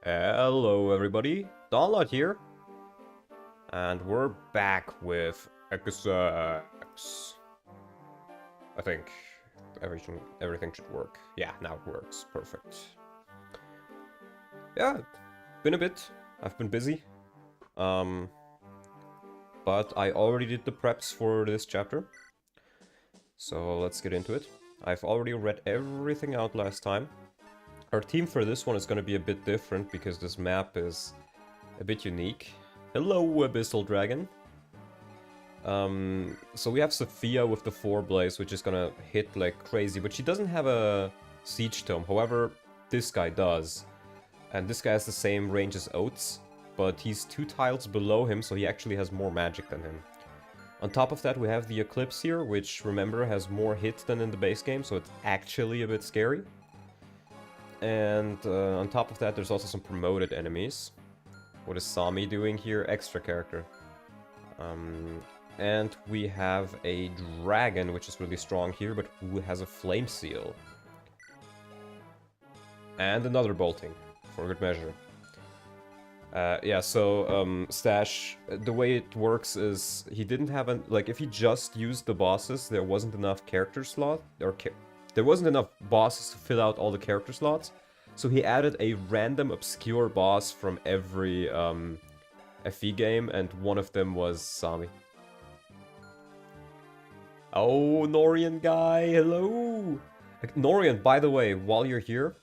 Hello everybody, Donlot here, and we're back with Eckesachs. I think everything should work. Yeah, now it works. Perfect. Yeah, been a bit. I've been busy. But I already did the preps for this chapter. So let's get into it. I've already read everything out last time. Our team for this one is going to be a bit different because this map is a bit unique. Hello, Abyssal Dragon. So we have Sophia with the 4 Blaze, which is gonna hit like crazy, but she doesn't have a Siege Tome. However, this guy does. And this guy has the same range as Oates, but he's 2 tiles below him, so he actually has more magic than him. On top of that, we have the Eclipse here, which, remember, has more hit than in the base game, so it's actually a bit scary. And on top of that, there's also some promoted enemies. What is Sami doing here? Extra character. And we have a dragon, which is really strong here, but who has a flame seal. And another bolting, for good measure. Yeah, so, Stash, the way it works is, he didn't have like, if he just used the bosses, there wasn't enough character slot, or there wasn't enough bosses to fill out all the character slots, so he added a random obscure boss from every, FE game, and one of them was Sami. Oh, Norian guy, hello! Norian, by the way, while you're here,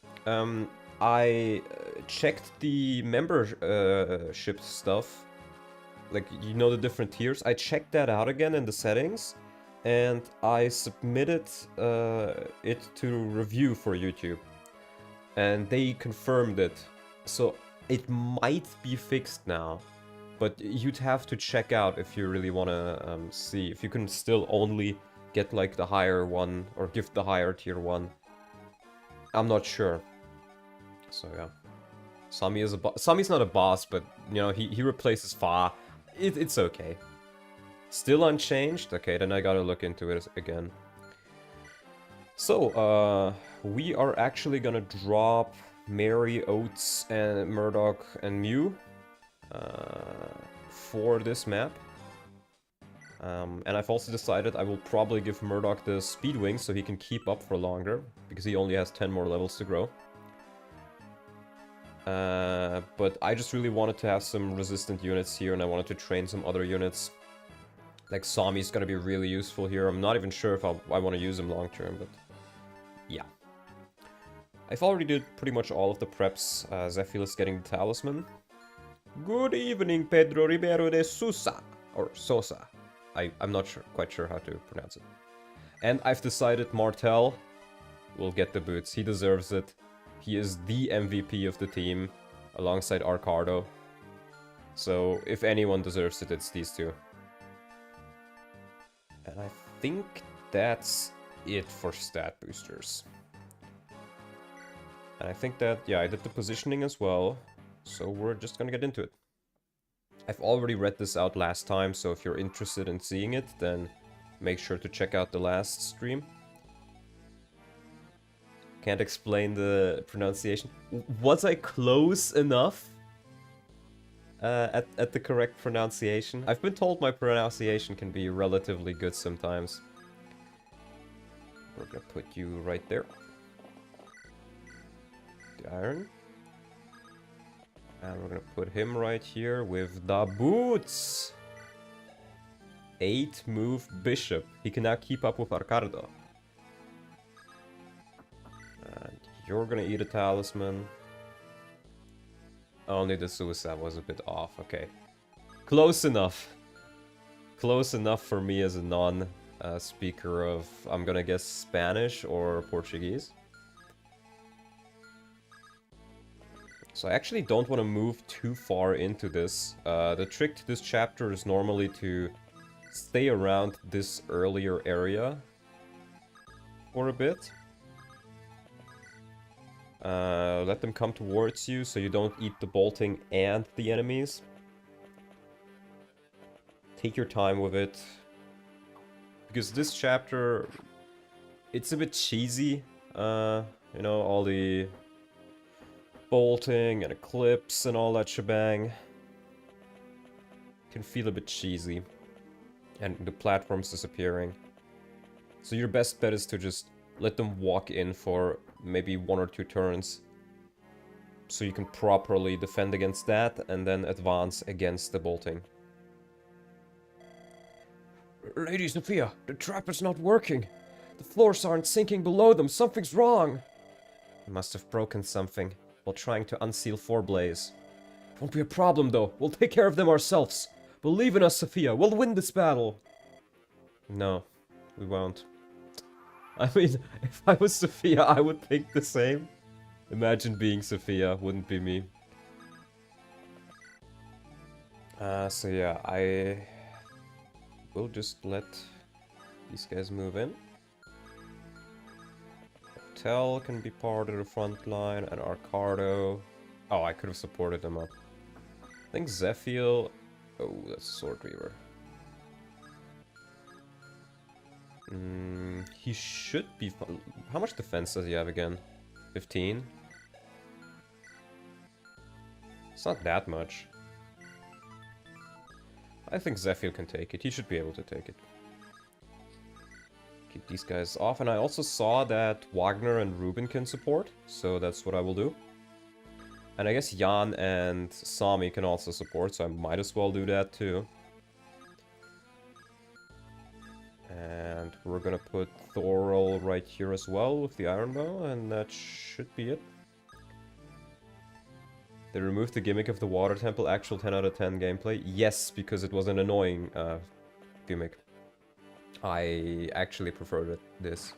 I checked the membership stuff, like, you know, the different tiers. I checked that out again in the settings, and I submitted it to review for YouTube. And they confirmed it, so it might be fixed now. But you'd have to check out if you really want to see if you can still only get like the higher one or give the higher tier one. I'm not sure. So yeah, Sami is Sami's not a boss, but you know he replaces Fa. It's okay. Still unchanged. Okay, then I gotta look into it again. So we are actually gonna drop Mary, Oates, and Murdoch and Mew. For this map. And I've also decided I will probably give Murdoch the Speed Wings so he can keep up for longer, because he only has 10 more levels to grow. But I just really wanted to have some resistant units here, and I wanted to train some other units. Like Sami's gonna be really useful here. I'm not even sure if I want to use him long term, but yeah. I've already did pretty much all of the preps. ZEPHIEL is getting the Talisman. Good evening, Pedro Ribeiro de Sousa, or Sosa. I'm not quite sure how to pronounce it. And I've decided Martel will get the boots. He deserves it. He is the MVP of the team, alongside Arcardo. So if anyone deserves it, it's these two. And I think that's it for stat boosters. And I think that, yeah, I did the positioning as well. So we're just gonna get into it. I've already read this out last time, so if you're interested in seeing it, then make sure to check out the last stream. Can't explain the pronunciation. Was I close enough at the correct pronunciation? I've been told my pronunciation can be relatively good sometimes. We're gonna put you right there. The iron. And we're gonna put him right here with the boots. 8 move bishop. He can now keep up with Arcardo. And you're gonna eat a talisman. Only the suicide was a bit off. Okay. Close enough. Close enough for me as a non-speaker of, I'm gonna guess, Spanish or Portuguese. So I actually don't want to move too far into this. The trick to this chapter is normally to stay around this earlier area for a bit. Let them come towards you so you don't eat the bolting and the enemies. Take your time with it. Because this chapter, it's a bit cheesy. You know, all the bolting and eclipse and all that shebang. Can feel a bit cheesy. And the platform's disappearing. So your best bet is to just let them walk in for maybe 1 or 2 turns. So you can properly defend against that and then advance against the bolting. Lady Zephia, the trap is not working. The floors aren't sinking below them. Something's wrong. You must have broken something while trying to unseal Forblaze. Won't be a problem though. We'll take care of them ourselves. Believe in us, Zephia. We'll win this battle. No, we won't. I mean, if I was Zephia, I would think the same. Imagine being Zephia, wouldn't be me. So yeah, I will just let these guys move in. Hotel can be part of the front line, and Arcardo. Oh, I could have supported them up. I think ZEPHIEL. Oh, that's Sword Reaver. He should be fun. How much defense does he have again? 15? It's not that much. I think ZEPHIEL can take it. He should be able to take it. Keep these guys off. And I also saw that Wagner and Ruben can support, so that's what I will do. And I guess Jan and Sami can also support, so I might as well do that too. And we're gonna put Thorol right here as well with the Iron Bow, and that should be it. They removed the gimmick of the Water Temple, actual 10 out of 10 gameplay. Yes, because it was an annoying gimmick. I actually preferred this.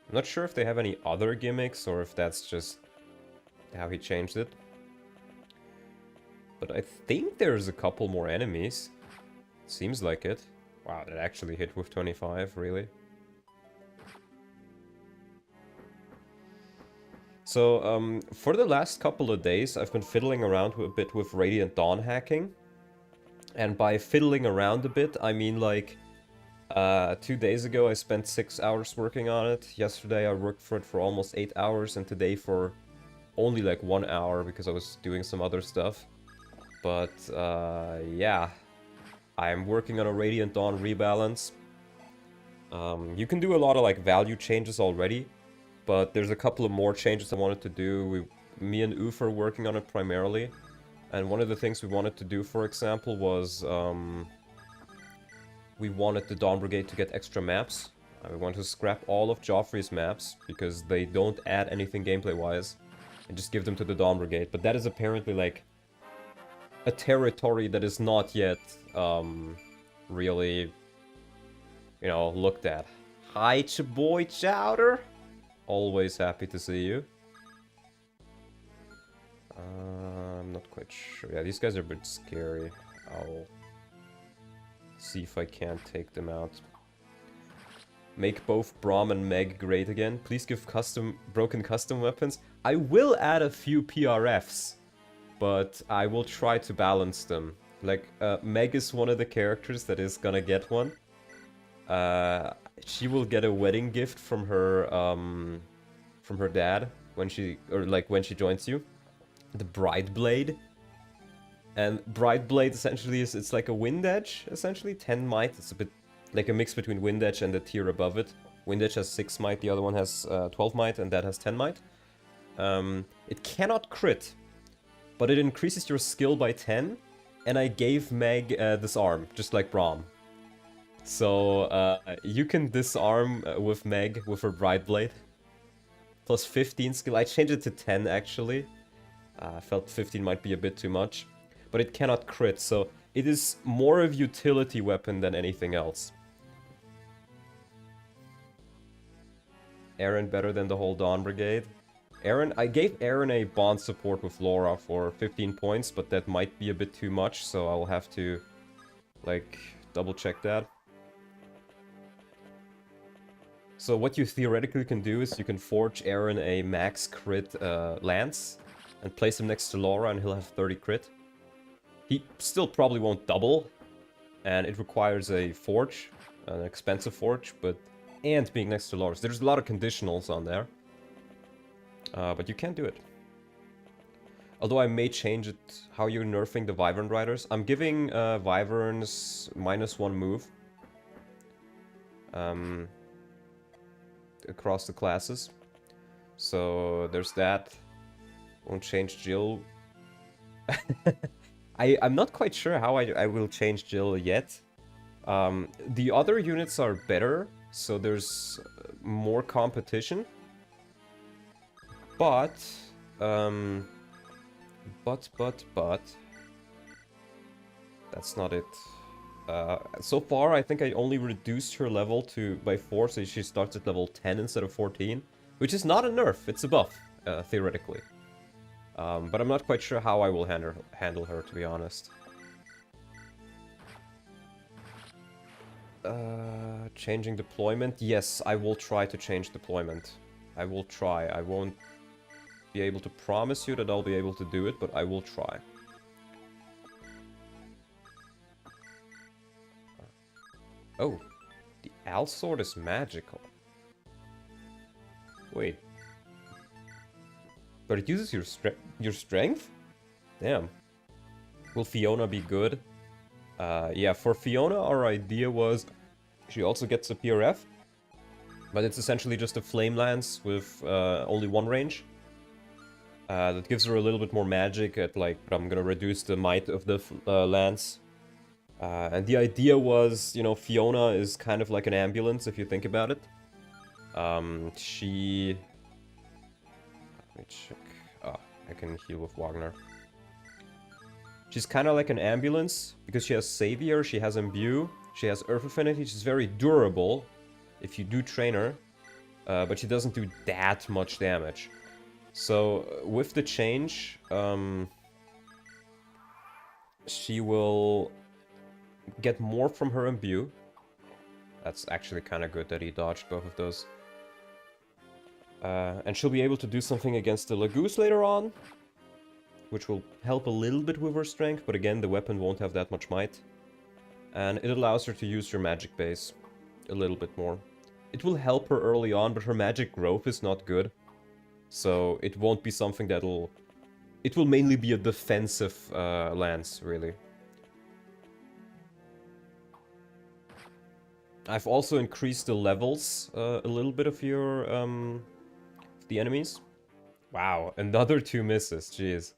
I'm not sure if they have any other gimmicks or if that's just how he changed it. But I think there's a couple more enemies. Seems like it. Wow, that actually hit with 25, really. So, for the last couple of days, I've been fiddling around a bit with Radiant Dawn hacking. And by fiddling around a bit, I mean like... 2 days ago I spent 6 hours working on it. Yesterday I worked for it for almost 8 hours, and today for only like 1 hour because I was doing some other stuff. But yeah, I'm working on a Radiant Dawn rebalance. You can do a lot of like value changes already, but there's a couple of more changes I wanted to do. Me and Oof are working on it primarily, and one of the things we wanted to do, for example, was we wanted the Dawn Brigade to get extra maps. We want to scrap all of Joffrey's maps, because they don't add anything gameplay-wise, and just give them to the Dawn Brigade. But that is apparently, like, a territory that is not yet, really, you know, looked at. Hi, Chaboy Chowder! Always happy to see you. I'm not quite sure. Yeah, these guys are a bit scary. I'll see if I can't take them out. Make both Braum and Meg great again. Please give broken custom weapons. I will add a few PRFs, but I will try to balance them. Like, Meg is one of the characters that is gonna get one. She will get a wedding gift from her dad when she joins you. The Bride Blade. And Bright Blade essentially is, it's like a Wind Edge, essentially. 10 might, it's a bit like a mix between Wind Edge and the tier above it. Wind Edge has 6 might, the other one has 12 might, and that has 10 might. It cannot crit, but it increases your skill by 10, and I gave Meg disarm, just like Braum. So you can disarm with Meg with her Bright Blade. Plus 15 skill, I changed it to 10 actually. I felt 15 might be a bit too much. But it cannot crit, so it is more of a utility weapon than anything else. Aaron better than the whole Dawn Brigade. I gave Aaron a bond support with Laura for 15 points, but that might be a bit too much, so I'll have to, like, double check that. So what you theoretically can do is you can forge Aaron a max crit lance and place him next to Laura, and he'll have 30 crit. He still probably won't double, and it requires a forge, an expensive forge, but and being next to Lars. There's a lot of conditionals on there. But you can do it. Although I may change it, how you're nerfing the Wyvern Riders. I'm giving Wyverns -1 move. Across the classes. So there's that. Won't change Jill. I'm not quite sure how I will change Jill yet. The other units are better, so there's more competition. But, that's not it. So far, I think I only reduced her level by 4, so she starts at level 10 instead of 14. Which is not a nerf, it's a buff, theoretically. But I'm not quite sure how I will handle her, to be honest. Changing deployment? Yes, I will try to change deployment. I will try. I won't be able to promise you that I'll be able to do it, but I will try. Oh, the Al Sword is magical. Wait. But it uses your strength? Damn. Will Fiona be good? Yeah, for Fiona our idea was she also gets a PRF. But it's essentially just a flame lance with only 1 range. That gives her a little bit more magic at like, I'm gonna reduce the might of the lance. And the idea was, you know, Fiona is kind of like an ambulance if you think about it. Let me check. I can heal with Wagner. She's kind of like an ambulance because she has Savior, she has Imbue, she has Earth Affinity, she's very durable if you do train her, but she doesn't do that much damage. So with the change, she will get more from her Imbue. That's actually kind of good that he dodged both of those. And she'll be able to do something against the Lagoose later on, which will help a little bit with her strength, but again, the weapon won't have that much might. And it allows her to use her magic base a little bit more. It will help her early on, but her magic growth is not good. So it won't be something that'll... It will mainly be a defensive lance, really. I've also increased the levels a little bit of your... the enemies. Wow, another 2 misses, jeez.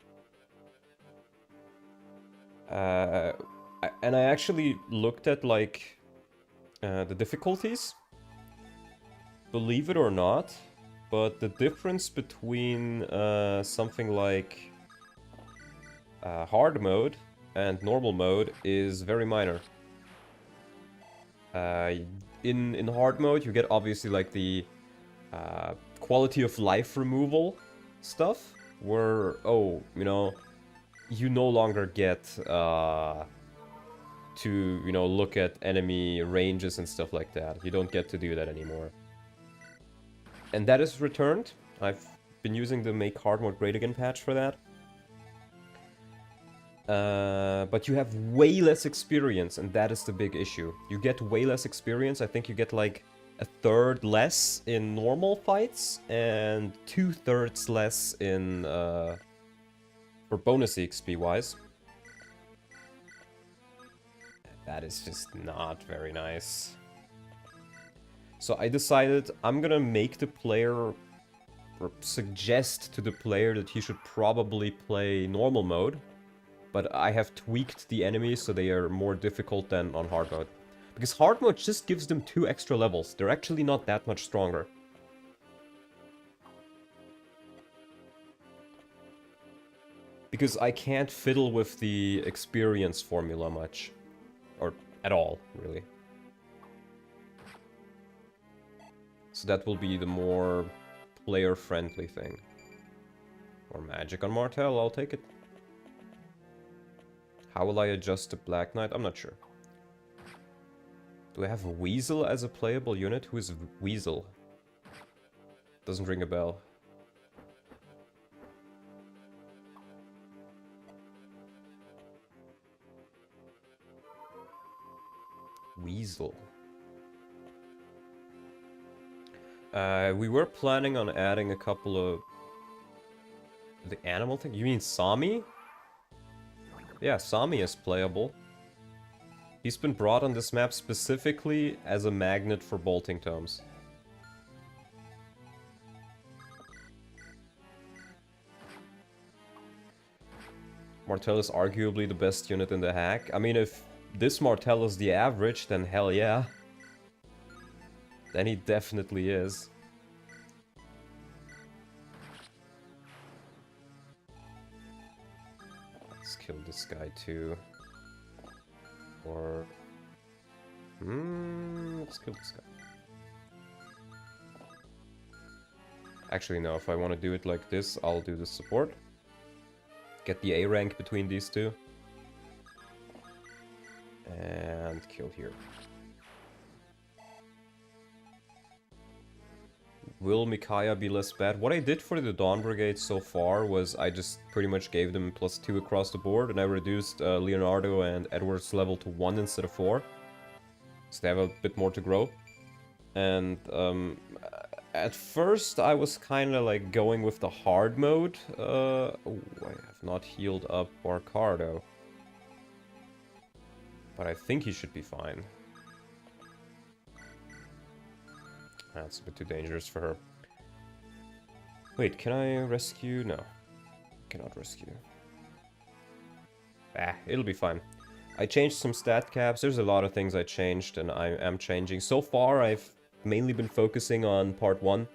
And I actually looked at, like, the difficulties. Believe it or not, but the difference between something like hard mode and normal mode is very minor. In hard mode, you get obviously like the quality of life removal stuff, where, oh, you know, you no longer get to, you know, look at enemy ranges and stuff like that. You don't get to do that anymore. And that is returned. I've been using the Make Hard Mode Great Again patch for that. But you have way less experience, and that is the big issue. You get way less experience. I think you get like 1/3 less in normal fights, and 2/3 less in for bonus XP wise. That is just not very nice. So I decided I'm gonna make the player, or suggest to the player that he should probably play normal mode. But I have tweaked the enemies so they are more difficult than on hard mode. Because hard mode just gives them 2 extra levels. They're actually not that much stronger. Because I can't fiddle with the experience formula much. Or at all, really. So that will be the more player-friendly thing. Or magic on Martel, I'll take it. How will I adjust to Black Knight? I'm not sure. Do I have Weasel as a playable unit? Who is Weasel? Doesn't ring a bell. Weasel. We were planning on adding a couple of... The animal thing? You mean Sami? Yeah, Sami is playable. He's been brought on this map specifically as a magnet for bolting tomes. Martell is arguably the best unit in the hack. I mean, if this Martell is the average, then hell yeah. Then he definitely is. Let's kill this guy too. Or... let's kill this guy. Actually, no, if I want to do it like this, I'll do the support. Get the A rank between these two. And kill here. Will Micaiah be less bad? What I did for the Dawn Brigade so far was I just pretty much gave them +2 across the board, and I reduced Leonardo and Edward's level to 1 instead of 4. So they have a bit more to grow. And at first I was kind of like going with the hard mode. Oh, I have not healed up Barcardo. But I think he should be fine. That's a bit too dangerous for her. Wait, can I rescue? No. Cannot rescue. Ah, it'll be fine. I changed some stat caps. There's a lot of things I changed and I am changing. So far, I've mainly been focusing on part 1.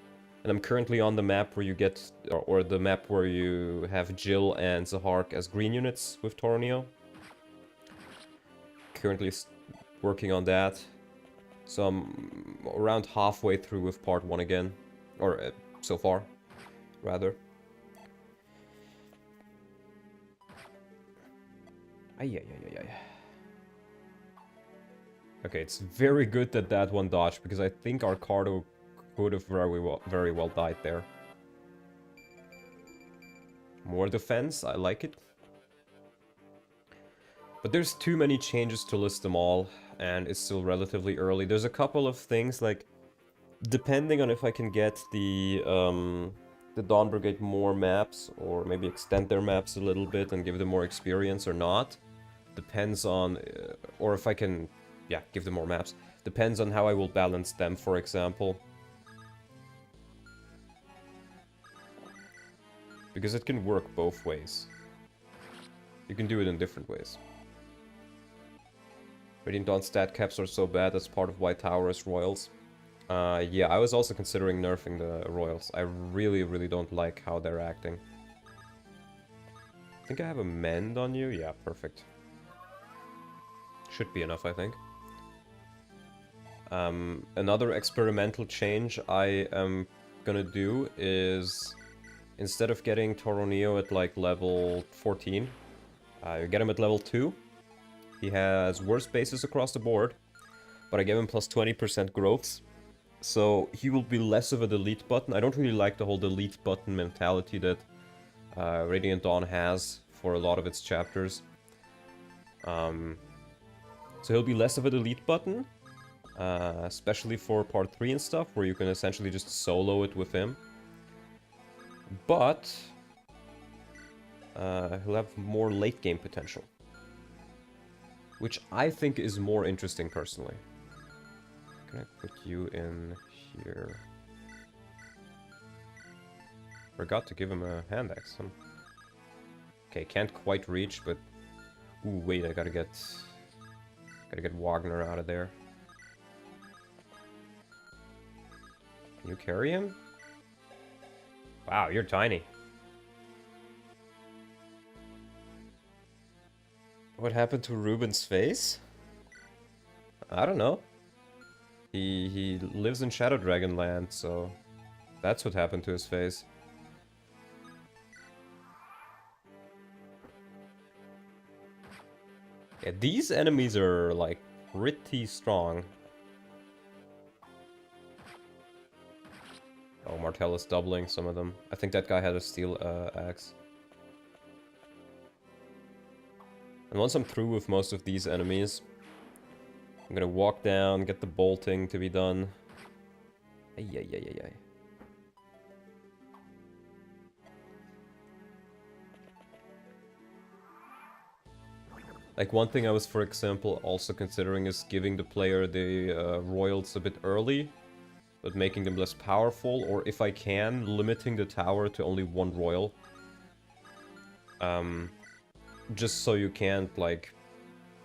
And I'm currently on the map where you get... Or the map where you have Jill and Zahark as green units with Tornio. Currently working on that. So I'm around halfway through with part 1 again. Or so far, rather. Ay. Okay, it's very good that that one dodged, because I think our Cardo could have very well died there. More defense, I like it. But there's too many changes to list them all, and it's still relatively early. There's a couple of things, like, depending on if I can get the Dawn Brigade more maps, or maybe extend their maps a little bit and give them more experience or not. Depends on, or if I can, yeah, give them more maps. Depends on how I will balance them, for example. Because it can work both ways. You can do it in different ways. Radiant Dawn stat caps are so bad, that's part of why Tower is Royals. Yeah, I was also considering nerfing the Royals. I really don't like how they're acting. I think I have a Mend on you? Yeah, perfect. Should be enough, I think. Another experimental change I am gonna do is... Instead of getting Toronio at like level 14, you get him at level 2. He has worse bases across the board, but I gave him plus 20% growths. So he will be less of a delete button. I don't really like the whole delete button mentality that Radiant Dawn has for a lot of its chapters. So he'll be less of a delete button, especially for part 3 and stuff, where you can essentially just solo it with him. But he'll have more late game potential, which I think is more interesting personally. Can I put you in here? Forgot to give him a hand axe. Okay, can't quite reach, but ooh, wait, I gotta get Wagner out of there. Can you carry him? Wow, you're tiny. What happened to Ruben's face? I don't know. He lives in Shadow Dragon Land, so that's what happened to his face. Yeah, these enemies are like pretty strong. Oh, Martell is doubling some of them. I think that guy had a steel axe. And once I'm through with most of these enemies, I'm gonna walk down, get the bolting to be done. Ay, ay, ay, ay, ay. Like, one thing I was, for example, also considering is giving the player the royals a bit early, but making them less powerful, or if I can, limiting the tower to only one royal. Just so you can't, like,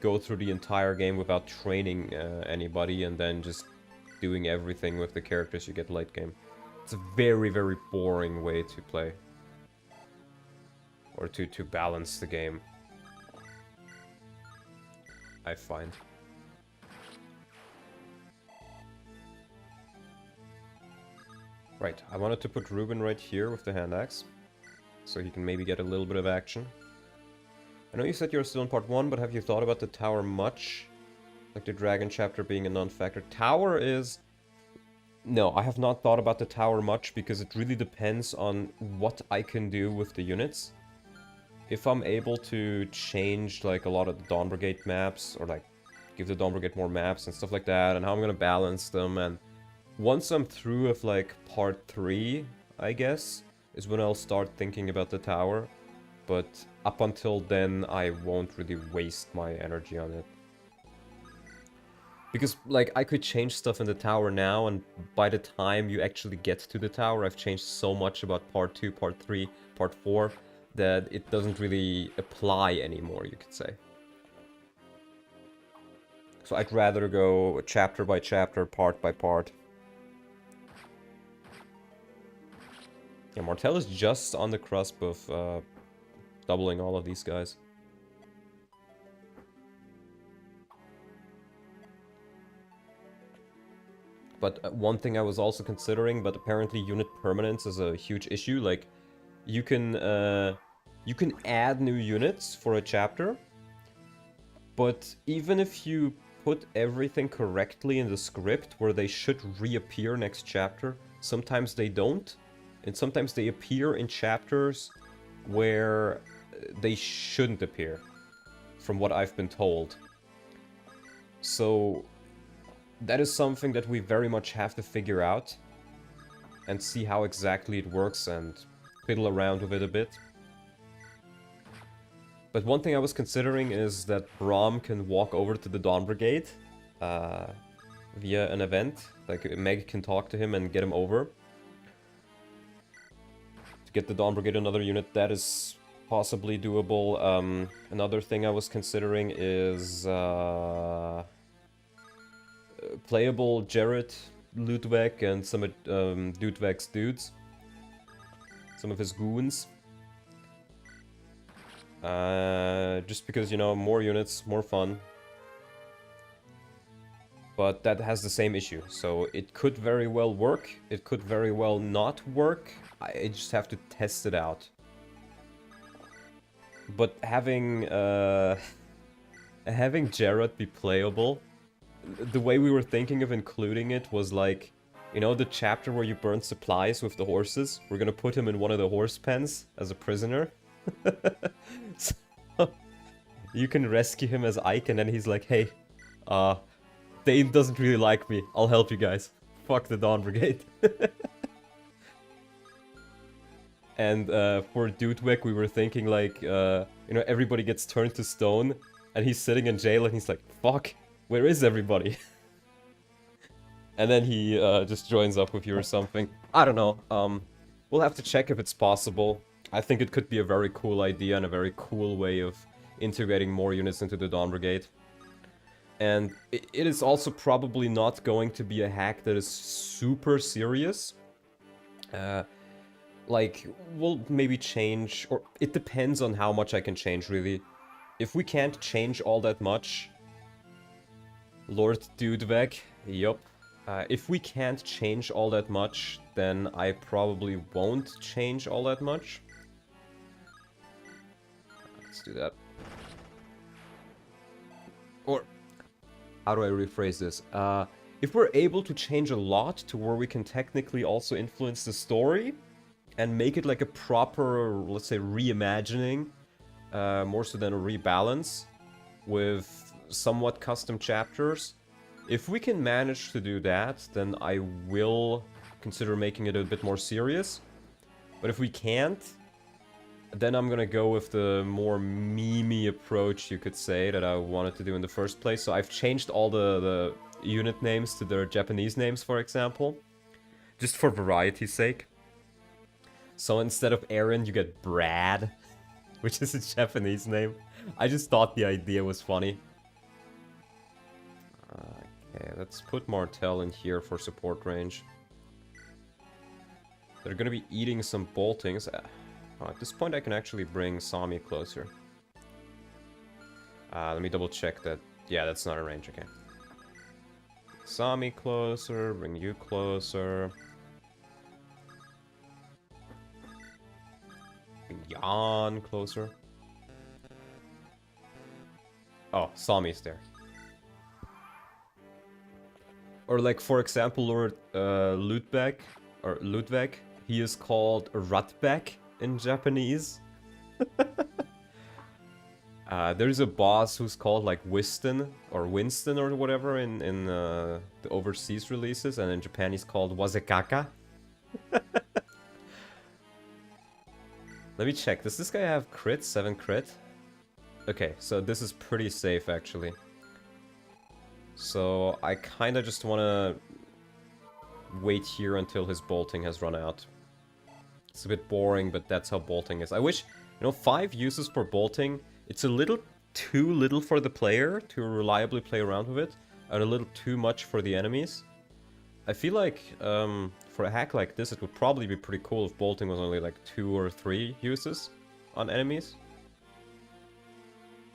go through the entire game without training anybody and then just doing everything with the characters you get late game. It's a very, very boring way to play. Or to balance the game, I find. Right, I wanted to put Ruben right here with the hand axe, so he can maybe get a little bit of action. I know you said you're still in part 1, but have you thought about the tower much? Like the dragon chapter being a non-factor. Tower is... No, I have not thought about the tower much, because it really depends on what I can do with the units. If I'm able to change, like, a lot of the Dawn Brigade maps, or, like, give the Dawn Brigade more maps and stuff like that, and how I'm gonna balance them, and once I'm through with, like, part 3, I guess, is when I'll start thinking about the tower. But up until then, I won't really waste my energy on it. Because, like, I could change stuff in the tower now, and by the time you actually get to the tower, I've changed so much about part 2, part 3, part 4, that it doesn't really apply anymore, you could say. So I'd rather go chapter by chapter, part by part. Yeah, Martel is just on the cusp of doubling all of these guys. But one thing I was also considering, but apparently unit permanence is a huge issue. Like, you can add new units for a chapter, but even if you put everything correctly in the script where they should reappear next chapter, sometimes they don't, and sometimes they appear in chapters where they shouldn't appear, from what I've been told. So that is something that we very much have to figure out and see how exactly it works and fiddle around with it a bit. But one thing I was considering is that Braum can walk over to the Dawn Brigade via an event. Like, Meg can talk to him and get him over. To get the Dawn Brigade another unit, that is possibly doable. Another thing I was considering is playable Jarrett, Ludwig, and some of Ludwig's dudes. Some of his goons. Just because, you know, more units, more fun. But that has the same issue, so it could very well work, it could very well not work. I just have to test it out. But having Jarrett be playable, the way we were thinking of including it was like, you know, the chapter where you burn supplies with the horses? We're gonna put him in one of the horse pens as a prisoner. So, you can rescue him as Ike, and then he's like, hey, Dane doesn't really like me, I'll help you guys. Fuck the Dawn Brigade. And for Dudwick, we were thinking like, you know, everybody gets turned to stone, and he's sitting in jail, and he's like, fuck, where is everybody? And then he just joins up with you or something. I don't know. We'll have to check if it's possible. I think it could be a very cool idea and a very cool way of integrating more units into the Dawn Brigade. And it is also probably not going to be a hack that is super serious. Like, we'll maybe change, or it depends on how much I can change, really. If we can't change all that much... Lord Dudveg, yup. If we can't change all that much, then I probably won't change all that much. Let's do that. Or, how do I rephrase this? If we're able to change a lot to where we can technically also influence the story and make it like a proper, let's say, reimagining, more so than a rebalance, with somewhat custom chapters, if we can manage to do that, then I will consider making it a bit more serious. But if we can't, then I'm gonna go with the more meme-y approach, you could say, that I wanted to do in the first place. So I've changed all the unit names to their Japanese names, for example. Just for variety's sake. So instead of Aaron, you get Brad, which is a Japanese name. I just thought the idea was funny. Okay, let's put Martel in here for support range. They're gonna be eating some boltings. At this point I can actually bring Sami closer. Let me double check that. Yeah, that's not in range, okay. Sami closer, bring you closer. Bring Jan closer. Oh, Sami's there. Or like, for example, Lord Ludwig, he is called Ratbek in Japanese. There's a boss who's called like Winston or whatever in the overseas releases, and in Japan he's called Wazekaka. Let me check. Does this guy have crit? 7 crit? Okay, so this is pretty safe actually. So I kind of just want to wait here until his bolting has run out. It's a bit boring, but that's how bolting is. I wish, 5 uses for bolting. It's a little too little for the player to reliably play around with it, and a little too much for the enemies. I feel like for a hack like this, it would probably be pretty cool if bolting was only like 2 or 3 uses on enemies.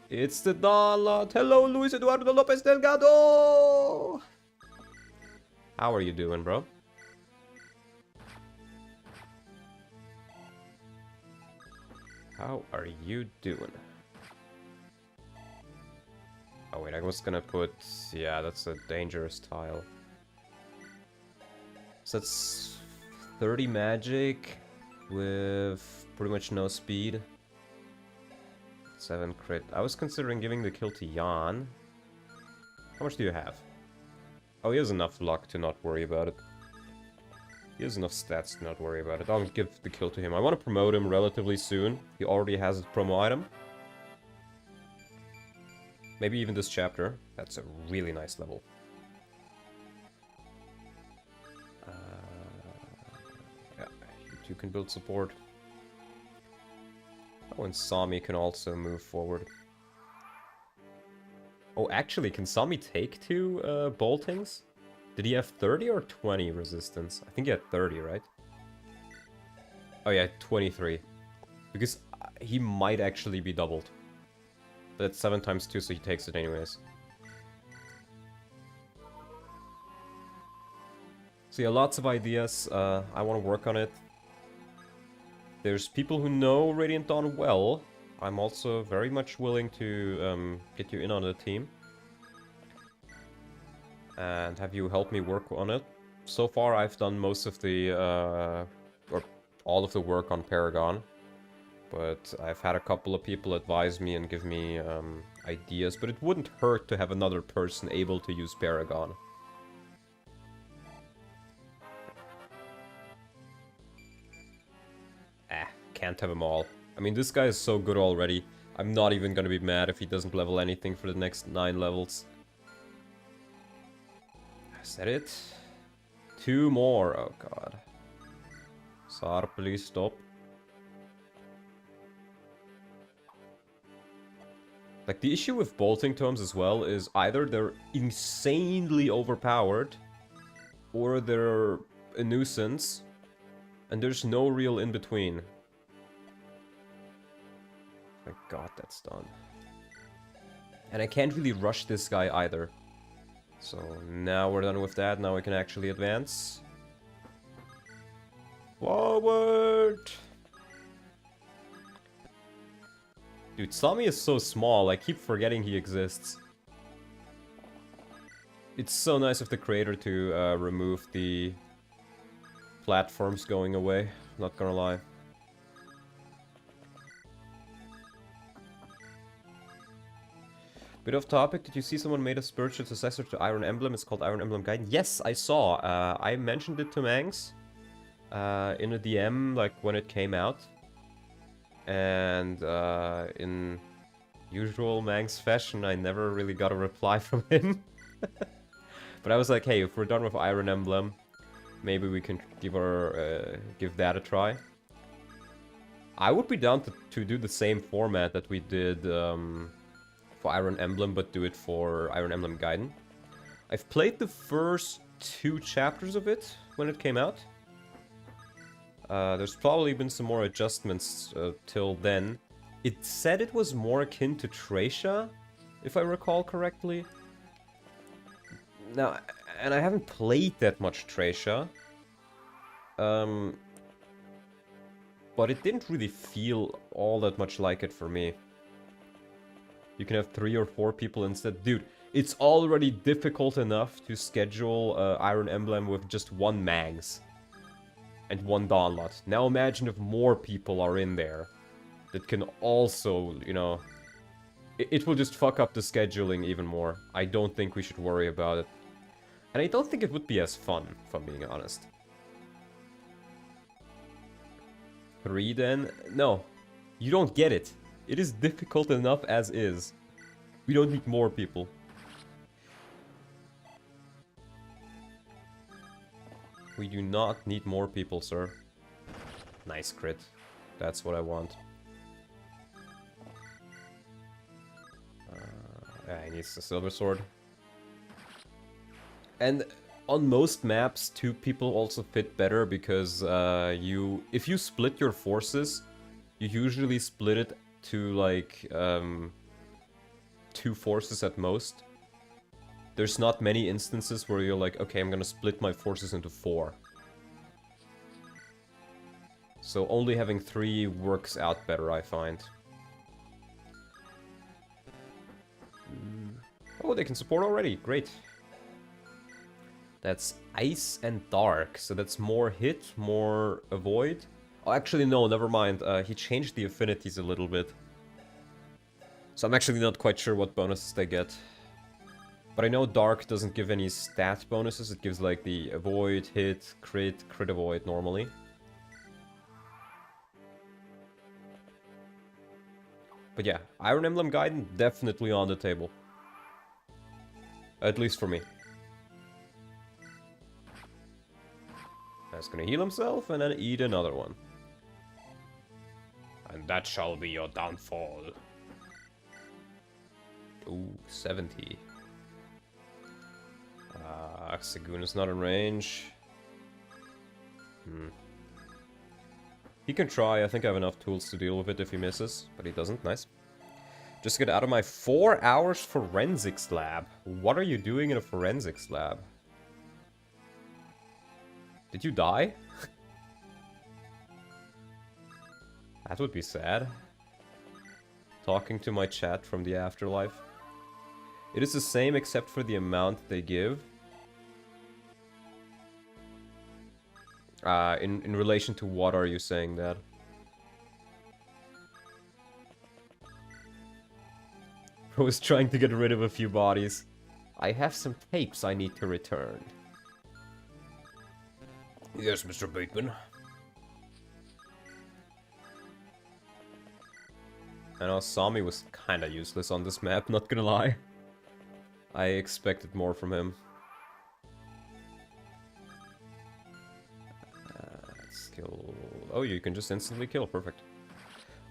It's the Donlot. Hello, Luis Eduardo Lopez Delgado! How are you doing, bro? How are you doing? Oh wait, I was gonna put... Yeah, that's a dangerous tile. So that's 30 magic with pretty much no speed. 7 crit. I was considering giving the kill to Jan. How much do you have? Oh, he has enough luck to not worry about it. He has enough stats to not worry about it. I'll give the kill to him. I want to promote him relatively soon. He already has a promo item. Maybe even this chapter. That's a really nice level. Yeah, you two can build support. Oh, and Sami can also move forward. Oh, actually, can Sami take 2 boltings? Did he have 30 or 20 resistance? I think he had 30, right? Oh yeah, 23. Because he might actually be doubled. But it's 7 times 2, so he takes it anyways. So yeah, lots of ideas. I want to work on it. There's people who know Radiant Dawn well. I'm also very much willing to get you in on the team. And have you help me work on it. So far I've done most of the, or all of the work on Paragon. But I've had a couple of people advise me and give me ideas. But it wouldn't hurt to have another person able to use Paragon. Can't have them all. I mean, this guy is so good already. I'm not even gonna be mad if he doesn't level anything for the next 9 levels. Is that it? 2 more. Oh god. Sar, please stop. Like, the issue with bolting tomes as well is either they're insanely overpowered, or they're a nuisance, and there's no real in-between. Thank god that's done. And I can't really rush this guy either. So now we're done with that, now we can actually advance. Forward! Dude, Sami is so small, I keep forgetting he exists. It's so nice of the creator to remove the platforms going away, not gonna lie. Bit off topic, did you see someone made a spiritual successor to Iron Emblem? It's called Iron Emblem Guide. Yes, I saw. I mentioned it to Mangs in a DM, like, when it came out. And in usual Mangs fashion, I never really got a reply from him. But I was like, hey, if we're done with Iron Emblem, maybe we can give that a try. I would be down to do the same format that we did for Iron Emblem, but do it for Iron Emblem Gaiden. I've played the first 2 chapters of it when it came out. There's probably been some more adjustments till then. It said it was more akin to Tracia, if I recall correctly. Now, and I haven't played that much Tracia. But it didn't really feel all that much like it for me. You can have 3 or 4 people instead. Dude, it's already difficult enough to schedule Iron Emblem with just 1 Mangs. And 1 Dawnlot. Now imagine if more people are in there. That can also, you know... It will just fuck up the scheduling even more. I don't think we should worry about it. And I don't think it would be as fun, if I'm being honest. 3 then? No. You don't get it. It is difficult enough as is. We don't need more people. We do not need more people, sir. Nice crit. That's what I want. Yeah, he needs the silver sword. And on most maps, 2 people also fit better because if you split your forces, you usually split it to like 2 forces at most. There's not many instances where you're like, okay, I'm gonna split my forces into 4. So only having 3 works out better, I find. Oh, they can support already. Great. That's ice and dark, so that's more hit, more avoid. Oh, actually, no, never mind. He changed the affinities a little bit. So I'm actually not quite sure what bonuses they get. But I know dark doesn't give any stat bonuses. It gives like the avoid, hit, crit avoid normally. But yeah, Iron Emblem Gaiden definitely on the table. At least for me. That's gonna heal himself and then eat another one. And that shall be your downfall. Ooh, 70. Sagoon is not in range. He can try. I think I have enough tools to deal with it if he misses, but he doesn't. Nice. Just get out of my 4 hours forensics lab. What are you doing in a forensics lab? Did you die? That would be sad. Talking to my chat from the afterlife. It is the same except for the amount they give. In relation to what are you saying that? I was trying to get rid of a few bodies. I have some tapes I need to return. Yes, Mr. Bateman. I know Sami was kinda useless on this map, not gonna lie. I expected more from him. Skill... Oh, you can just instantly kill, perfect.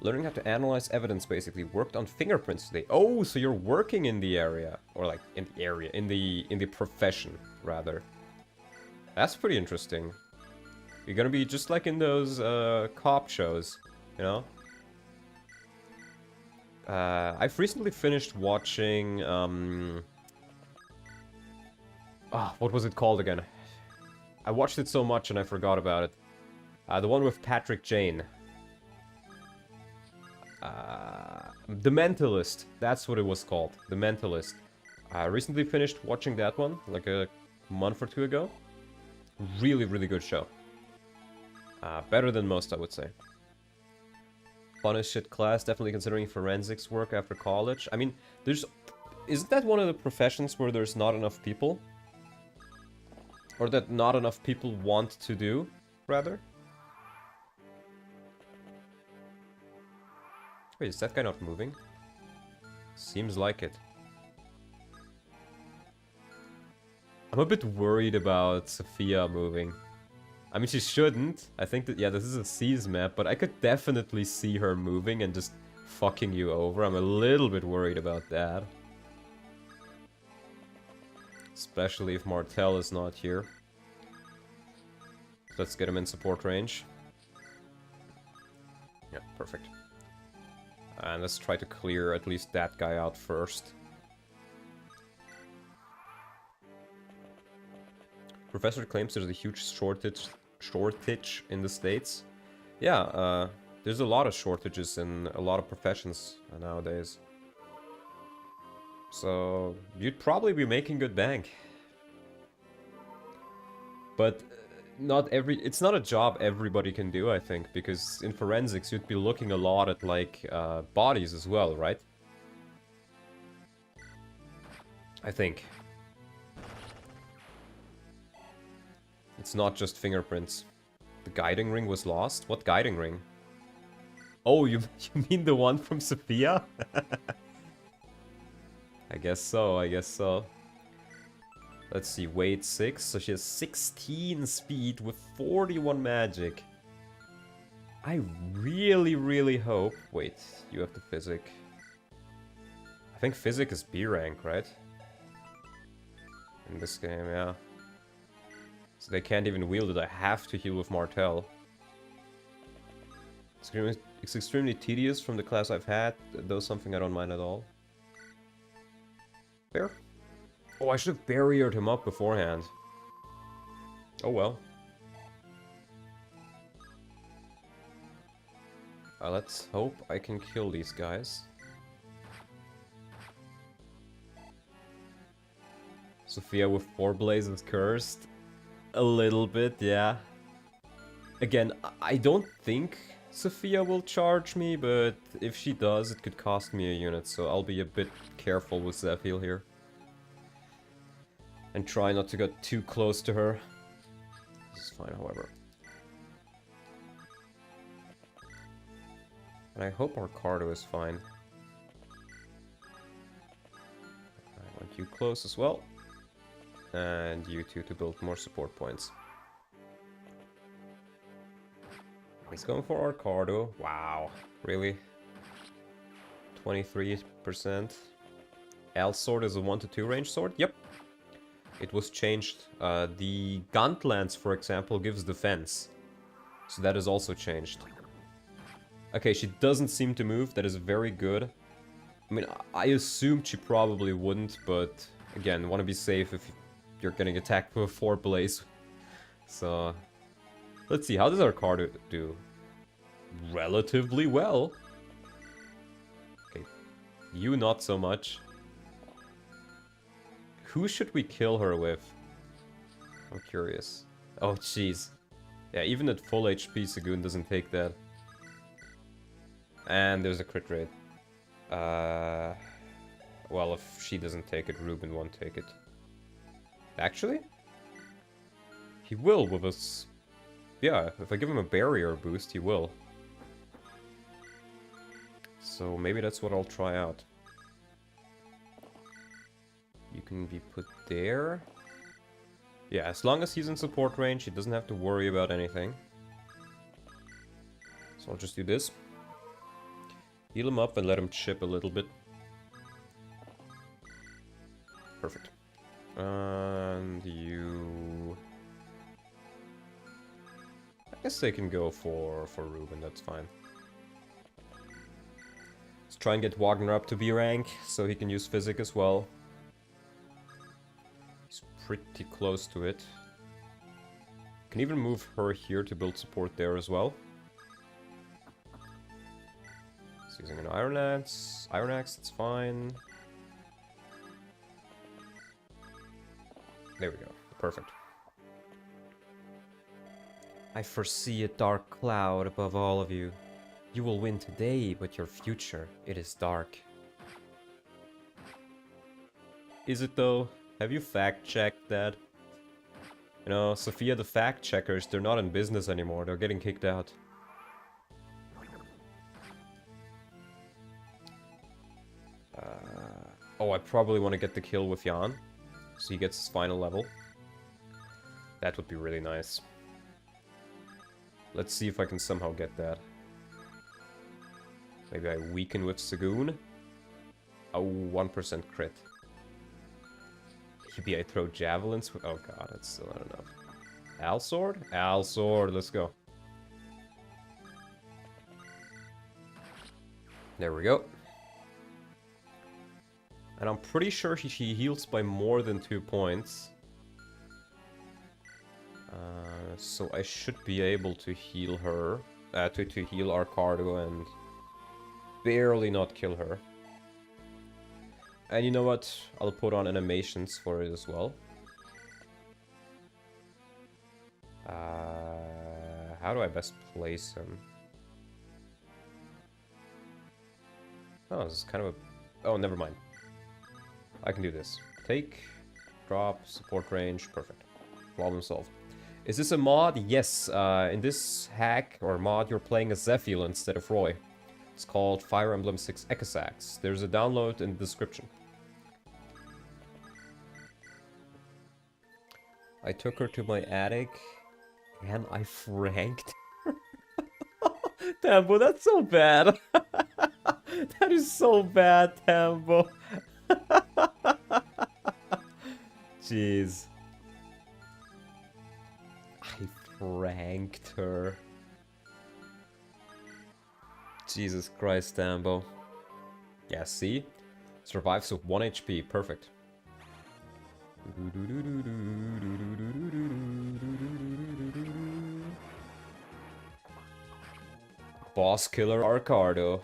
Learning how to analyze evidence, basically. Worked on fingerprints today. Oh, so you're working in the area. Or like, in the area. In the profession, rather. That's pretty interesting. You're gonna be just like in those cop shows, you know? I've recently finished watching, what was it called again? I watched it so much and I forgot about it. The one with Patrick Jane. The Mentalist. That's what it was called. The Mentalist. I recently finished watching that one, like a month or 2 ago. Really, really good show. Better than most, I would say. Fun as shit class, definitely considering forensics work after college. I mean, there's Isn't that one of the professions where there's not enough people? Or that not enough people want to do, rather? Wait, is that guy not moving? Seems like it. I'm a bit worried about Sophia moving. I mean, she shouldn't. I think that, yeah, this is a C's map, but I could definitely see her moving and just fucking you over. I'm a little bit worried about that. Especially if Martel is not here. Let's get him in support range. Yeah, perfect. And let's try to clear at least that guy out first. Professor claims there's a huge shortage in the States. Yeah, there's a lot of shortages in a lot of professions nowadays. So you'd probably be making good bank. But it's not a job everybody can do, I think, because in forensics you'd be looking a lot at like bodies as well, right? I think. It's not just fingerprints. The guiding ring was lost? What guiding ring? Oh, you mean the one from Sophia? I guess so, I guess so. Let's see, weight 6, so she has 16 speed with 41 magic. I really, really hope... Wait, you have the physic. I think physic is B rank, right? In this game, yeah. So they can't even wield it, I have to heal with Martel. It's extremely tedious from the class I've had, though something I don't mind at all. Fair. Oh, I should have barriered him up beforehand. Oh well. Let's hope I can kill these guys. Sophia with 4 blazes cursed. A little bit, yeah. Again, I don't think Sophia will charge me, but if she does, it could cost me a unit, so I'll be a bit careful with ZEPHIEL here. And try not to get too close to her. This is fine, however. And I hope our Cardo is fine. I want you close as well. And you two to build more support points. He's going for our Cardo. Wow, really? 23%. L sword is a 1 to 2 range sword? Yep. It was changed. The Gunt Lance, for example, gives defense. So that is also changed. Okay, she doesn't seem to move. That is very good. I mean, I assumed she probably wouldn't, but again, want to be safe if you're getting attacked with a 4 blaze. So, let's see. How does our card do? Relatively well. Okay, you not so much. Who should we kill her with? I'm curious. Oh, jeez. Yeah, even at full HP, Sagoon doesn't take that. And there's a crit rate. Well, if she doesn't take it, Ruben won't take it. Actually? He will with us. Yeah, if I give him a barrier boost, he will. So maybe that's what I'll try out. You can be put there. Yeah, as long as he's in support range, he doesn't have to worry about anything. So I'll just do this. Heal him up and let him chip a little bit. Perfect. And you... I guess they can go for Ruben, that's fine. Let's try and get Wagner up to B rank, so he can use Physic as well. He's pretty close to it. Can even move her here to build support there as well. He's using an Iron Axe, it's fine. There we go, perfect. I foresee a dark cloud above all of you. You will win today, but your future, it is dark. Is it though? Have you fact-checked that? You know, Sophia the fact-checkers, they're not in business anymore. They're getting kicked out. Oh, I probably want to get the kill with Jan. So he gets his final level. That would be really nice. Let's see if I can somehow get that. Maybe I weaken with Sagoon. Oh, 1% crit. Maybe I throw javelins. Oh god, that's still not enough. Alsword? Alsword, let's go. There we go. And I'm pretty sure she heals by more than 2 points. So I should be able to heal her. To heal Arcardo and barely not kill her. And you know what? I'll put on animations for it as well. How do I best place him? Oh, this is kind of a... Oh, never mind. I can do this. Take, drop, support range, perfect. Problem solved. Is this a mod? Yes. In this hack or mod, you're playing as ZEPHIEL instead of Roy. It's called Fire Emblem 6 Eckesachs. There's a download in the description. I took her to my attic and I franked her. Tambo, that's so bad. That is so bad, Tambo. Jeez. I franked her. Jesus Christ, Tambo. Yeah, see? Survives with 1 HP. Perfect. Boss killer Arcardo.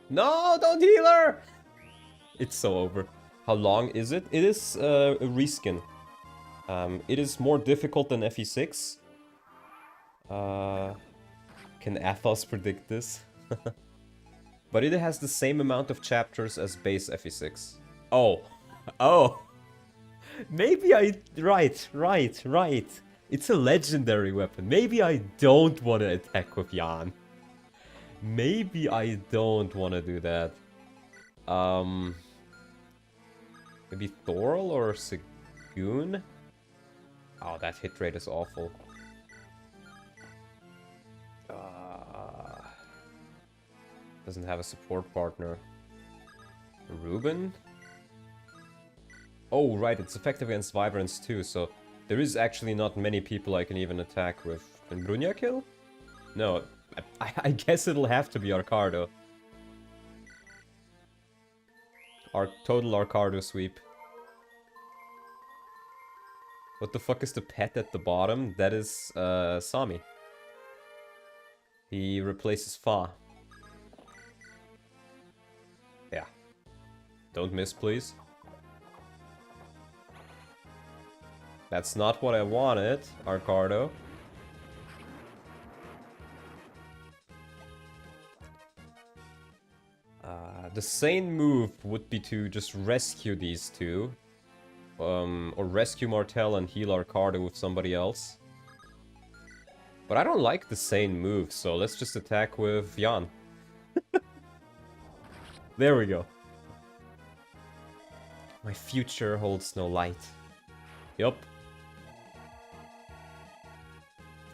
No, don't heal her! It's so over. How long is it? It is a reskin. It is more difficult than FE6. Can Athos predict this? But it has the same amount of chapters as base FE6. Oh. Oh. Maybe I... Right. It's a legendary weapon. Maybe I don't want to attack with Jan. Maybe I don't want to do that. Maybe Thorl or Sagoon? Oh, that hit rate is awful. Doesn't have a support partner. Ruben? Oh, right, it's effective against Vibrance too, so there is actually not many people I can even attack with. Can Brunia kill? No, I guess it'll have to be Arcardo. Our total Arcardo sweep. What the fuck is the pet at the bottom? That is Sami. He replaces Fa. Yeah. Don't miss, please. That's not what I wanted, Arcardo. The sane move would be to just rescue these two. Or rescue Martel and heal Arcardo with somebody else. But I don't like the sane move, so let's just attack with Jan. There we go. My future holds no light. Yup.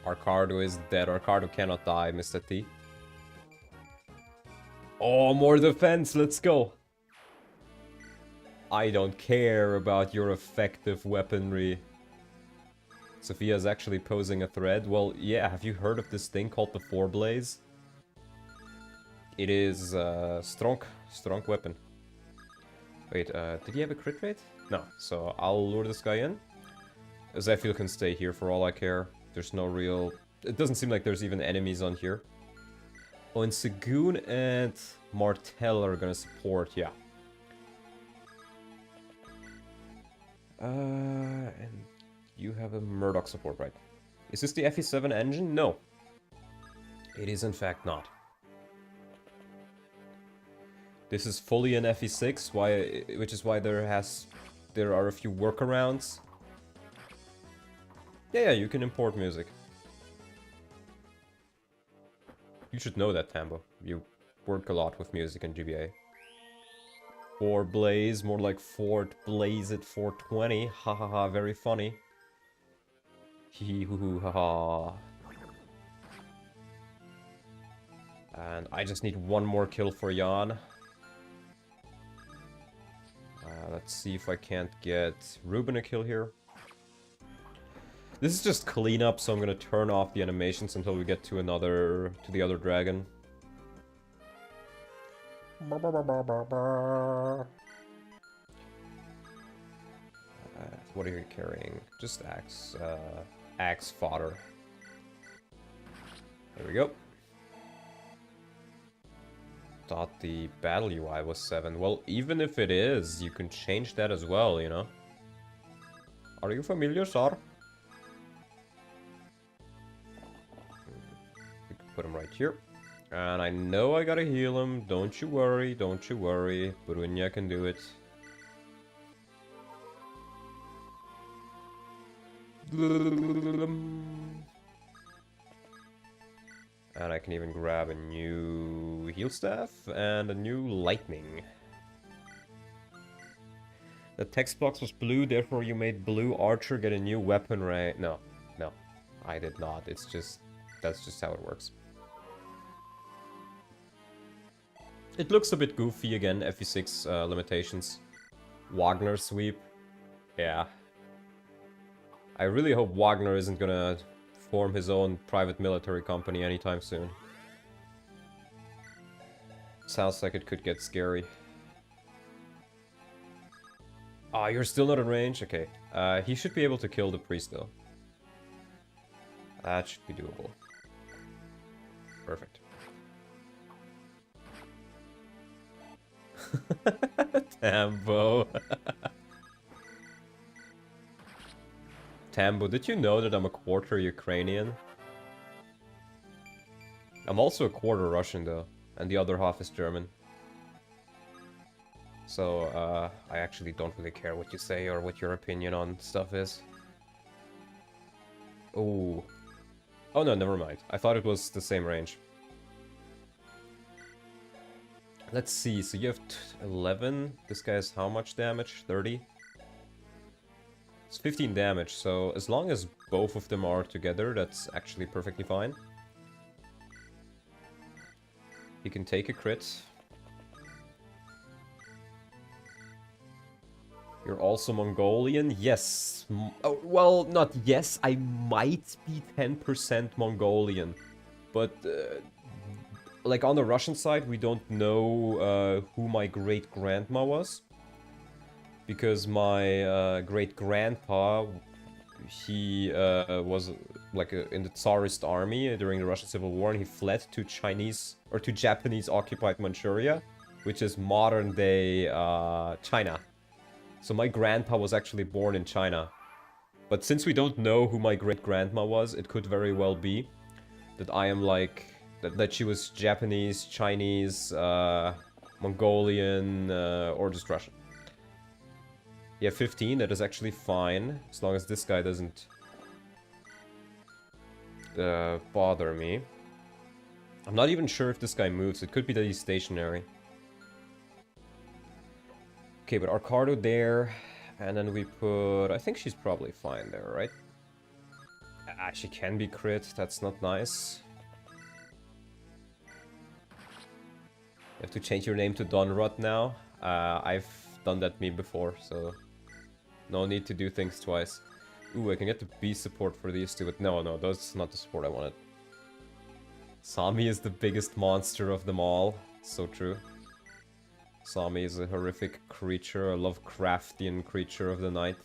Arcardo is dead. Arcardo cannot die, Mr. T. Oh, more defense. Let's go. I don't care about your effective weaponry. Sophia is actually posing a threat. Well, yeah, have you heard of this thing called the Foreblaze? It is strong weapon. Wait, did he have a crit rate? No, so I'll lure this guy in. Zephiel can stay here for all I care. There's no real... It doesn't seem like there's even enemies on here. Oh, and Sagoon and Martel are gonna support, yeah. And you have a Murdoch support, right? Is this the FE7 engine? No. It is in fact not. This is fully an FE6, which is why there are a few workarounds. Yeah, you can import music. You should know that, Tambo. You work a lot with music in GBA. Or Blaze, more like Fort Blaze at 420. Ha ha ha, very funny. Hee hee hoo hoo ha ha. And I just need one more kill for Jan. Let's see if I can't get Ruben a kill here. This is just cleanup, so I'm gonna turn off the animations until we get to the other dragon. What are you carrying? Just axe fodder. There we go. Thought the battle UI was 7. Well, even if it is, you can change that as well, you know? Are you familiar, sir? We can put him right here. And I know I gotta heal him. Don't you worry, don't you worry. Brunya can do it. And I can even grab a new heal staff and a new lightning. The text box was blue, therefore you made blue archer get a new weapon rank. No, I did not. That's just how it works. It looks a bit goofy again, FE6 limitations. Wagner sweep. Yeah. I really hope Wagner isn't gonna form his own private military company anytime soon. Sounds like it could get scary. Ah, you're still not in range? Okay. He should be able to kill the priest though. That should be doable. Perfect. Tambo. Tambo, did you know that I'm a quarter Ukrainian? I'm also a quarter Russian though, and the other half is German. So, I actually don't really care what you say or what your opinion on stuff is. Oh. Oh no, never mind. I thought it was the same range. Let's see, so you have 11. This guy has how much damage? 30? It's 15 damage, so as long as both of them are together, that's actually perfectly fine. He can take a crit. You're also Mongolian? Yes. Oh, well, not yes. I might be 10% Mongolian. But, like on the Russian side, we don't know who my great-grandma was. Because my great-grandpa, he was like in the Tsarist army during the Russian Civil War, and he fled to Japanese-occupied Manchuria, which is modern-day China. So my grandpa was actually born in China. But since we don't know who my great-grandma was, it could very well be that I am like... that she was Japanese, Chinese, Mongolian, or just Russian. Yeah, 15, that is actually fine, as long as this guy doesn't bother me. I'm not even sure if this guy moves, it could be that he's stationary. Okay, but Arcardo there, and then we put... I think she's probably fine there, right? Ah, she can be crit, that's not nice. You have to change your name to Donrot now. I've done that meme before, so... no need to do things twice. Ooh, I can get the beast support for these two, but no, that's not the support I wanted. Sami is the biggest monster of them all. So true. Sami is a horrific creature, a Lovecraftian creature of the night.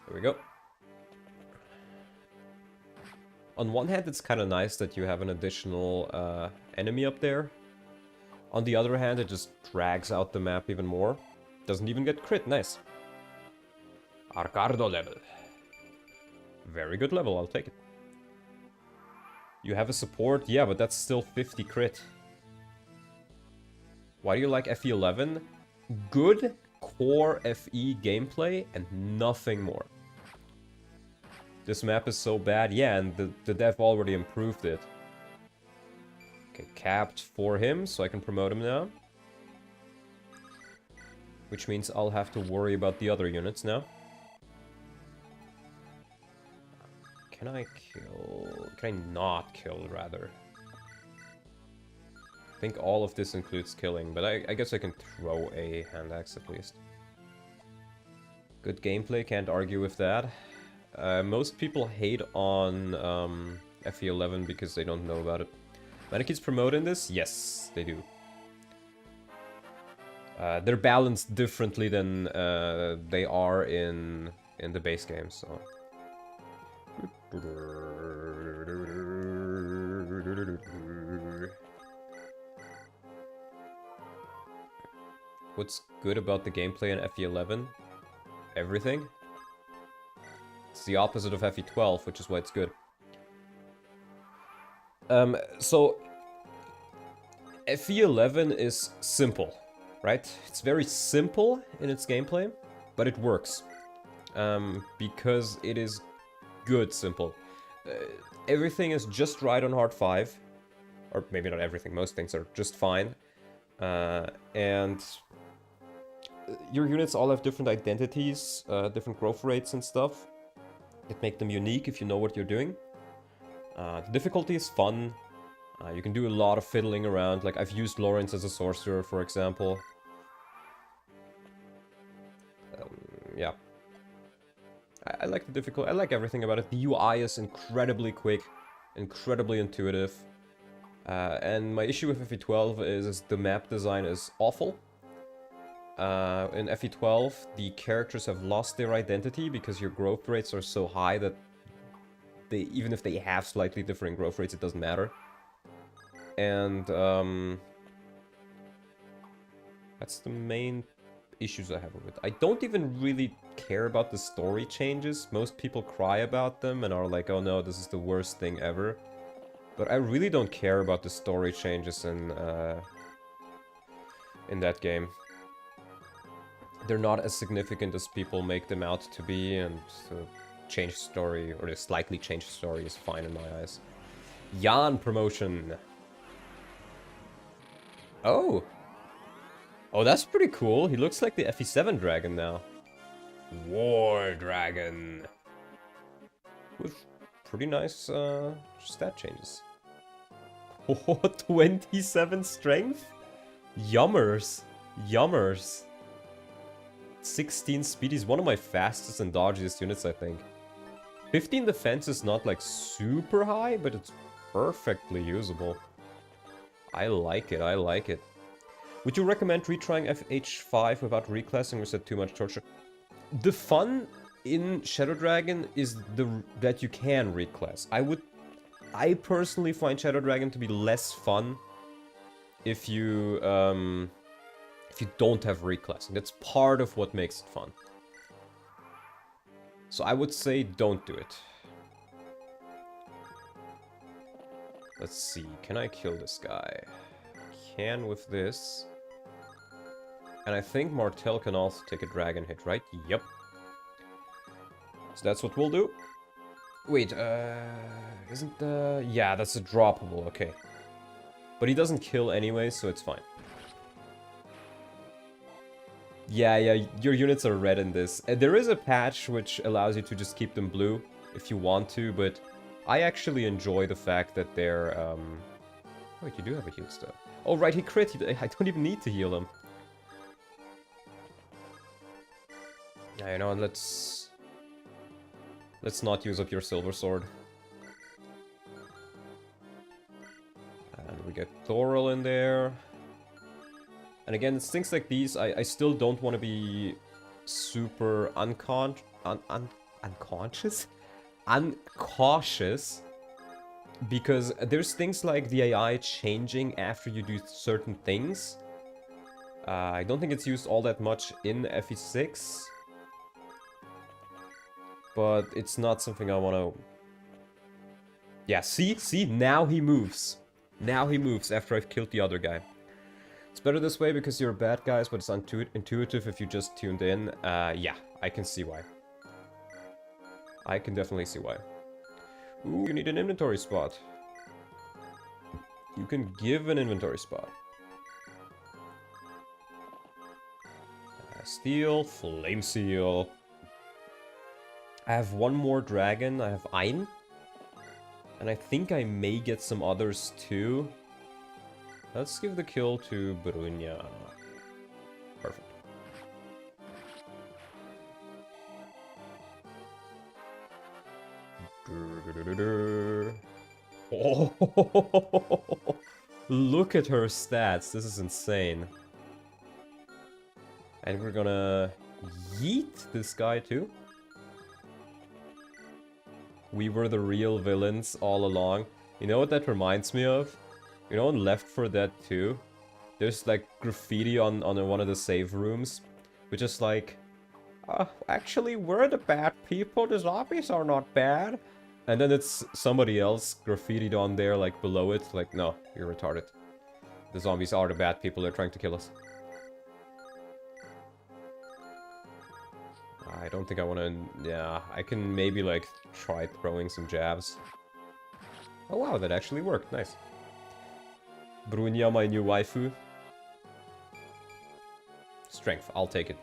There we go. On one hand, it's kind of nice that you have an additional enemy up there. On the other hand, it just drags out the map even more. Doesn't even get crit, nice. Arcardo level. Very good level, I'll take it. You have a support? Yeah, but that's still 50 crit. Why do you like FE11? Good core FE gameplay and nothing more. This map is so bad. Yeah, and the dev already improved it. Okay, capped for him, so I can promote him now. Which means I'll have to worry about the other units now. Can I kill? Can I not kill, rather? I think all of this includes killing, but I guess I can throw a hand axe at least. Good gameplay, can't argue with that. Most people hate on FE11 because they don't know about it. Mannequins promoting this? Yes, they do. They're balanced differently than they are in the base game, so... What's good about the gameplay in FE11? Everything. It's the opposite of FE12, which is why it's good. So FE11 is simple, right? It's very simple in its gameplay, but it works. Because it is good simple. Everything is just right on hard 5. Or maybe not everything, most things are just fine. And your units all have different identities, different growth rates and stuff that make them unique if you know what you're doing. The difficulty is fun. You can do a lot of fiddling around. Like, I've used Lawrence as a sorcerer, for example. Yeah. I like the difficulty. I like everything about it. The UI is incredibly quick, incredibly intuitive. And my issue with FE12 is the map design is awful. In FE12, the characters have lost their identity because your growth rates are so high that even if they have slightly different growth rates, it doesn't matter. And that's the main issues I have with it. I don't even really care about the story changes. Most people cry about them and are like, oh no, this is the worst thing ever. But I really don't care about the story changes in that game. They're not as significant as people make them out to be, and change story, or the slightly changed story is fine in my eyes. Jan promotion. Oh. Oh, that's pretty cool. He looks like the FE7 dragon now. War dragon. With pretty nice stat changes. Oh, 27 strength? Yummers. Yummers. 16 speed. He's one of my fastest and dodgiest units, I think. 15 defense is not like super high, but it's perfectly usable. I like it, I like it. Would you recommend retrying FH5 without reclassing, or is that too much torture? The fun in Shadow Dragon is that you can reclass. I personally find Shadow Dragon to be less fun if you don't have reclassing. That's part of what makes it fun. So I would say don't do it. Let's see, can I kill this guy? Can with this. And I think Martel can also take a dragon hit, right? Yep. So that's what we'll do. Wait, isn't the... Yeah, that's a droppable, okay. But he doesn't kill anyway, so it's fine. Yeah, your units are red in this. There is a patch which allows you to just keep them blue if you want to, but I actually enjoy the fact that they're, Wait, you do have a heal stuff. Oh, right, he crit. I don't even need to heal him. Yeah, you know, let's not use up your silver sword. And we get Thorol in there. And again, it's things like these, I still don't want to be super uncautious, because there's things like the AI changing after you do certain things. I don't think it's used all that much in FE6, but it's not something I want to Yeah, see? Now he moves. Now he moves after I've killed the other guy. It's better this way because you're bad guys, but it's intuitive if you just tuned in. Yeah, I can see why. I can definitely see why. Ooh, you need an inventory spot. You can give an inventory spot. Steel, flame seal. I have one more dragon. I have Ein. And I think I may get some others too. Let's give the kill to Brunia. Perfect. Oh, look at her stats. This is insane. And we're gonna yeet this guy too. We were the real villains all along. You know what that reminds me of? You know on Left 4 Dead 2? There's like graffiti on one of the save rooms. Which is like... actually we're the bad people, the zombies are not bad. And then it's somebody else graffitied on there like below it. Like, no, you're retarded. The zombies are the bad people, they're trying to kill us. I don't think I want to... Yeah, I can maybe, like, try throwing some jabs. Oh, wow, that actually worked. Nice. Brunia, my new waifu. Strength, I'll take it.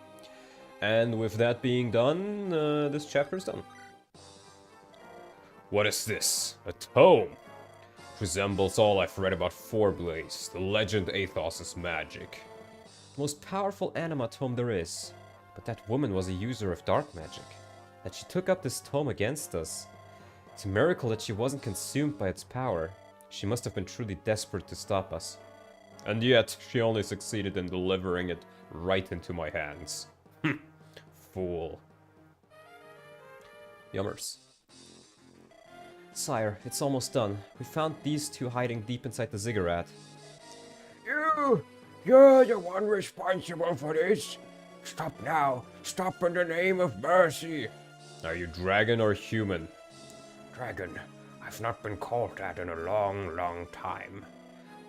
And with that being done, this chapter is done. What is this? A tome? Resembles all I've read about Forblaze, the legend Athos' magic. The most powerful anima tome there is. But that woman was a user of dark magic. That she took up this tome against us. It's a miracle that she wasn't consumed by its power. She must have been truly desperate to stop us. And yet, she only succeeded in delivering it right into my hands. Fool. Yummers. Sire, it's almost done. We found these two hiding deep inside the ziggurat. You're the one responsible for this. Stop now. Stop in the name of mercy. Are you dragon or human? Dragon. I've not been called that in a long, long time.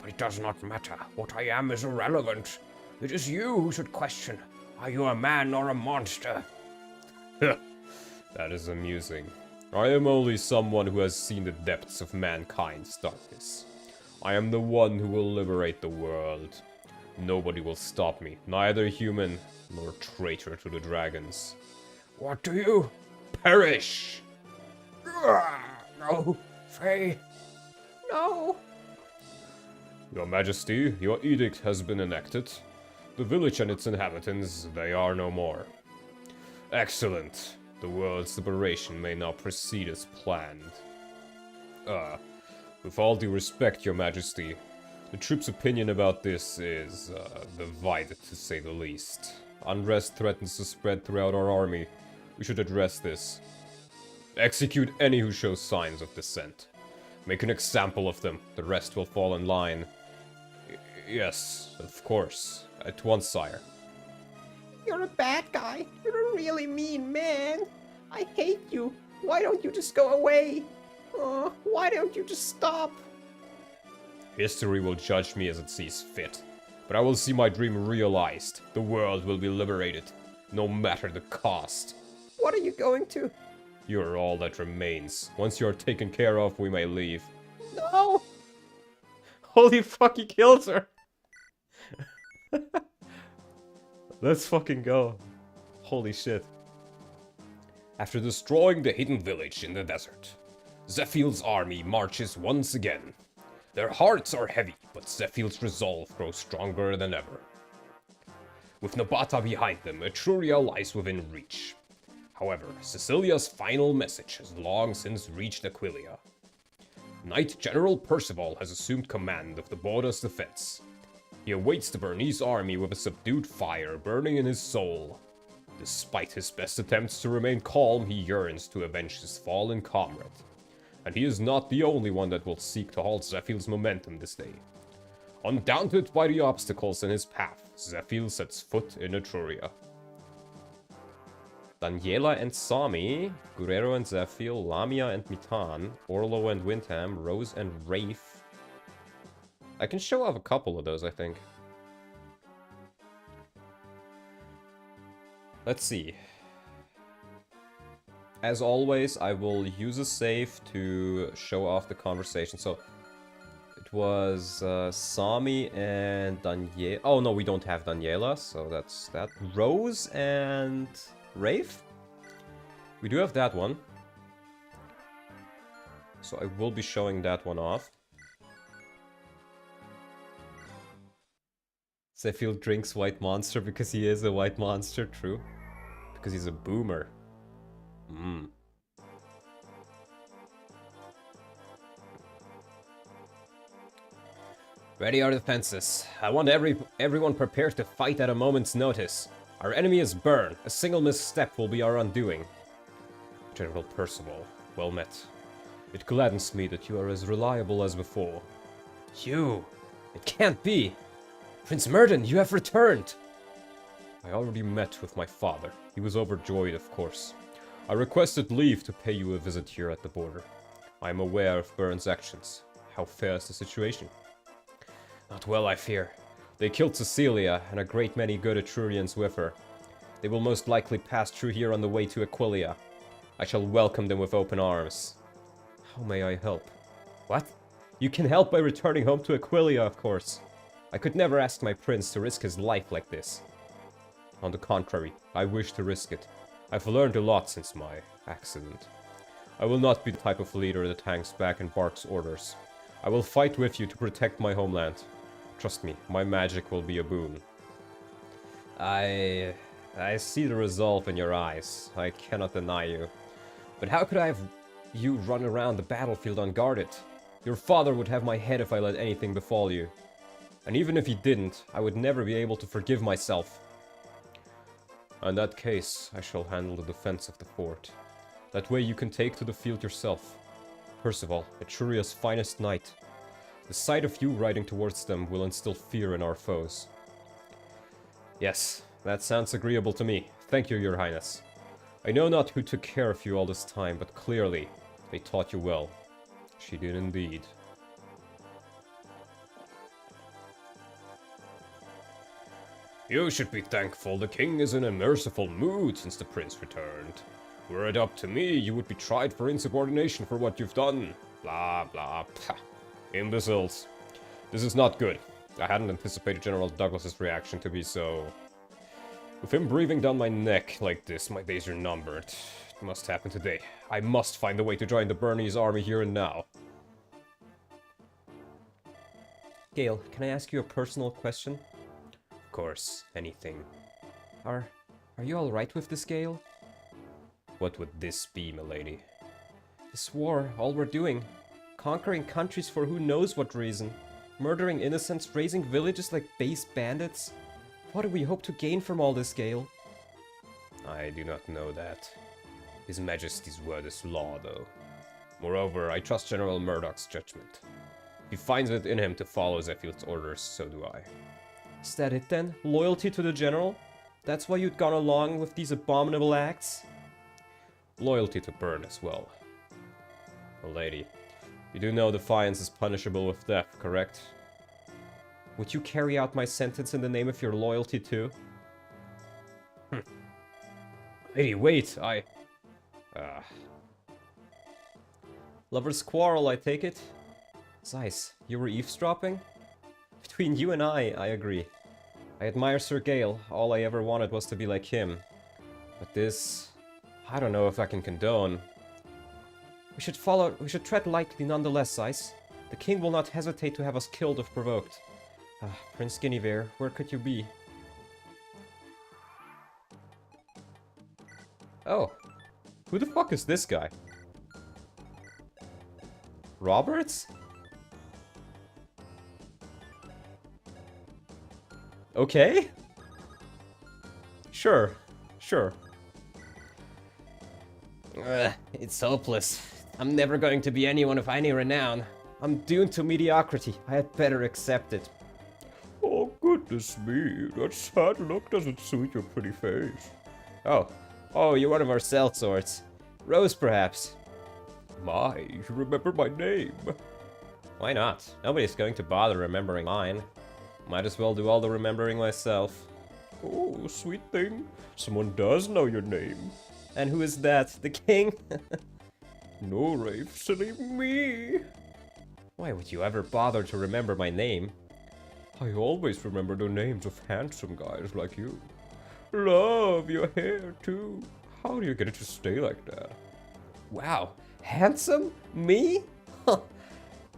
But it does not matter. What I am is irrelevant. It is you who should question. Are you a man or a monster? That is amusing. I am only someone who has seen the depths of mankind's darkness. I am the one who will liberate the world. Nobody will stop me, neither human nor traitor to the dragons. What do you? Perish! No, Faye. No. Your Majesty, your edict has been enacted. The village and its inhabitants, they are no more. Excellent. The world's liberation may now proceed as planned. With all due respect, your Majesty, the troops' opinion about this is, divided to say the least. Unrest threatens to spread throughout our army. We should address this. Execute any who shows signs of dissent. Make an example of them. The rest will fall in line. Yes, of course. At once, sire. You're a bad guy. You're a really mean man. I hate you. Why don't you just go away? Why don't you just stop? History will judge me as it sees fit. But I will see my dream realized. The world will be liberated, no matter the cost. What are you going to? You're all that remains. Once you're taken care of, we may leave. No! Holy fuck, he kills her! Let's fucking go. Holy shit. After destroying the hidden village in the desert, ZEPHIEL's army marches once again. Their hearts are heavy, but ZEPHIEL's resolve grows stronger than ever. With Nabata behind them, Etruria lies within reach. However, Cecilia's final message has long since reached Aquileia. Knight General Percival has assumed command of the border's defense. He awaits the Bernese army with a subdued fire burning in his soul. Despite his best attempts to remain calm, he yearns to avenge his fallen comrade. And he is not the only one that will seek to halt ZEPHIEL's momentum this day. Undaunted by the obstacles in his path, ZEPHIEL sets foot in Etruria. Daniela and Sami, Guerrero and Zephiel, Lamia and Mitan, Orlo and Windham, Rose and Rafe. I can show off a couple of those, I think. Let's see. As always, I will use a save to show off the conversation. So, it was Sami and Daniela. Oh, no, we don't have Daniela, so that's that. Rose and Rafe? We do have that one. So I will be showing that one off. Zephiel drinks White Monster because he is a White Monster, true. Because he's a boomer. Ready our defenses. I want everyone prepared to fight at a moment's notice. Our enemy is Byrne. A single misstep will be our undoing. General Percival, well met. It gladdens me that you are as reliable as before. You! It can't be! Prince Murden, you have returned! I already met with my father. He was overjoyed, of course. I requested leave to pay you a visit here at the border. I am aware of Byrne's actions. How fair is the situation? Not well, I fear. They killed Cecilia and a great many good Etrurians with her. They will most likely pass through here on the way to Aquilia. I shall welcome them with open arms. How may I help? What? You can help by returning home to Aquilia, of course. I could never ask my prince to risk his life like this. On the contrary, I wish to risk it. I've learned a lot since my accident. I will not be the type of leader that hangs back and barks orders. I will fight with you to protect my homeland. Trust me, my magic will be a boon. I see the resolve in your eyes. I cannot deny you. But how could I have you run around the battlefield unguarded? Your father would have my head if I let anything befall you. And even if he didn't, I would never be able to forgive myself. In that case, I shall handle the defense of the fort. That way you can take to the field yourself. Percival, Etruria's finest knight. The sight of you riding towards them will instill fear in our foes. Yes, that sounds agreeable to me. Thank you, your highness. I know not who took care of you all this time, but clearly, they taught you well. She did indeed. You should be thankful the king is in a merciful mood since the prince returned. Were it up to me, you would be tried for insubordination for what you've done. Blah, blah, pah. Imbeciles. This is not good. I hadn't anticipated General Douglas's reaction to be so... With him breathing down my neck like this, my days are numbered. It must happen today. I must find a way to join the Bernese army here and now. Gale, can I ask you a personal question? Of course, anything. Are you alright with this, Gale? What would this be, milady? This war, all we're doing. Conquering countries for who knows what reason. Murdering innocents, raising villages like base bandits. What do we hope to gain from all this, Gale? I do not know that. His Majesty's word is law, though. Moreover, I trust General Murdoch's judgment. If he finds it in him to follow Zephield's orders, so do I. Is that it then? Loyalty to the General? That's why you'd gone along with these abominable acts? Loyalty to Byrne as well. Lady, you do know defiance is punishable with death, correct? Would you carry out my sentence in the name of your loyalty too? Lady, wait, Lover's quarrel, I take it? Zeiss, you were eavesdropping? Between you and I agree. I admire Sir Gale. All I ever wanted was to be like him. But this... I don't know if I can condone. We should tread lightly nonetheless, Zeiss. The king will not hesitate to have us killed if provoked. Prince Guinevere, where could you be? Oh. Who the fuck is this guy? Roberts? Okay. Sure. It's hopeless. I'm never going to be anyone of any renown. I'm doomed to mediocrity. I had better accept it. Oh, goodness me. That sad look doesn't suit your pretty face. Oh, Oh, you're one of our sellswords. Rose, perhaps? My, you remember my name. Why not? Nobody's going to bother remembering mine. Might as well do all the remembering myself. Oh, sweet thing. Someone does know your name. And who is that? The king? No, Rafe, silly me. Why would you ever bother to remember my name? I always remember the names of handsome guys like you. Love your hair, too. How do you get it to stay like that? Wow, handsome? Me?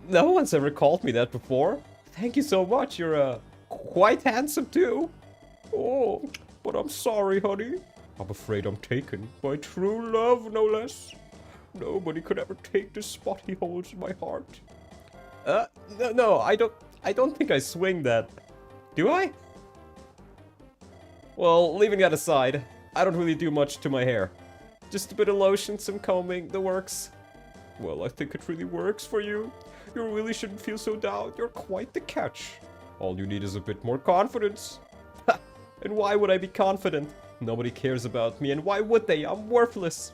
No one's ever called me that before. Thank you so much, you're quite handsome too. Oh, but I'm sorry, honey. I'm afraid I'm taken by true love, no less. Nobody could ever take the spot he holds in my heart. No, I don't think I swing that. Do I? Well, leaving that aside, I don't really do much to my hair. Just a bit of lotion, some combing, the works. Well, I think it really works for you. You really shouldn't feel so down. You're quite the catch. All you need is a bit more confidence. And why would I be confident? Nobody cares about me, and why would they? I'm worthless.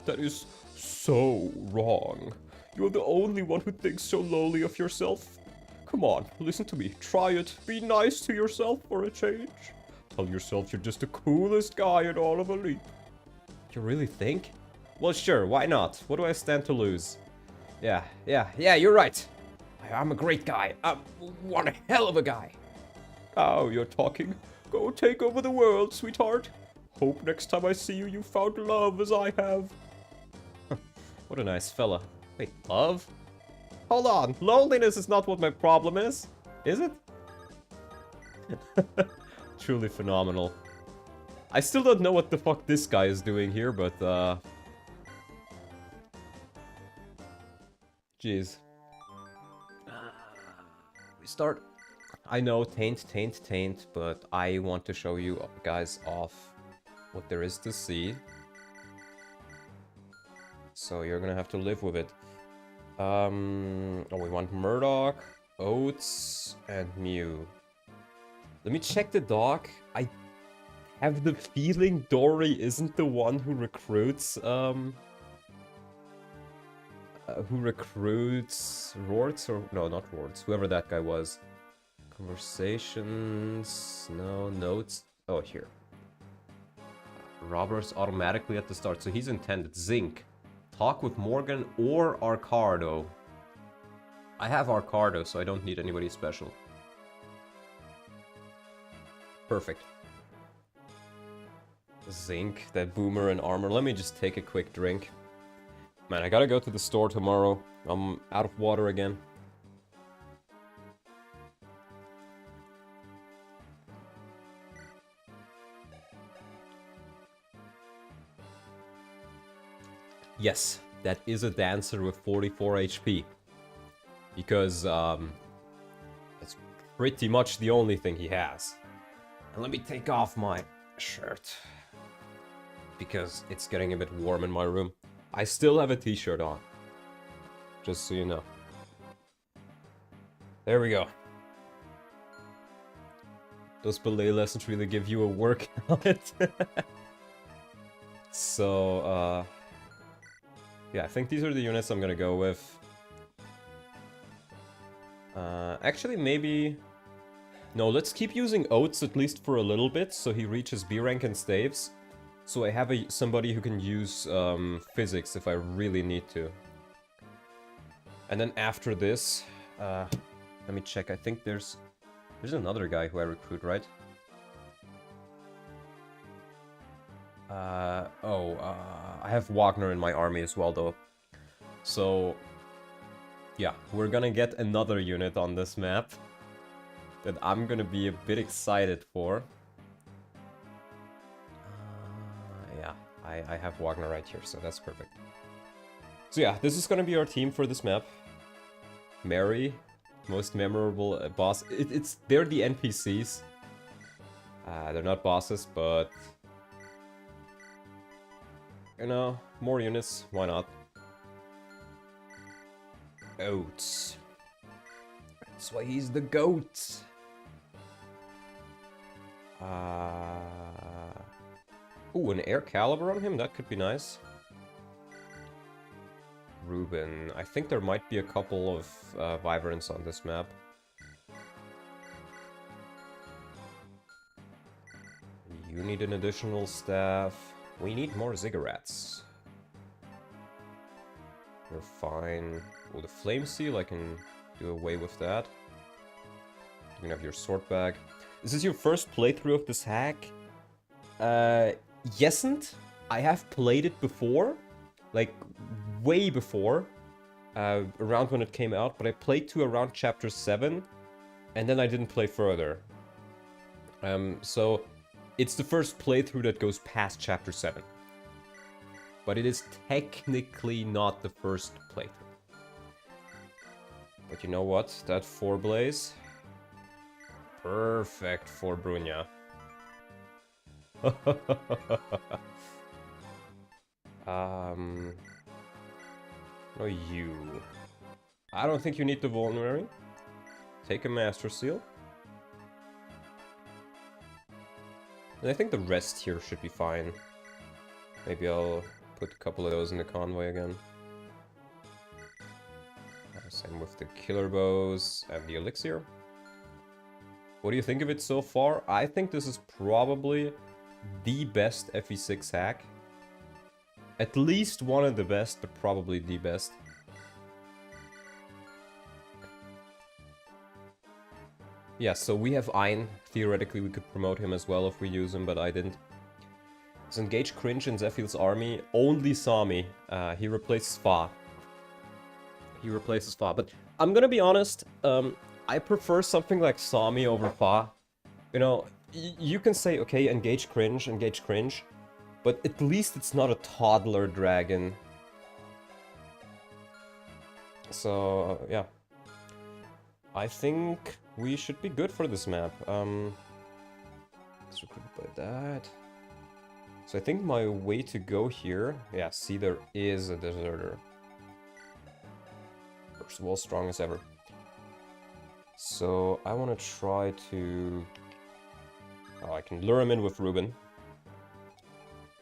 That is so wrong. You're the only one who thinks so lowly of yourself. Come on, listen to me. Try it. Be nice to yourself for a change. Tell yourself you're just the coolest guy in all of Elite. You really think? Well, sure, why not? What do I stand to lose? Yeah, you're right. I'm a great guy. I'm one hell of a guy. Now you're talking. Go take over the world, sweetheart. Hope next time I see you, you found love as I have. What a nice fella. Wait, love? Hold on, loneliness is not what my problem is it? Truly phenomenal. I still don't know what the fuck this guy is doing here, but jeez. We start. I know, taint, but I want to show you guys off what there is to see. So you're gonna have to live with it. Oh, we want Murdoch, Oats, and Mew. Let me check the dog. I have the feeling Dory isn't the one who recruits, Rorts, or no, not Rorts, whoever that guy was. Conversations, no, notes, oh, here. Robbers automatically at the start, so he's intended. Zinc. Talk with Morgan or Arcardo. I have Arcardo, so I don't need anybody special. Perfect. Zinc, that boomer and armor. Let me just take a quick drink. Man, I gotta go to the store tomorrow. I'm out of water again. Yes, that is a dancer with 44 HP. Because, it's pretty much the only thing he has. And let me take off my shirt. Because it's getting a bit warm in my room. I still have a t-shirt on. Just so you know. There we go. Those ballet lessons really give you a workout. So, yeah, I think these are the units I'm gonna go with. Actually, maybe... No, let's keep using Oats at least for a little bit, so he reaches B rank and staves. So I have somebody who can use physics if I really need to. And then after this, let me check. I think there's another guy who I recruit, right? I have Wagner in my army as well, though. So, yeah, we're gonna get another unit on this map that I'm gonna be a bit excited for. Yeah, I have Wagner right here, so that's perfect. So yeah, this is gonna be our team for this map. Mary, most memorable boss. They're the NPCs. They're not bosses, but... You know, more units, why not? Oats. That's why he's the GOAT. Ooh, an air caliber on him? That could be nice. Ruben. I think there might be a couple of Wyverns on this map. You need an additional staff. We need more ziggurats. You're fine. Oh, the flame seal, I can do away with that. You can have your sword bag. Is this your first playthrough of this hack? Yesn't. I have played it before. Like, way before. Around when it came out. But I played to around chapter 7. And then I didn't play further. So, it's the first playthrough that goes past chapter 7. But it is technically not the first playthrough. But you know what? That 4 blaze. Perfect for Brunya. No, you. I don't think you need the vulnerary. Take a master seal. And I think the rest here should be fine. Maybe I'll put a couple of those in the convoy again. Same with the killer bows and the elixir. What do you think of it so far? I think this is probably the best FE6 hack. At least one of the best, but probably the best. Yeah, so we have Ein. Theoretically, we could promote him as well if we use him, but I didn't. He's engaged Cringe in ZEPHIEL's army. Only Sami. He replaces Fa. But I'm gonna be honest, I prefer something like Sami over Fa. You know, you can say, okay, engage Cringe, but at least it's not a toddler dragon. So, yeah. I think we should be good for this map. Let's recruit by that. So I think my way to go here... Yeah, see, there is a deserter. First of all, strong as ever. So I want to try to... Oh, I can lure him in with Ruben.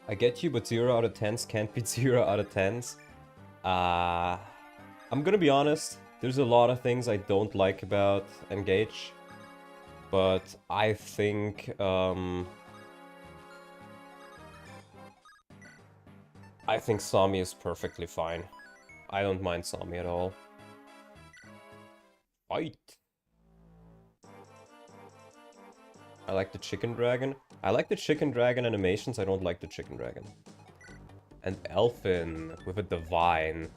I get you, but 0 out of 10s can't beat 0 out of 10s. I'm gonna be honest, there's a lot of things I don't like about Engage. But I think... I think Sami is perfectly fine. I don't mind Sami at all. Fight! I like the chicken dragon. I like the chicken dragon animations, I don't like the chicken dragon. And Elfin with a divine.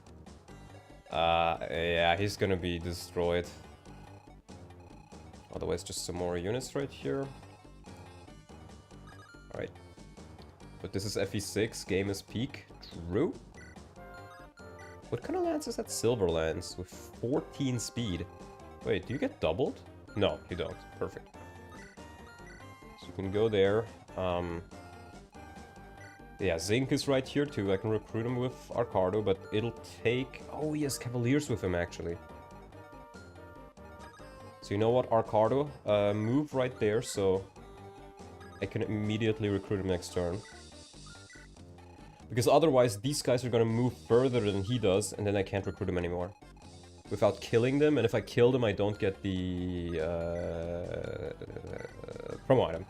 Yeah, he's gonna be destroyed. Otherwise, just some more units right here. Alright. But this is FE6, game is peak. True. What kind of lance is that? Silver lance with 14 speed. Wait, do you get doubled? No, you don't. Perfect. So you can go there. Yeah, Zinc is right here too. I can recruit him with Arcardo, but it'll take... Oh, he has Cavaliers with him, actually. So you know what, Arcardo? Move right there, so I can immediately recruit him next turn. Because otherwise, these guys are gonna move further than he does, and then I can't recruit him anymore. Without killing them, and if I kill them, I don't get the promo item.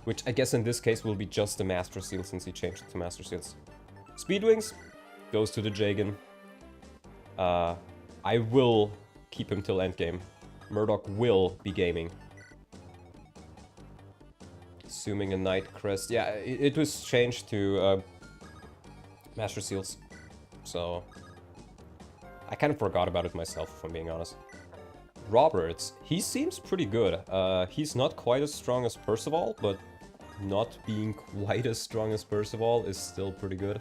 Which I guess in this case will be just the Master Seal, since he changed it to Master Seals. Speedwings goes to the Jagan. I will keep him till endgame. Murdoch will be gaming. Assuming a Night Crest. Yeah, it was changed to Master Seals. So I kind of forgot about it myself, if I'm being honest. Roberts, he seems pretty good. He's not quite as strong as Percival, but not being quite as strong as Percival is still pretty good.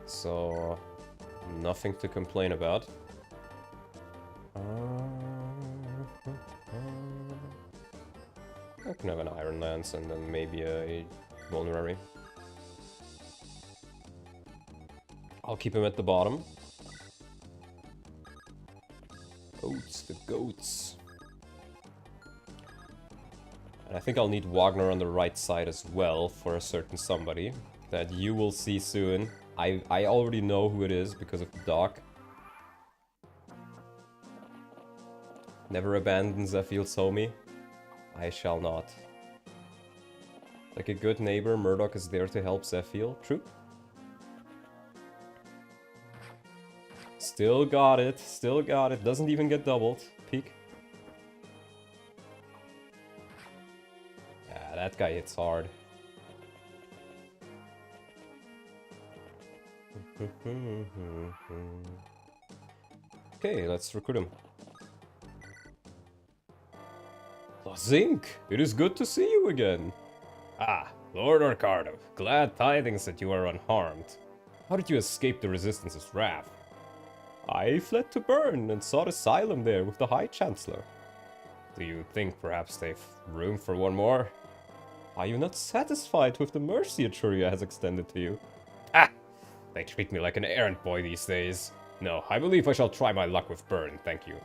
So, nothing to complain about. I can have an Iron Lance and then maybe a Vulnerary. I'll keep him at the bottom. Oats, the goats. And I think I'll need Wagner on the right side as well for a certain somebody that you will see soon. I already know who it is because of the doc. Never abandon Zephieel's homie. I shall not. Like a good neighbor, Murdoch is there to help Zephiel. True. Still got it. Still got it. Doesn't even get doubled. Peek. Yeah, that guy hits hard. Okay, let's recruit him. Zink, it is good to see you again. Ah, Lord Arcardo, glad tidings that you are unharmed. How did you escape the Resistance's wrath? I fled to Bern and sought asylum there with the High Chancellor. Do you think perhaps they've room for one more? Are you not satisfied with the mercy Etruria has extended to you? Ah! They treat me like an errand boy these days. No, I believe I shall try my luck with Bern, thank you.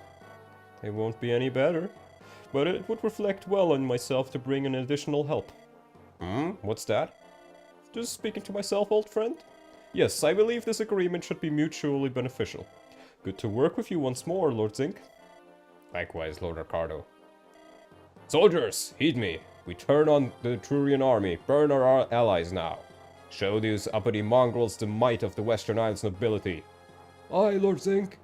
They won't be any better, but it would reflect well on myself to bring in additional help. What's that? Just speaking to myself, old friend? Yes, I believe this agreement should be mutually beneficial. Good to work with you once more, Lord Zink. Likewise, Lord Arcardo. Soldiers, heed me. We turn on the Etrurian army, burn our allies now. Show these uppity mongrels the might of the Western Isles nobility. Aye, Lord Zink.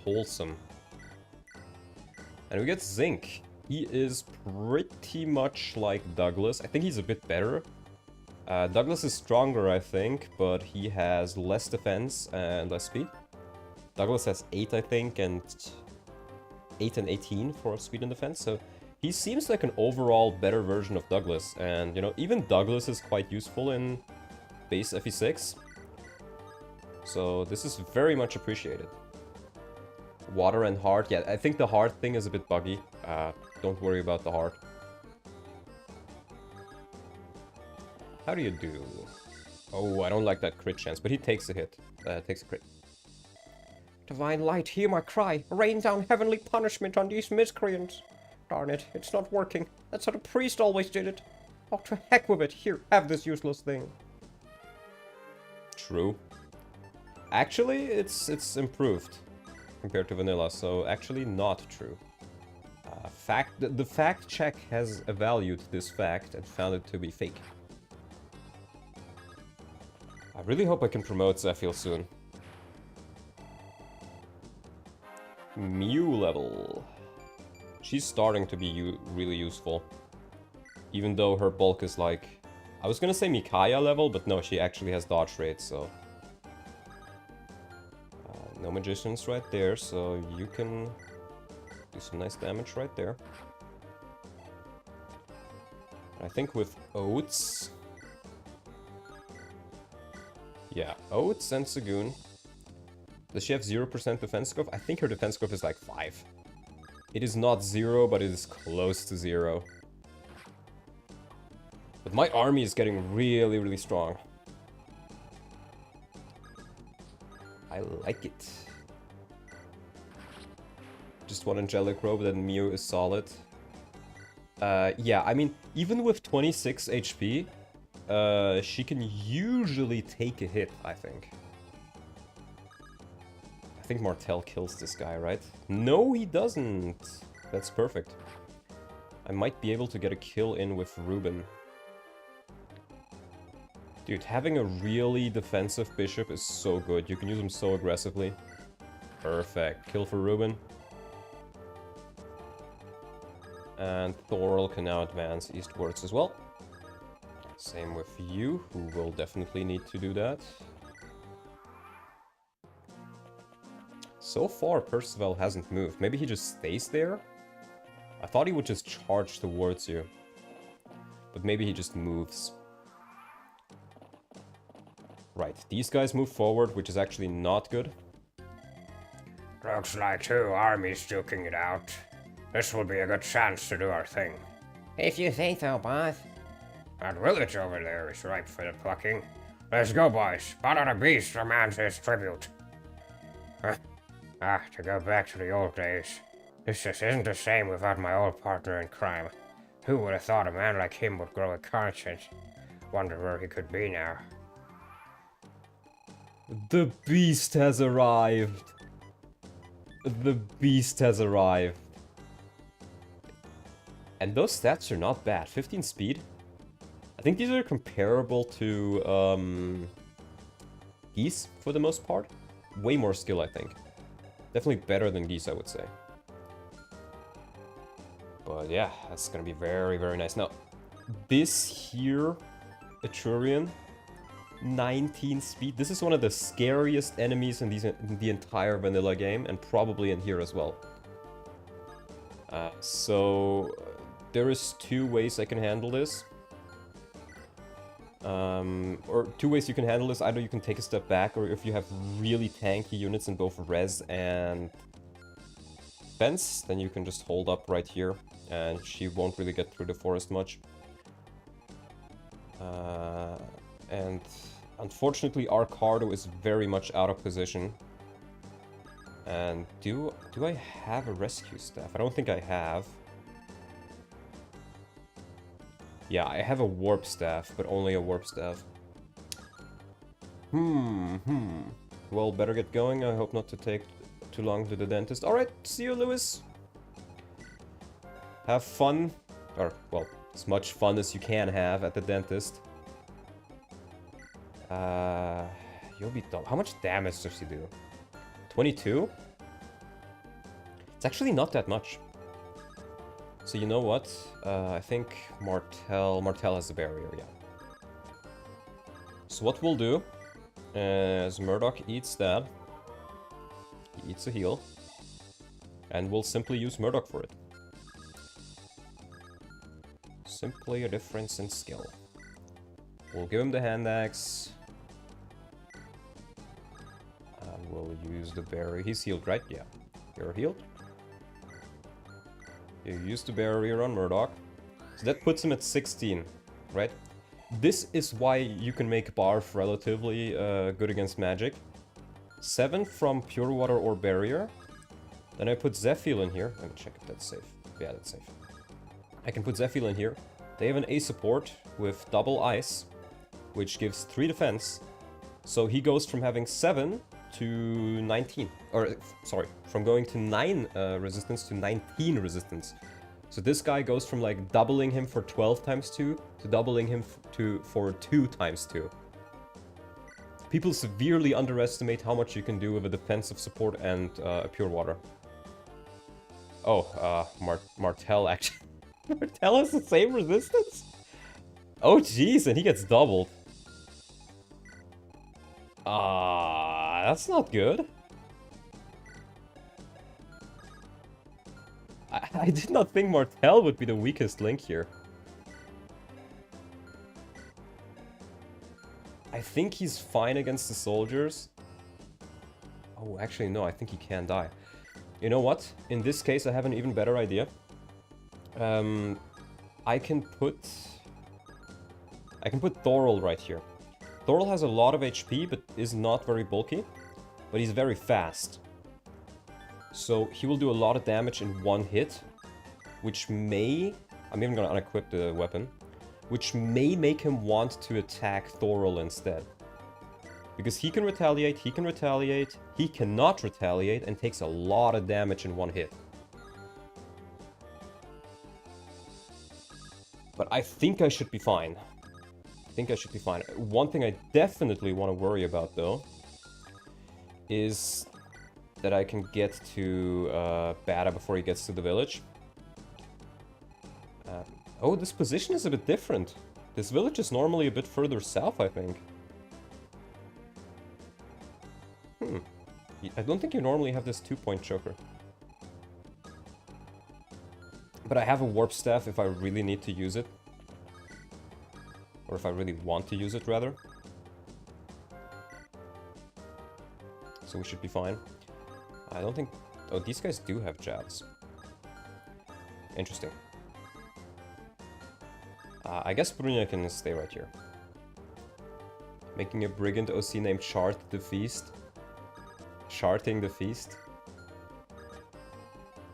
Wholesome. And we get Zink. He is pretty much like Douglas. I think he's a bit better. Douglas is stronger, I think, but he has less defense and less speed. Douglas has 8, I think, and 8 and 18 for speed and defense, so he seems like an overall better version of Douglas. And, you know, even Douglas is quite useful in base FE6. So this is very much appreciated. Water and heart. Yeah, I think the heart thing is a bit buggy. Don't worry about the heart. How do you do? Oh, I don't like that crit chance, but he takes a hit. Takes a crit. Divine light, hear my cry. Rain down heavenly punishment on these miscreants. Darn it, it's not working. That's how the priest always did it. Oh, to heck with it. Here, have this useless thing. True. Actually, it's improved compared to vanilla, so actually not true. The fact check has evaluated this fact and found it to be fake. I really hope I can promote Zephiel soon. Mew level. She's starting to be really useful. Even though her bulk is like... I was gonna say Micaiah level, but no, she actually has dodge rate, so... no magicians right there, so you can do some nice damage right there. I think with Oats... Yeah, Oats and Sagoon. Does she have 0% defense scope? I think her defense scope is like 5. It is not 0, but it is close to 0. But my army is getting really, really strong. I like it. Just one Angelic Robe, then Mew is solid. Yeah, I mean, even with 26 HP, she can usually take a hit, I think. I think Martel kills this guy, right? No, he doesn't. That's perfect. I might be able to get a kill in with Ruben. Dude, having a really defensive bishop is so good. You can use him so aggressively. Perfect. Kill for Ruben. And Thorl can now advance eastwards as well. Same with you, who will definitely need to do that. So far, Percival hasn't moved. Maybe he just stays there? I thought he would just charge towards you. But maybe he just moves. Right, these guys move forward, which is actually not good. Looks like 2 armies duking it out. This will be a good chance to do our thing. If you say so, boss. That village over there is ripe for the plucking. Let's go, boys. Follow the beast demands his tribute. To go back to the old days. This just isn't the same without my old partner in crime. Who would have thought a man like him would grow a conscience? Wonder where he could be now. The beast has arrived. The beast has arrived. And those stats are not bad. 15 speed. I think these are comparable to Geese for the most part. Way more skill, I think. Definitely better than Geese, I would say. But yeah, that's gonna be very, very nice. Now, this here, Etrurian, 19 speed. This is one of the scariest enemies in the entire vanilla game, and probably in here as well. So there is two ways I can handle this. Or two ways you can handle this. Either you can take a step back, or if you have really tanky units in both res and fence, then you can just hold up right here, and she won't really get through the forest much. And unfortunately, our Cardo is very much out of position. And do I have a rescue staff? I don't think I have. Yeah, I have a warp staff, but only a warp staff. Well, better get going. I hope not to take too long to the dentist. Alright, see you, Lewis. Have fun. Or, well, as much fun as you can have at the dentist. You'll be dumb. How much damage does he do? 22? It's actually not that much. So you know what? I think Martel has the barrier, yeah. So what we'll do is Murdoch eats that. He eats a heal. And we'll simply use Murdoch for it. Simply a difference in skill. We'll give him the hand axe. And we'll use the barrier. He's healed, right? Yeah. You're healed. You use the barrier on Murdoch. So that puts him at 16, right? This is why you can make Barf relatively good against magic. 7 from Pure Water or Barrier. Then I put ZEPHIEL in here. Let me check if that's safe. Yeah, that's safe. I can put ZEPHIEL in here. They have an A support with double ice, which gives 3 defense. So he goes from having 7 to 19. Or, sorry, from going to 9 resistance to 19 resistance. So this guy goes from like doubling him for 12 times 2 to doubling him for 2 times 2. People severely underestimate how much you can do with a defensive support and pure water. Oh, Martel actually. Martel has the same resistance? Oh jeez, and he gets doubled. That's not good. I did not think Martel would be the weakest link here. I think he's fine against the soldiers. Oh, actually no, I think he can die. You know what? In this case, I have an even better idea. I can put Thorol right here. Thorol has a lot of HP, but is not very bulky. But he's very fast. So he will do a lot of damage in one hit. Which may... I'm even gonna unequip the weapon. Which may make him want to attack Thorol instead. Because he can retaliate, he cannot retaliate, and takes a lot of damage in one hit. But I think I should be fine. One thing I definitely want to worry about, though, is that I can get to Bada before he gets to the village. Oh, this position is a bit different. This village is normally a bit further south, I think. I don't think you normally have this 2-point choker. But I have a warp staff if I really need to use it. Or if I really want to use it, rather. So we should be fine. I don't think... Oh, these guys do have jabs. Interesting. I guess Brunja can stay right here. Making a brigand OC named Shart the Feast. Sharting the Feast.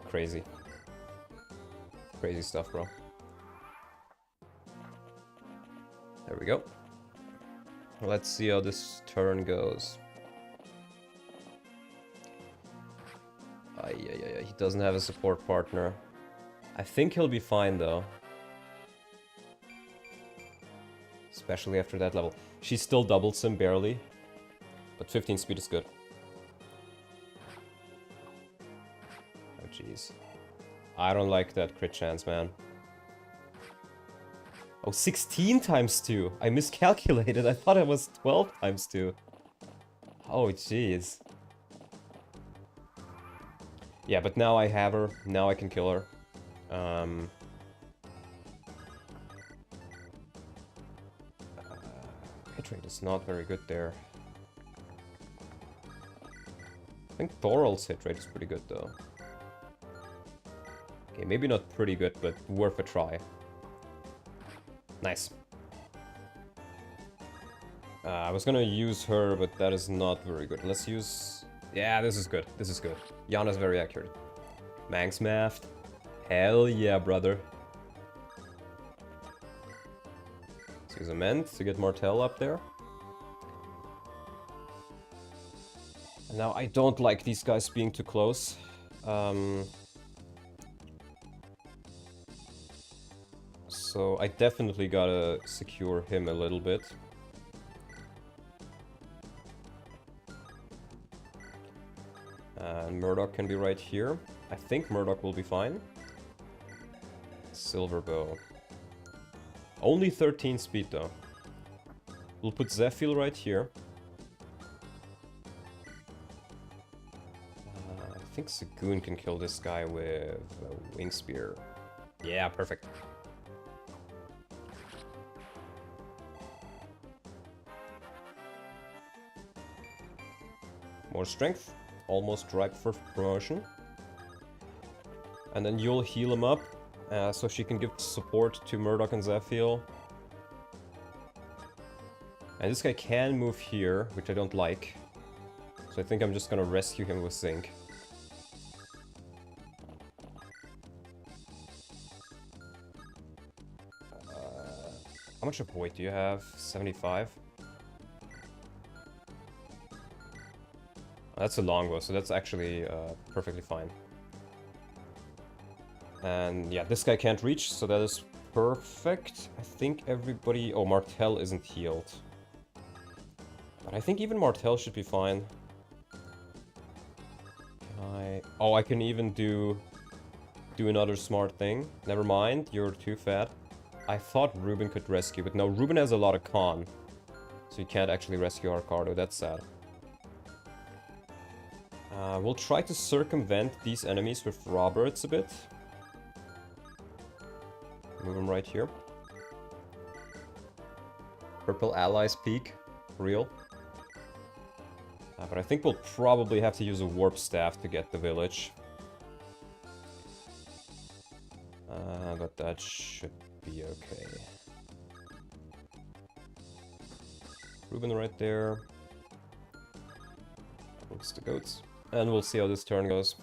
crazy. Crazy stuff, bro. There we go. Let's see how this turn goes. Yeah, he doesn't have a support partner. I think he'll be fine, though. Especially after that level. She still doubles him, barely. But 15 speed is good. Oh, jeez. I don't like that crit chance, man. Oh, 16 times 2. I miscalculated. I thought it was 12 times 2. Oh, jeez. Yeah, but now I have her. Now I can kill her. Hit rate is not very good there. I think Thorol's hit rate is pretty good, though. Okay, maybe not pretty good, but worth a try. Nice. I was gonna use her, but that is not very good. Let's use... Yeah, this is good. This is good. Yana's very accurate. Manx Maft. Hell yeah, brother. Let's use a Ment to get Martel up there. Now, I don't like these guys being too close. So I definitely gotta secure him a little bit. And Murdoch can be right here. I think Murdoch will be fine. Silver Bow. Only 13 speed though. We'll put ZEPHIEL right here. I think Sagoon can kill this guy with a Wing Spear. Yeah, perfect. More strength. Almost ripe for promotion. And then you'll heal him up, so she can give support to Murdoch and ZEPHIEL. And this guy can move here, which I don't like. So I think I'm just gonna rescue him with Zinc. How much of weight do you have? 75? That's a longbow, so that's actually perfectly fine. And yeah, this guy can't reach, so that is perfect. I think everybody... Oh, Martel isn't healed. But I think even Martel should be fine. Can I... Oh, I can even do another smart thing. Never mind, you're too fat. I thought Ruben could rescue, but no, Ruben has a lot of con. So you can't actually rescue Arcardo, that's sad. We'll try to circumvent these enemies with Roberts a bit. Move him right here. Purple allies peak. Real. But I think we'll probably have to use a warp staff to get the village. But that should be okay. Ruben right there. Looks the goats. And we'll see how this turn goes.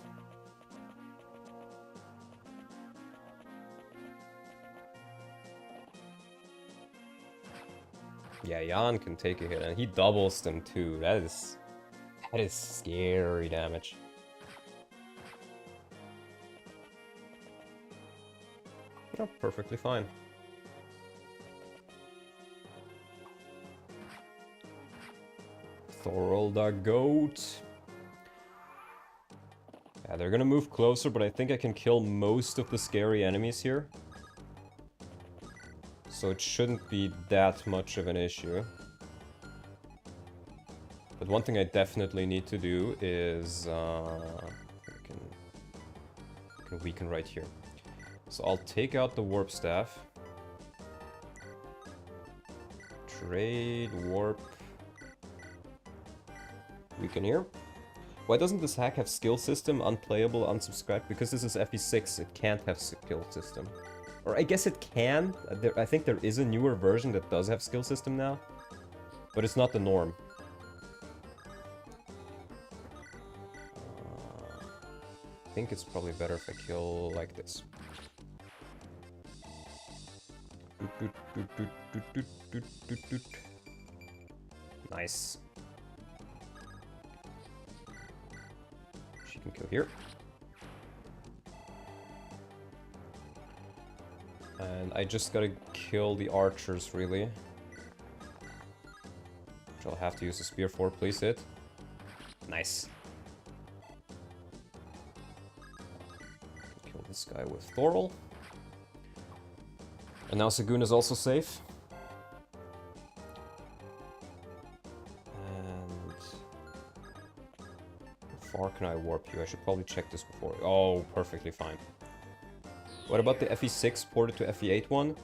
Yeah, Jan can take a hit, and he doubles them too. That is scary damage. Oh, perfectly fine. Thorol the goat. Yeah, they're gonna move closer, but I think I can kill most of the scary enemies here. So it shouldn't be that much of an issue. But one thing I definitely need to do is... I can weaken right here. So I'll take out the warp staff. Trade, warp... Weaken here. Why doesn't this hack have skill system? Unplayable, unsubscribed? Because this is FE6, it can't have skill system. Or I guess it can. I think there is a newer version that does have skill system now. But it's not the norm. think it's probably better if I kill like this. Nice. She can kill here. And I just gotta kill the archers, really. Which I'll have to use a spear for. Please hit. Nice. Kill this guy with Thorol. And now Sagoon is also safe. And how far can I warp you? I should probably check this before. Oh, perfectly fine. What about the FE6 ported to FE8 one?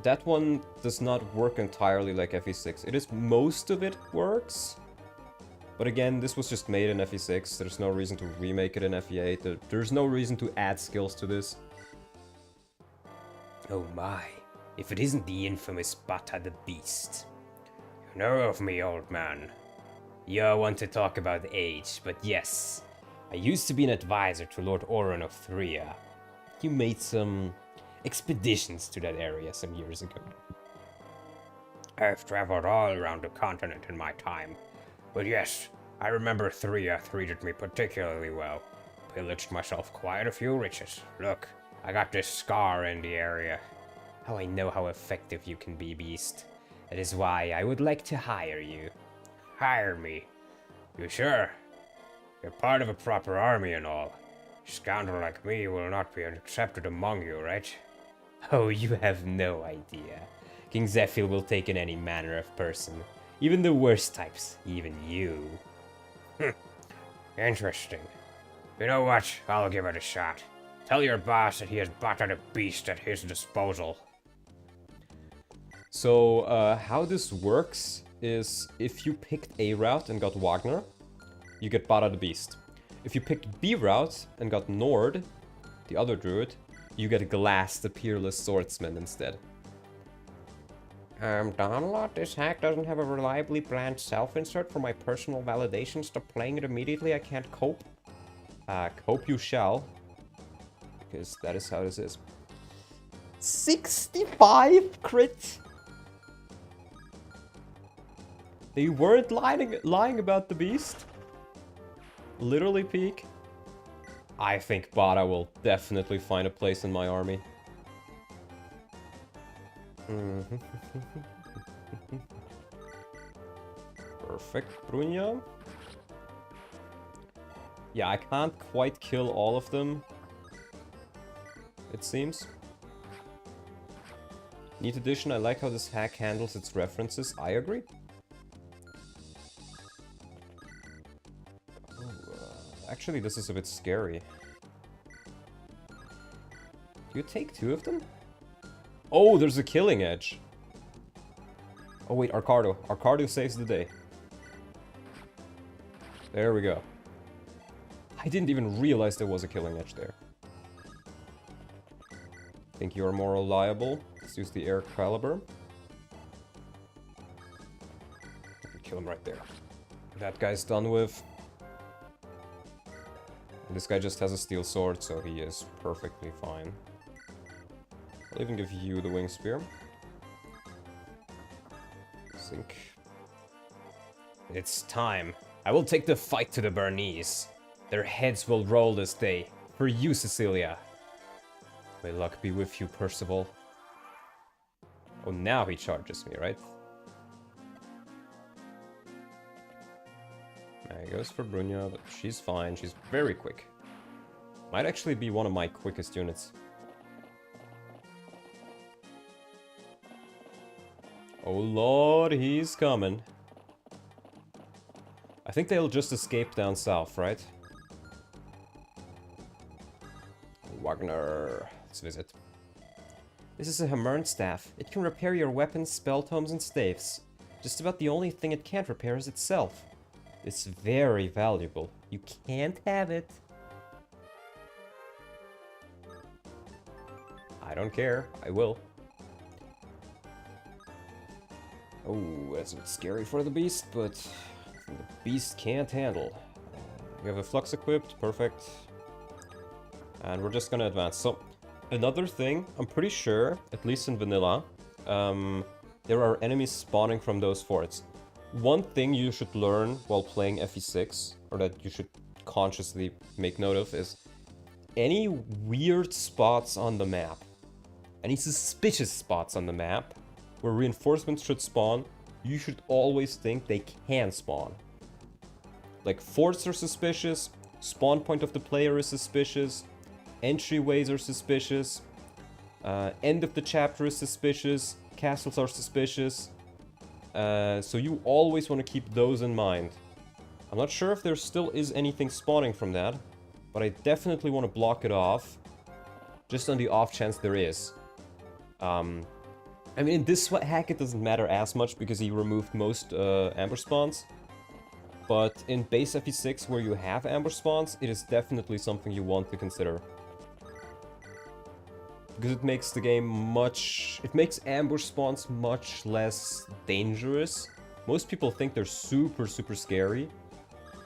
That one does not work entirely like FE6. It is most of it works. But again, this was just made in FE6. There's no reason to remake it in FE8. There's no reason to add skills to this. Oh my, if it isn't the infamous Bata the Beast. You know of me, old man. You want to talk about age, but yes. I used to be an advisor to Lord Oren of Thria. You made some expeditions to that area some years ago. I've traveled all around the continent in my time. But yes, I remember Thria treated me particularly well. Pillaged myself quite a few riches. Look, I got this scar in the area. Oh, I know how effective you can be, Beast. That is why I would like to hire you. Hire me? You sure? You're part of a proper army and all. A scoundrel like me will not be accepted among you, right? Oh, you have no idea. King ZEPHIEL will take in any manner of person. Even the worst types. Even you. Interesting. You know what? I'll give it a shot. Tell your boss that he has Bata the Beast at his disposal. So, how this works is if you picked A route and got Wagner, you get Bata the Beast. If you picked B route and got Nord, the other druid, you get Glass the Peerless Swordsman instead. Donlot, this hack doesn't have a reliably planned self-insert for my personal validation. Stop playing it immediately, I can't cope. Cope you shall. Because that is how this is. 65 crit! They weren't lying about the beast. Literally peak. I think Bata will definitely find a place in my army. Perfect, Brunya. Yeah, I can't quite kill all of them, it seems. Neat addition, I like how this hack handles its references. I agree. Actually, this is a bit scary. Do you take two of them? Oh, there's a killing edge. Oh wait, Arcardo. Arcardo saves the day. There we go. I didn't even realize there was a killing edge there. Think you're more reliable. Let's use the air caliber. Kill him right there. That guy's done with. And this guy just has a steel sword, so he is perfectly fine. I'll even give you the wing spear. Sink. It's time. I will take the fight to the Bernese. Their heads will roll this day. For you, Cecilia. May luck be with you, Percival. Oh, now he charges me, right? There he goes for Brunya, but she's fine. She's very quick. Might actually be one of my quickest units. Oh lord, he's coming. I think they'll just escape down south, right? Wagner. Let's visit. This is a Hamern staff. It can repair your weapons, spell tomes, and staves. Just about the only thing it can't repair is itself. It's very valuable. You can't have it. I don't care. I will. Oh, that's a bit scary for the beast, but the beast can't handle. You have a flux equipped. Perfect. And we're just gonna advance. So, another thing, I'm pretty sure, at least in vanilla, there are enemies spawning from those forts. One thing you should learn while playing FE6, or that you should consciously make note of, is any weird spots on the map, any suspicious spots on the map where reinforcements should spawn, you should always think they can spawn. Like, forts are suspicious, spawn point of the player is suspicious, entryways are suspicious, end of the chapter is suspicious, castles are suspicious, so you always want to keep those in mind. I'm not sure if there still is anything spawning from that, but I definitely want to block it off, just on the off chance there is. I mean, in this hack it doesn't matter as much because he removed most ambush spawns, but in base FE6 where you have ambush spawns, it is definitely something you want to consider. Because it makes the game it makes ambush spawns much less dangerous. Most people think they're super scary,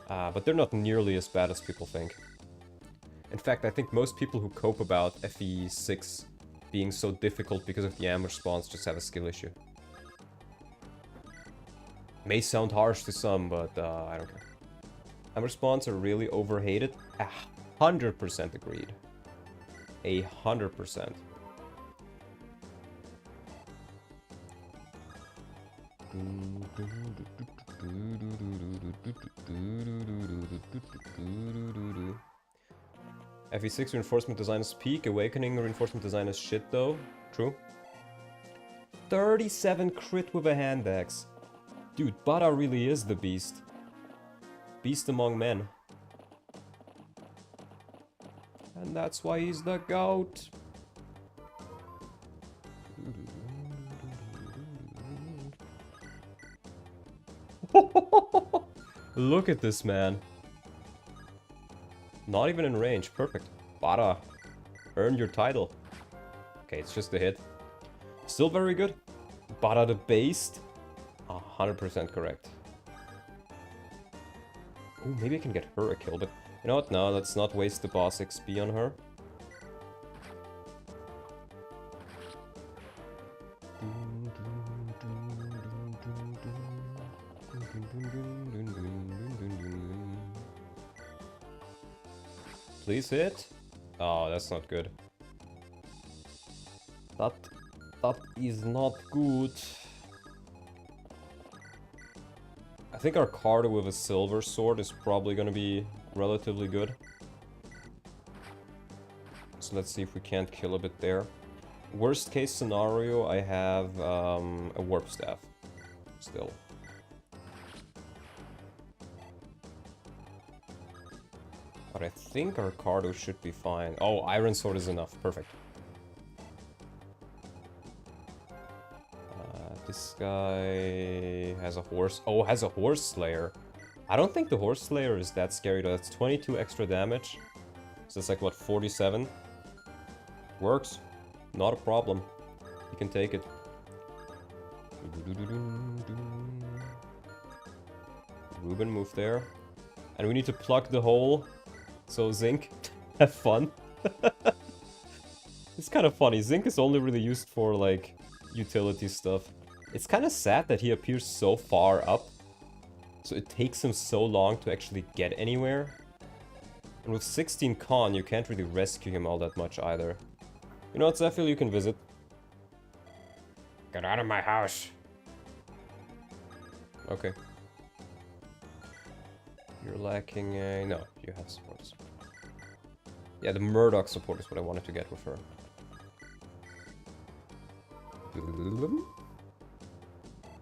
but they're not nearly as bad as people think. In fact, I think most people who cope about FE6 being so difficult because of the ambush spawns just have a skill issue. May sound harsh to some, but I don't care. Ambush spawns are really overhated. 100% agreed. 100%. FE6 reinforcement design is peak. Awakening reinforcement design is shit though. True. 37 crit with a hand axe. Dude, Bada really is the beast. Beast among men. And that's why he's the GOAT. Look at this man. Not even in range. Perfect. Bada. Earn your title. Okay, it's just a hit. Still very good. Bada the Based. 100% correct. Oh, maybe I can get her a kill, but you know what? No, let's not waste the boss XP on her. Please hit. Oh, that's not good. That is not good. I think our Cardo with a silver sword is probably gonna be relatively good. So let's see if we can't kill a bit there. Worst case scenario, I have a warp staff. Still. But I think our Cardo should be fine. Oh, Iron Sword is enough. Perfect. This guy has a horse. Oh, has a Horse Slayer. I don't think the Horse Slayer is that scary though. That's 22 extra damage. So it's like, what, 47? Works. Not a problem. You can take it. Ruben, move there. And we need to plug the hole. So Zinc, have fun. It's kind of funny. Zinc is only really used for, like, utility stuff. It's kind of sad that he appears so far up. So it takes him so long to actually get anywhere. And with 16 con, you can't really rescue him all that much either. You know what, ZEPHIEL, you can visit. Get out of my house. Okay. You're lacking a... No, you have supports. Yeah, the Murdoch support is what I wanted to get with her.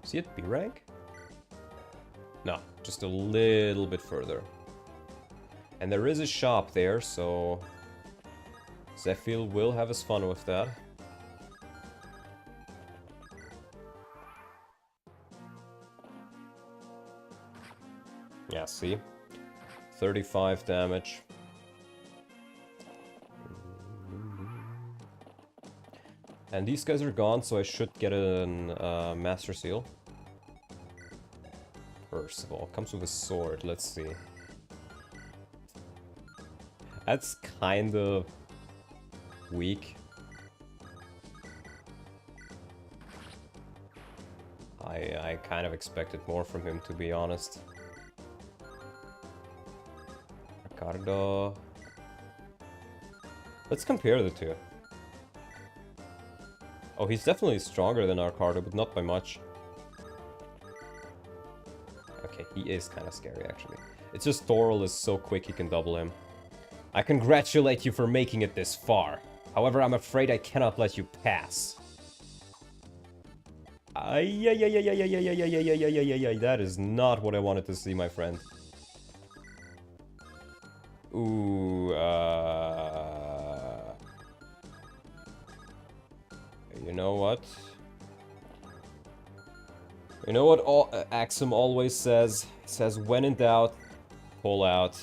Is he at B rank? No, just a little bit further. And there is a shop there, so... ZEPHIEL will have his fun with that. Yeah, see? 35 damage. And these guys are gone, so I should get a Master Seal. First of all, comes with a sword, let's see. That's kind of weak. I kind of expected more from him, to be honest. Ricardo. Let's compare the two. Oh, he's definitely stronger than Ricardo, but not by much. Okay, he is kind of scary, actually. It's just Thorol is so quick he can double him. I congratulate you for making it this far. However, I'm afraid I cannot let you pass. That is not what I wanted to see, my friend. Ooh, you know what? You know what Axum always says? He says, when in doubt, pull out.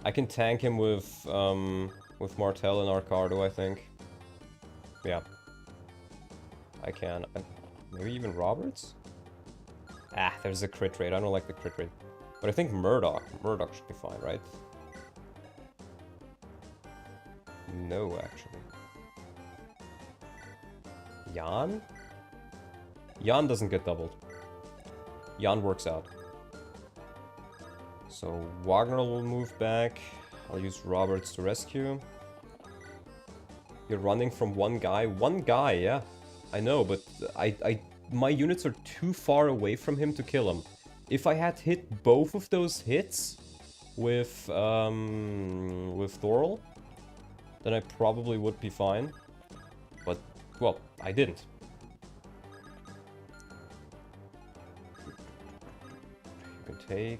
I can tank him with Martel and Arcardo, I think. Yeah. I can. Maybe even Roberts? Ah, there's a crit rate. I don't like the crit rate. But I think Murdoch should be fine, right? No, actually. Jan? Jan doesn't get doubled. Jan works out. So Wagner will move back. I'll use Roberts to rescue. You're running from one guy? One guy, yeah. I know, but my units are too far away from him to kill him. If I had hit both of those hits with Thorol, then I probably would be fine. But, well, I didn't. You can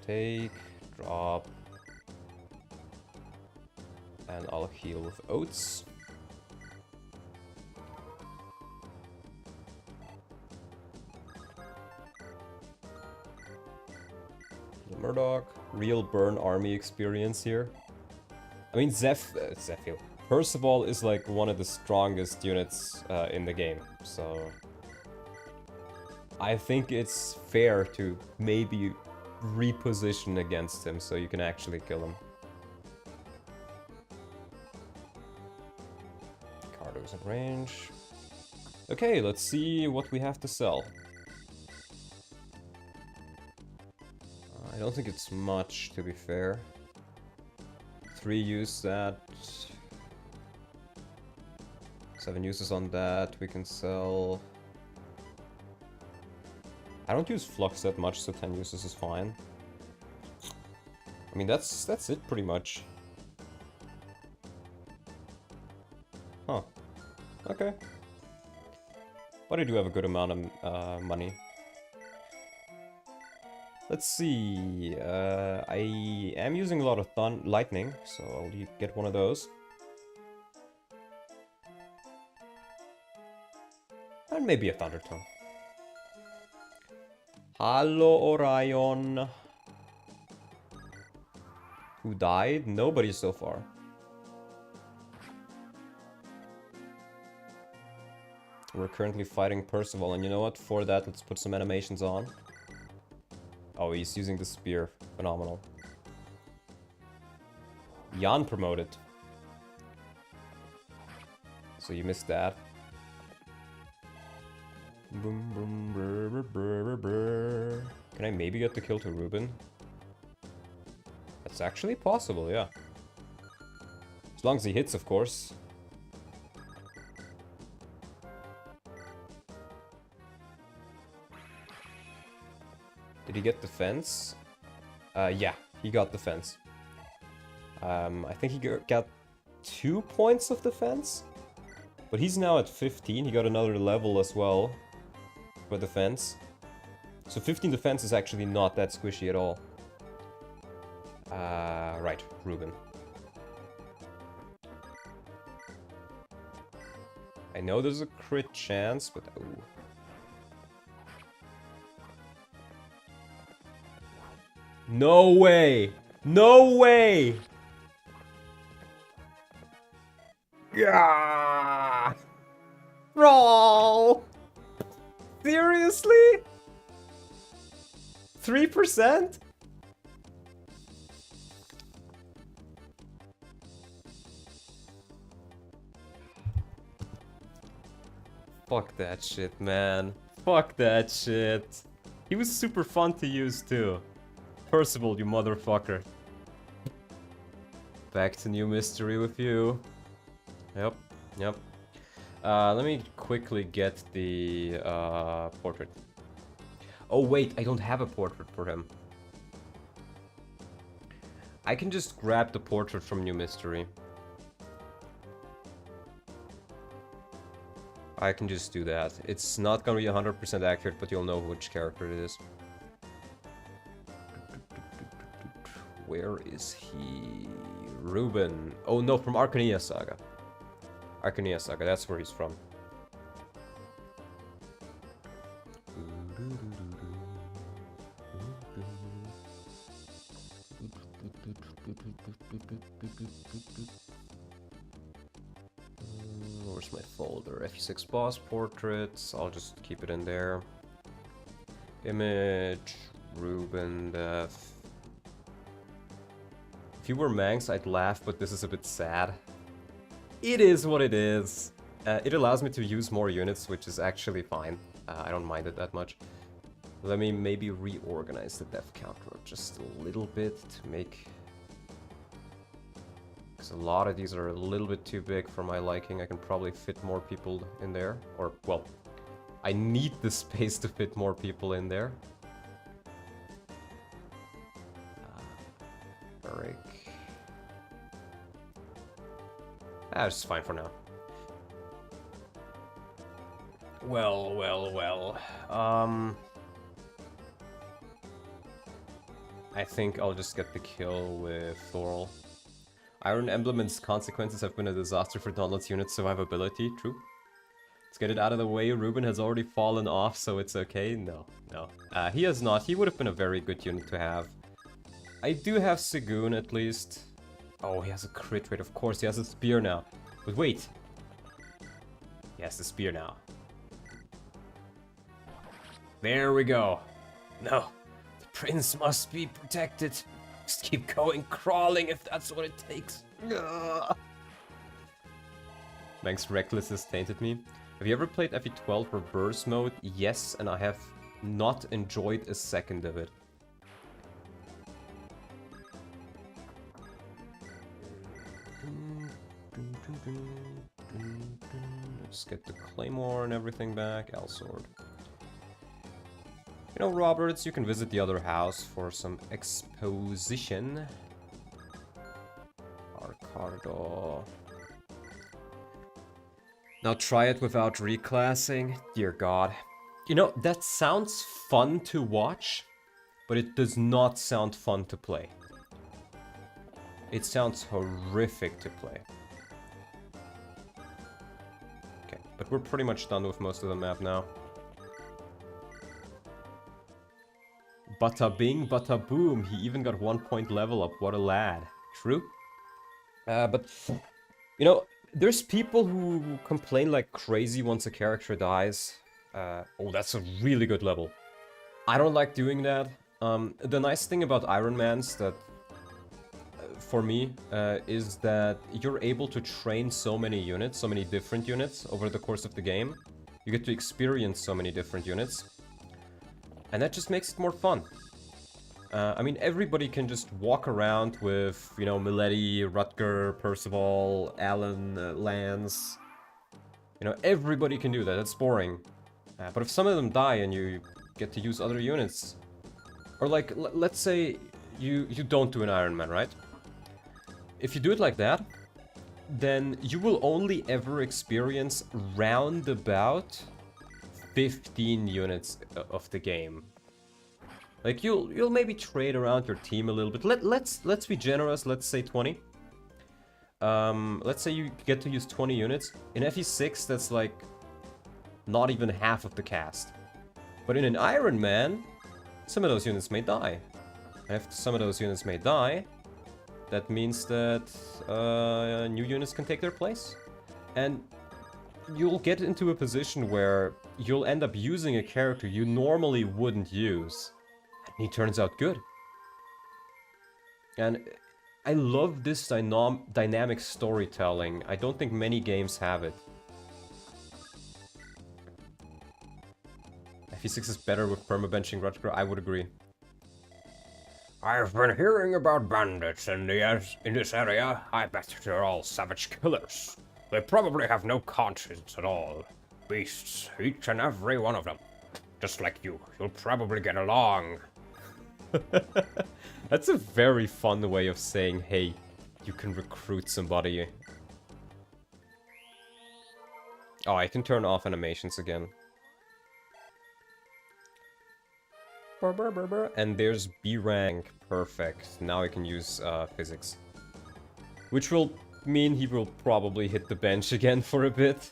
take, drop, and I'll heal with oats. The Murdoch, real burn army experience here. I mean, ZEPHIEL. Percival is like one of the strongest units in the game, so I think it's fair to maybe reposition against him so you can actually kill him. Cardo's in range. Okay, let's see what we have to sell. I don't think it's much, to be fair. 3 use that. 7 uses on that. We can sell. I don't use Flux that much, so 10 uses is fine. I mean, that's it pretty much. Huh. Okay. But I do have a good amount of money. Let's see. I am using a lot of lightning, so I'll get one of those. And maybe a Thunder Tongue. Hello, Orion. Who died? Nobody so far. We're currently fighting Percival, and you know what? For that, let's put some animations on. Oh, he's using the spear. Phenomenal. Jan promoted. So you missed that. Boom, boom, brr, brr, brr, brr. Can I maybe get the kill to Ruben? That's actually possible, yeah. As long as he hits, of course. Did he get the fence? Yeah, he got the fence. I think he got 2 points of defense. But he's now at 15. He got another level as well for defense. So 15 defense is actually not that squishy at all. Right, Ruben. I know there's a crit chance, but ooh. No way! No way! Yeah! Bro! Seriously? 3%? Fuck that shit, man. Fuck that shit. He was super fun to use too. Percival, you motherfucker. Back to new mystery with you. Yep, yep. Let me quickly get the portrait. Oh wait, I don't have a portrait for him. I can just grab the portrait from new mystery. I can just do that. It's not gonna be 100% accurate, but you'll know which character it is. Where is he? Ruben. Oh no, from Arcania Saga. Arcania Saga, that's where he's from. Where's my folder? FE6 boss portraits. I'll just keep it in there. Image. Ruben. Def. If you were Manx, I'd laugh, but this is a bit sad. It is what it is. It allows me to use more units, which is actually fine. I don't mind it that much. Let me maybe reorganize the death counter just a little bit to make... Because a lot of these are a little bit too big for my liking. I can probably fit more people in there. Or, well, I need the space to fit more people in there. Eric. It's fine for now. Well, well, well. I think I'll just get the kill with Thorl. Iron Emblem's consequences have been a disaster for Donald's unit's survivability. True. Let's get it out of the way. Ruben has already fallen off, so it's okay. No, no. He has not. He would have been a very good unit to have. I do have Segun, at least. Oh, he has a crit rate. Of course, he has a spear now. But wait. He has the spear now. There we go. No. The prince must be protected. Just keep going, crawling if that's what it takes. Manx Reckless has tainted me. Have you ever played FE12 reverse mode? Yes, and I have not enjoyed a second of it. Let's get the claymore and everything back. Elsword. You know, Roberts, you can visit the other house for some exposition. Arcardo. Now try it without reclassing. Dear God. You know, that sounds fun to watch, but it does not sound fun to play. It sounds horrific to play. Okay, but we're pretty much done with most of the map now. Bada bing, bada boom, he even got 1 point level up, what a lad. True? But, you know, there's people who complain like crazy once a character dies. Oh, that's a really good level. I don't like doing that. The nice thing about Ironmans that, for me, is that you're able to train so many units, so many different units over the course of the game. You get to experience so many different units. And that just makes it more fun. I mean, everybody can just walk around with, you know, Milady, Rutger, Percival, Alan, Lance. You know, everybody can do that. That's boring. But if some of them die and you get to use other units... Or like, let's say you don't do an Ironman, right? If you do it like that, then you will only ever experience roundabout 15 units of the game. Like you'll maybe trade around your team a little bit. Let's be generous. Let's say 20. Let's say you get to use 20 units in FE6. That's like not even half of the cast. But in an Ironman, some of those units may die. And if some of those units may die, that means that new units can take their place. And you'll get into a position where you'll end up using a character you normally wouldn't use. And he turns out good. And I love this dynamic storytelling. I don't think many games have it. FE6 is better with permabenching Rutger, I would agree. I've been hearing about bandits in this area. I bet they're all savage killers. They probably have no conscience at all. Beasts, each and every one of them. Just like you, you'll probably get along. That's a very fun way of saying, hey, you can recruit somebody. Oh, I can turn off animations again. And there's B rank. Perfect. Now I can use physics. Which will mean he will probably hit the bench again for a bit.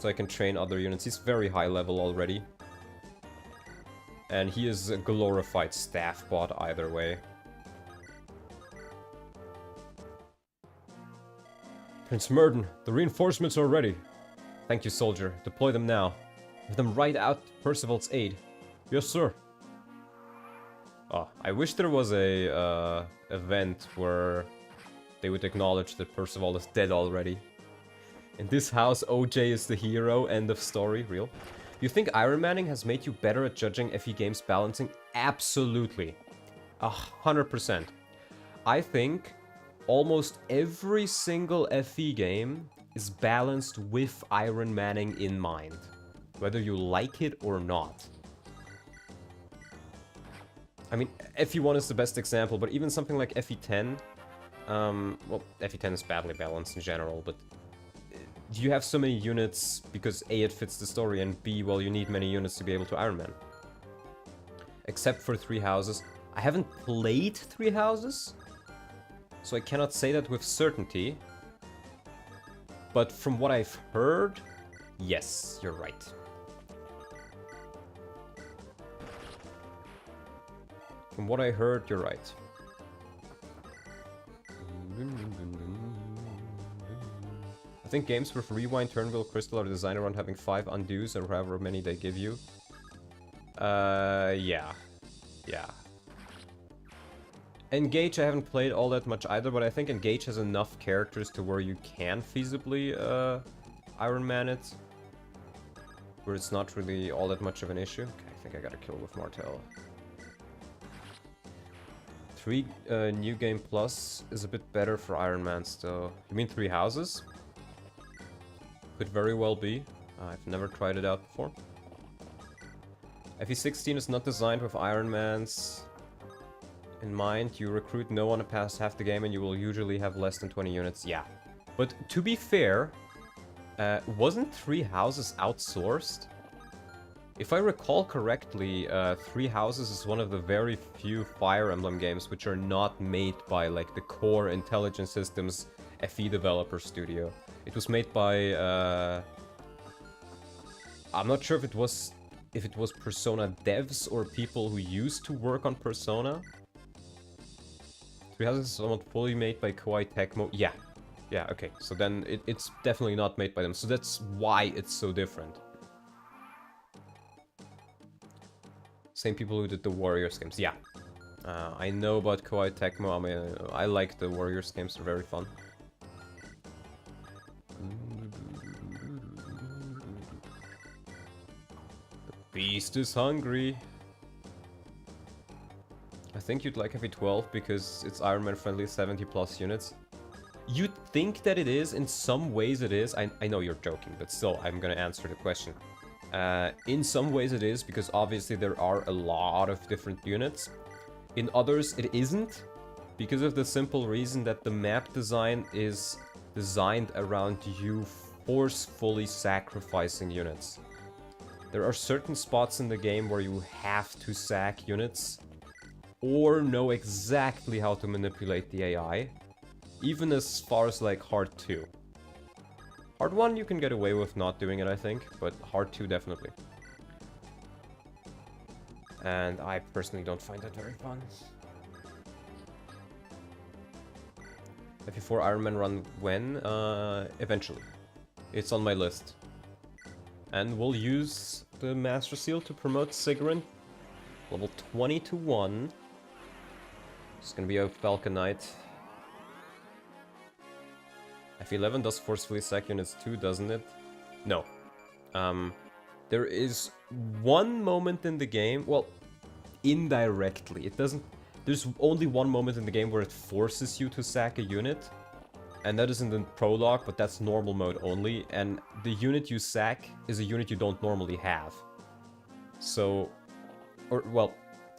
So I can train other units. He's very high level already. And he is a glorified staff bot either way. Prince Murden, the reinforcements are ready. Thank you, soldier. Deploy them now. Have them right out to Percival's aid. Yes, sir. Oh, I wish there was a event where they would acknowledge that Percival is dead already. In this house, OJ is the hero. End of story. Real. You think Ironmanning has made you better at judging FE games balancing? Absolutely. 100%. I think almost every single FE game is balanced with Ironmanning in mind. Whether you like it or not. I mean, FE1 is the best example, but even something like FE10... well, FE10 is badly balanced in general, but... you have so many units because A, it fits the story, and B, well, you need many units to be able to Ironman. Except for Three Houses. I haven't played Three Houses, so I cannot say that with certainty. But from what I've heard, yes, you're right. From what I heard, you're right. I think games with Rewind, Turnwheel, Crystal are designed around having 5 undos or however many they give you. Yeah. Yeah. Engage I haven't played all that much either, but I think Engage has enough characters to where you can feasibly Ironman it. Where it's not really all that much of an issue. Okay, I think I got a kill with Martel. 3 New Game Plus is a bit better for Ironman still. You mean Three Houses? Could very well be. I've never tried it out before. FE16 is not designed with Ironmans in mind. You recruit no one past half the game and you will usually have less than 20 units. Yeah. But to be fair, wasn't Three Houses outsourced? If I recall correctly, Three Houses is one of the very few Fire Emblem games which are not made by like the core Intelligent Systems FE developer studio. It was made by I'm not sure if it was Persona devs or people who used to work on Persona. Three Houses is somewhat fully made by Koei Tecmo. Yeah. Yeah, okay. So then it's definitely not made by them. So that's why it's so different. Same people who did the Warriors games. Yeah. I know about Koei Tecmo. I mean, I like the Warriors games. They're very fun. The beast is hungry. I think you'd like FE12 because it's Ironman friendly, 70 plus units. You'd think that it is. In some ways it is. I know you're joking, but still, I'm gonna answer the question. In some ways it is, because obviously there are a lot of different units. In others it isn't, because of the simple reason that the map design is designed around you forcefully sacrificing units. There are certain spots in the game where you have to sack units, or know exactly how to manipulate the AI, even as far as like Hard 2. Hard 1 you can get away with not doing it, I think, but Hard 2 definitely. And I personally don't find that very fun. FE4 Ironman run when? Eventually. It's on my list. And we'll use the Master Seal to promote Sigrun. Level 20 to 1. It's gonna be a Falconite. FE11 does forcefully sack units too, doesn't it? No. There is one moment in the game, well, indirectly. It doesn't... There's only one moment in the game where it forces you to sack a unit. And that is in the prologue, but that's normal mode only. And the unit you sack is a unit you don't normally have. So... Or, well,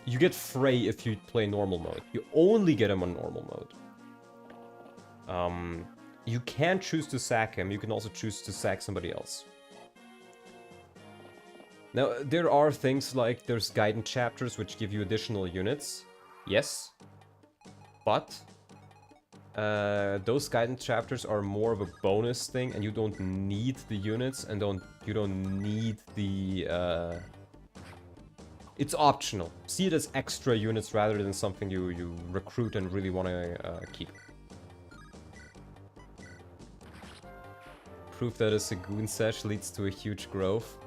you get Frey if you play normal mode. You only get him on normal mode. You can choose to sack him. You can also choose to sack somebody else. Now, there are things like there's guidance chapters which give you additional units. Yes. But those guidance chapters are more of a bonus thing, and you don't need the units, and you don't need the... It's optional. See it as extra units rather than something you recruit and really want to keep. Proof that a Segoon sesh leads to a huge growth.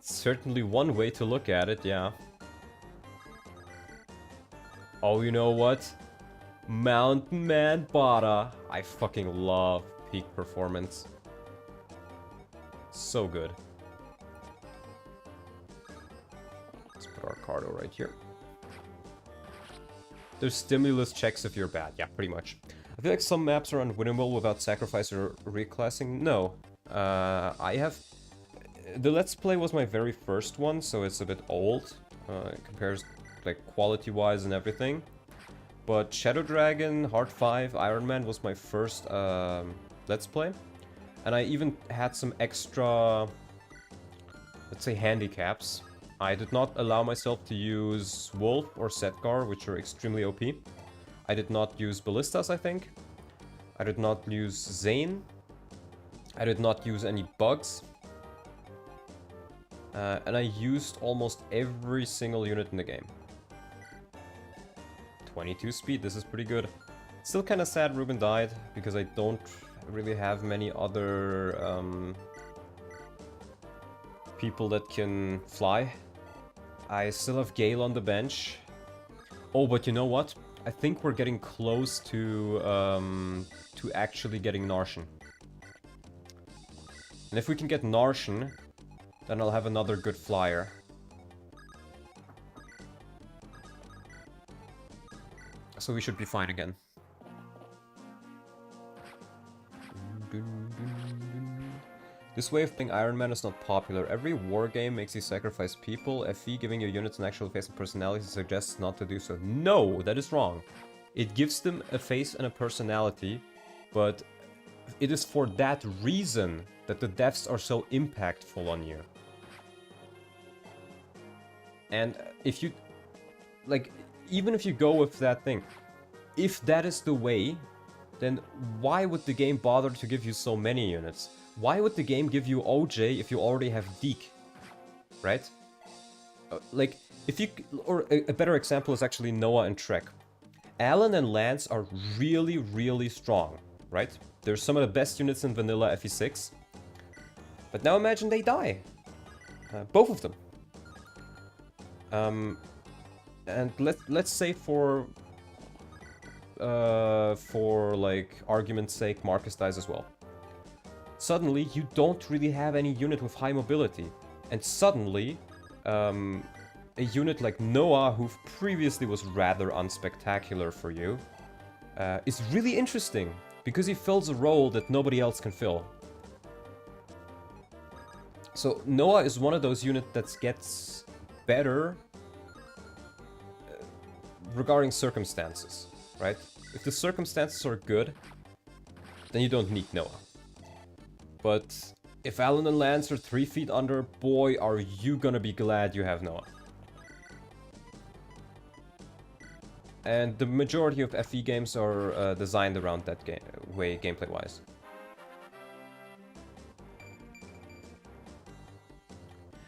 Certainly one way to look at it, yeah. Oh, you know what? Mountain Man Bada. I fucking love peak performance. So good. Let's put our Cardo right here. There's stimulus checks if you're bad. Yeah, pretty much. I feel like some maps are unwinnable without sacrifice or reclassing. No. I have... The Let's Play was my very first one, so it's a bit old. It compares, like, quality-wise and everything. But Shadow Dragon, Heart 5, Ironman was my first Let's Play. And I even had some extra, let's say, handicaps. I did not allow myself to use Wolf or Setgar, which are extremely OP. I did not use Ballistas, I think. I did not use Zane. I did not use any bugs. And I used almost every single unit in the game. 22 speed, this is pretty good. Still kind of sad Ruben died, because I don't really have many other people that can fly. I still have Gale on the bench. Oh, but you know what? I think we're getting close to actually getting Narshan. And if we can get Narshan, then I'll have another good flyer. So we should be fine again. This way of playing Ironman is not popular. Every war game makes you sacrifice people. FE giving your units an actual face and personality suggests not to do so. No, that is wrong. It gives them a face and a personality, but it is for that reason that the deaths are so impactful on you. And if you, like, even if you go with that thing, if that is the way, then why would the game bother to give you so many units? Why would the game give you OJ if you already have Deke? Right? Like, if you, or a better example is actually Noah and Trek. Alan and Lance are really, really strong, right? They're some of the best units in vanilla FE6. But now imagine they die. Both of them. And let's say for like argument's sake, Marcus dies as well. Suddenly you don't really have any unit with high mobility, and suddenly a unit like Noah, who previously was rather unspectacular for you, is really interesting because he fills a role that nobody else can fill. So Noah is one of those units that gets better regarding circumstances, right? If the circumstances are good, then you don't need Noah. But if Alan and Lance are 3 feet under, boy, are you gonna be glad you have Noah. And the majority of FE games are designed around that way, gameplay-wise.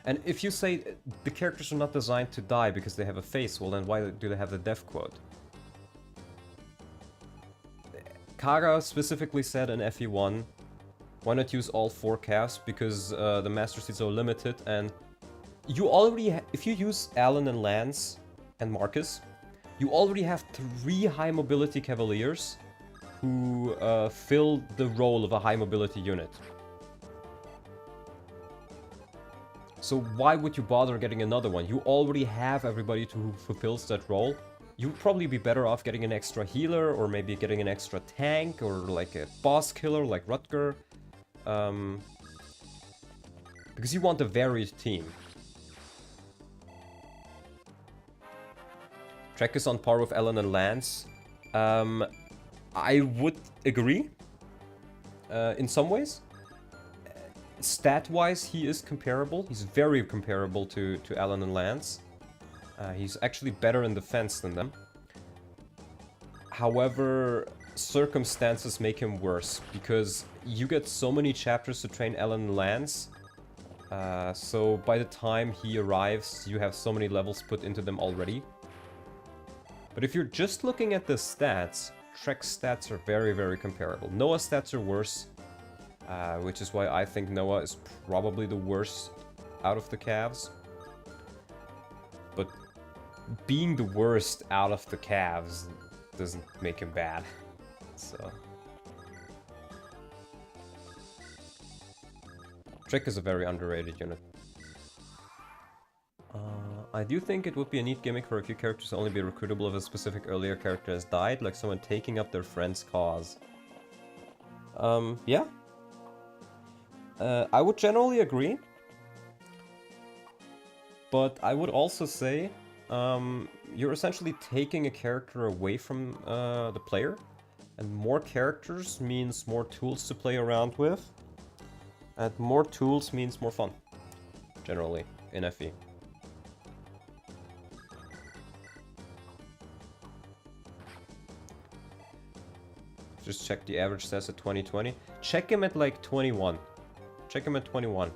And if you say the characters are not designed to die because they have a face, well then why do they have the death quote? Kaga specifically said in FE1, why not use all 4 calves, because the master seats are limited, and you already if you use Alan and Lance and Marcus, you already have 3 high mobility cavaliers who fill the role of a high mobility unit. So why would you bother getting another one? You already have everybody who fulfills that role. You'd probably be better off getting an extra healer, or maybe getting an extra tank, or like a boss killer like Rutger. Because you want a varied team. Trek is on par with Ellen and Lance. I would agree. In some ways. Stat-wise, he is comparable. He's very comparable to Ellen and Lance. He's actually better in defense than them. However, circumstances make him worse, because you get so many chapters to train Ellen and Lance. So by the time he arrives, you have so many levels put into them already. But if you're just looking at the stats, Trek's stats are very, very comparable. Noah's stats are worse, which is why I think Noah is probably the worst out of the calves. But being the worst out of the calves doesn't make him bad. So Trek is a very underrated unit. I do think it would be a neat gimmick for a few characters to only be recruitable if a specific earlier character has died, like someone taking up their friend's cause. Yeah. I would generally agree. But I would also say, you're essentially taking a character away from the player. And more characters means more tools to play around with. And more tools means more fun. Generally, in FE. Just check the average stats at 2020. Check him at like 21. Check him at 21.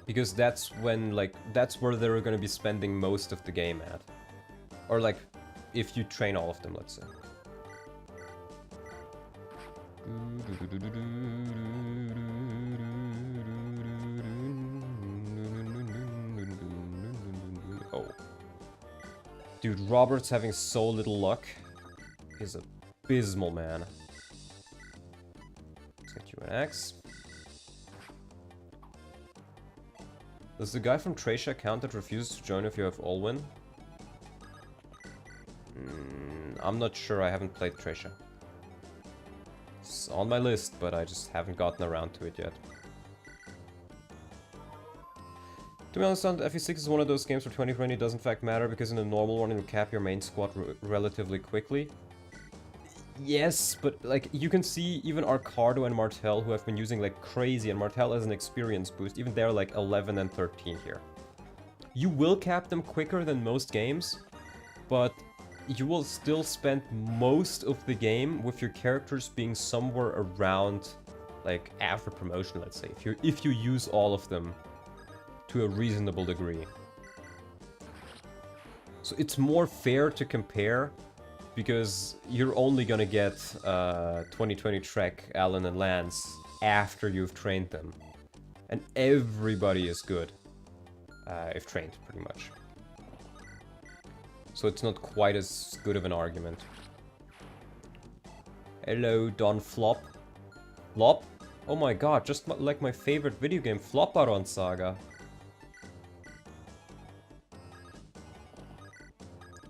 Because that's when, like, that's where they're gonna be spending most of the game at. Or like, if you train all of them, let's say. Oh. Dude, Robert's having so little luck. He's abysmal, man. Let's get you an X. Does the guy from Tracia count that refuses to join if you have all-win? I'm not sure, I haven't played Tracia. It's on my list, but I just haven't gotten around to it yet. To be honest, FE6 is one of those games where 2020 does in fact matter, because in a normal one you cap your main squad relatively quickly. Yes, but like you can see even Arcardo and Martel, who have been using like crazy, and Martel has an experience boost, even they're like 11 and 13 here. You will cap them quicker than most games, but you will still spend most of the game with your characters being somewhere around like after promotion, let's say, if you use all of them to a reasonable degree. So it's more fair to compare, because you're only gonna get 2020 Trek, Alan and Lance after you've trained them. And everybody is good, if trained, pretty much. So it's not quite as good of an argument. Hello, Don Flop. Flop? Oh my god, just like my favorite video game, Floparon Saga.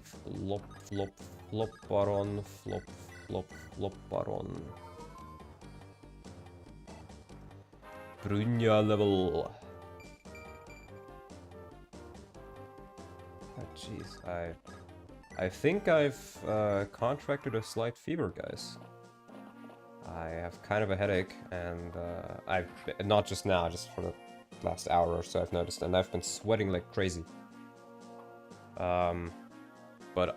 Flop, flop, Floparon, flop, flop, Floparon. Brunja level. Oh, jeez, I think I've contracted a slight fever, guys. I have kind of a headache, and not just now, just for the last hour or so I've noticed, and I've been sweating like crazy. But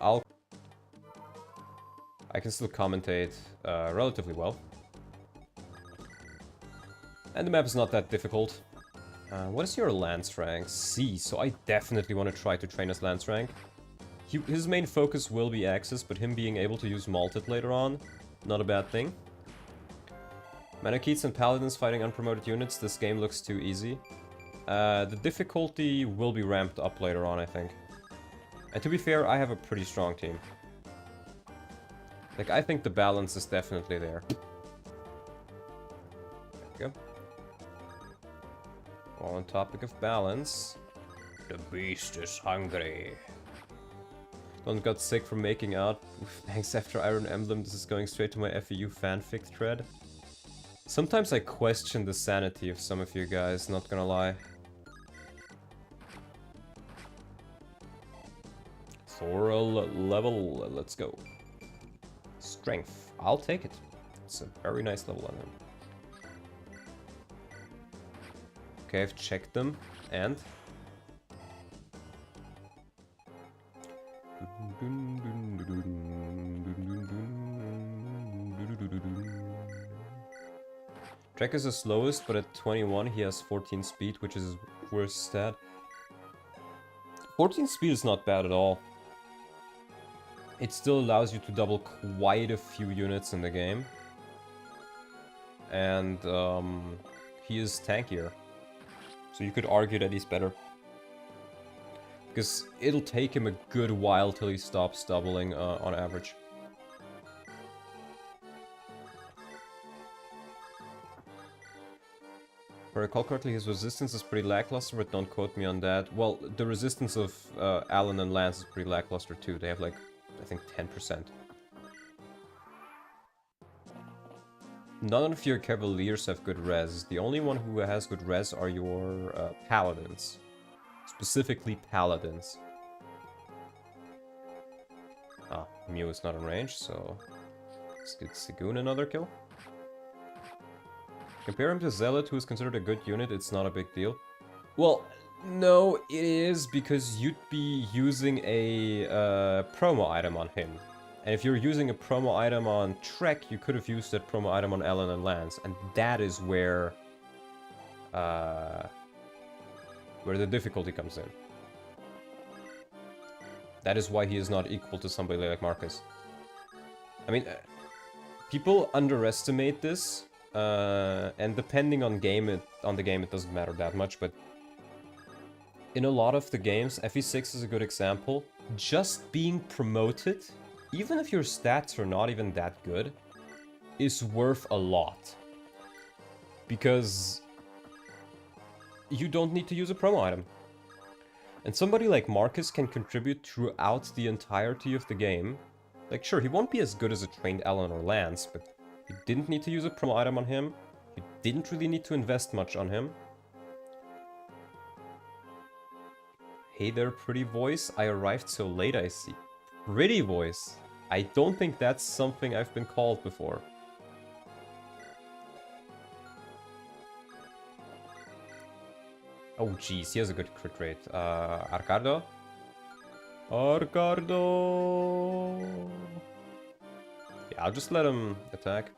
I can still commentate relatively well. And the map is not that difficult. What is your Lance rank? C, so I definitely want to try to train as Lance rank. His main focus will be Axis, but him being able to use Malted later on, not a bad thing. Manakeets and Paladins fighting unpromoted units, this game looks too easy. The difficulty will be ramped up later on, I think. And to be fair, I have a pretty strong team. Like, I think the balance is definitely there. There we go. While on topic of balance, The beast is hungry. Don't got sick from making out with thanks after Iron Emblem. This is going straight to my FEU fanfic thread. Sometimes I question the sanity of some of you guys, not gonna lie. Thoral level, let's go. Strength, I'll take it. It's a very nice level on him. Okay, I've checked them, and... Trek is the slowest, but at 21 he has 14 speed, which is his worst stat. 14 speed is not bad at all. It still allows you to double quite a few units in the game. And he is tankier. So you could argue that he's better. Because it'll take him a good while till he stops doubling on average. If I recall correctly, his resistance is pretty lackluster, but don't quote me on that. Well, the resistance of Alan and Lance is pretty lackluster too. They have like, I think 10%. None of your Cavaliers have good res. The only one who has good res are your Paladins. Specifically Paladins. Ah, Mew is not in range, so let's get Sigun another kill. Compare him to Zealot, who is considered a good unit, it's not a big deal. Well, no, it is, because you'd be using a promo item on him. And if you're using a promo item on Trek, you could have used that promo item on Ellen and Lance. And that is where the difficulty comes in. That is why he is not equal to somebody like Marcus. I mean, people underestimate this, and depending on the game, it doesn't matter that much, but in a lot of the games, FE6 is a good example. Just being promoted, even if your stats are not even that good, is worth a lot. Because you don't need to use a promo item. And somebody like Marcus can contribute throughout the entirety of the game. Like, sure, he won't be as good as a trained Alan or Lance, but you didn't need to use a promo item on him. You didn't really need to invest much on him. Hey there, pretty voice. I arrived so late, I see. Pretty voice. I don't think that's something I've been called before. Oh jeez, he has a good crit rate. Arcardo? Arcardo! Yeah, I'll just let him attack.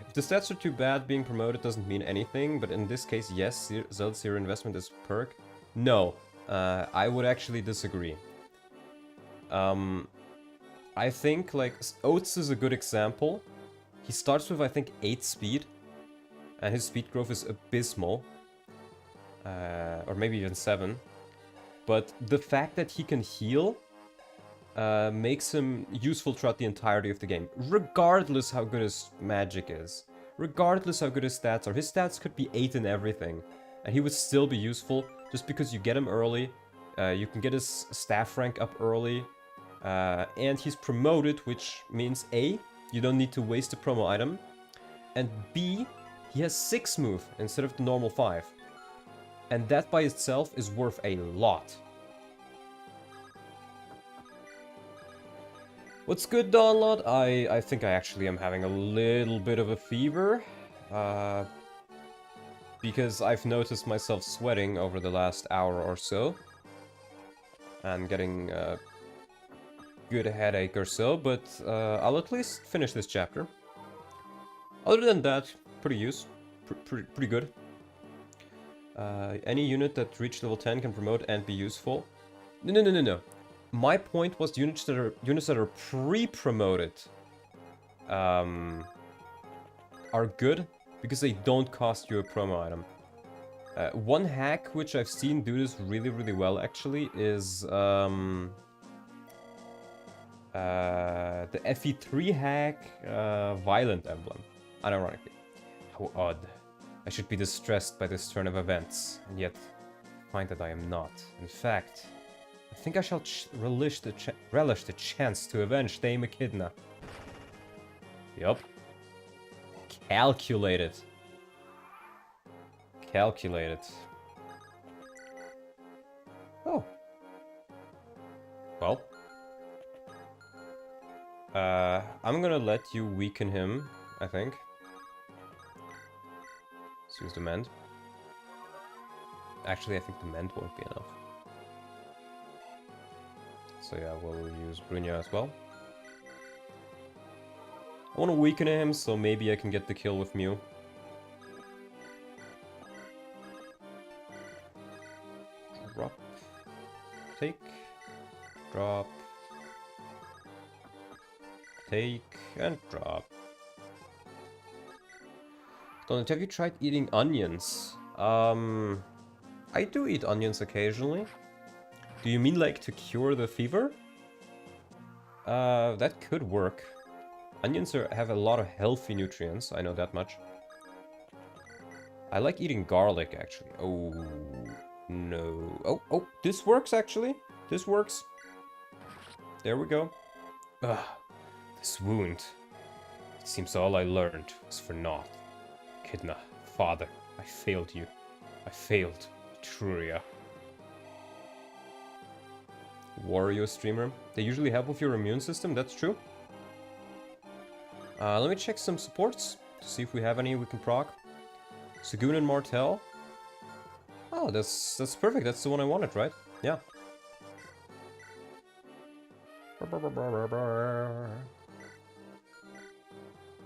If the stats are too bad, being promoted doesn't mean anything, but in this case, yes, Zealot Zero investment is perk. No, I would actually disagree. I think, like, Oates is a good example. He starts with, I think, 8 speed, and his speed growth is abysmal. Or maybe even 7. But the fact that he can heal makes him useful throughout the entirety of the game, regardless how good his magic is. Regardless how good his stats are. His stats could be 8 in everything, and he would still be useful just because you get him early, you can get his staff rank up early, and he's promoted, which means A, you don't need to waste a promo item, and B, he has 6 move instead of the normal 5. And that by itself is worth a lot. What's good, Donlot? I think I actually am having a little bit of a fever. Because I've noticed myself sweating over the last hour or so. And getting a good headache or so, but I'll at least finish this chapter. Other than that, pretty good. Any unit that reached level 10 can promote and be useful. No. My point was units that are pre-promoted are good because they don't cost you a promo item. One hack which I've seen do this really well actually is the FE3 hack Violent Emblem. Unironically. How odd. I should be distressed by this turn of events, and yet find that I am not. In fact, I think I shall relish the chance to avenge Dame Echidna. Yup. Calculated. Calculated. Oh. Well. I'm gonna let you weaken him, I think. Let's use the mend. Actually, I think the mend won't be enough. So yeah, we'll use Brunya as well. I want to weaken him, so maybe I can get the kill with Mew. Drop. Take. Drop. Take and drop. Donut, have you tried eating onions? I do eat onions occasionally. Do you mean like to cure the fever? That could work. Onions have a lot of healthy nutrients, I know that much. I like eating garlic, actually. Oh, no. Oh, this works, actually. This works. There we go. Ugh, this wound. It seems all I learned was for naught. Echidna, father, I failed you. I failed Etruria. Wario streamer. They usually help with your immune system, that's true. Let me check some supports to see if we have any we can proc. Sagoon and Martel. Oh, that's perfect. That's the one I wanted, right? Yeah.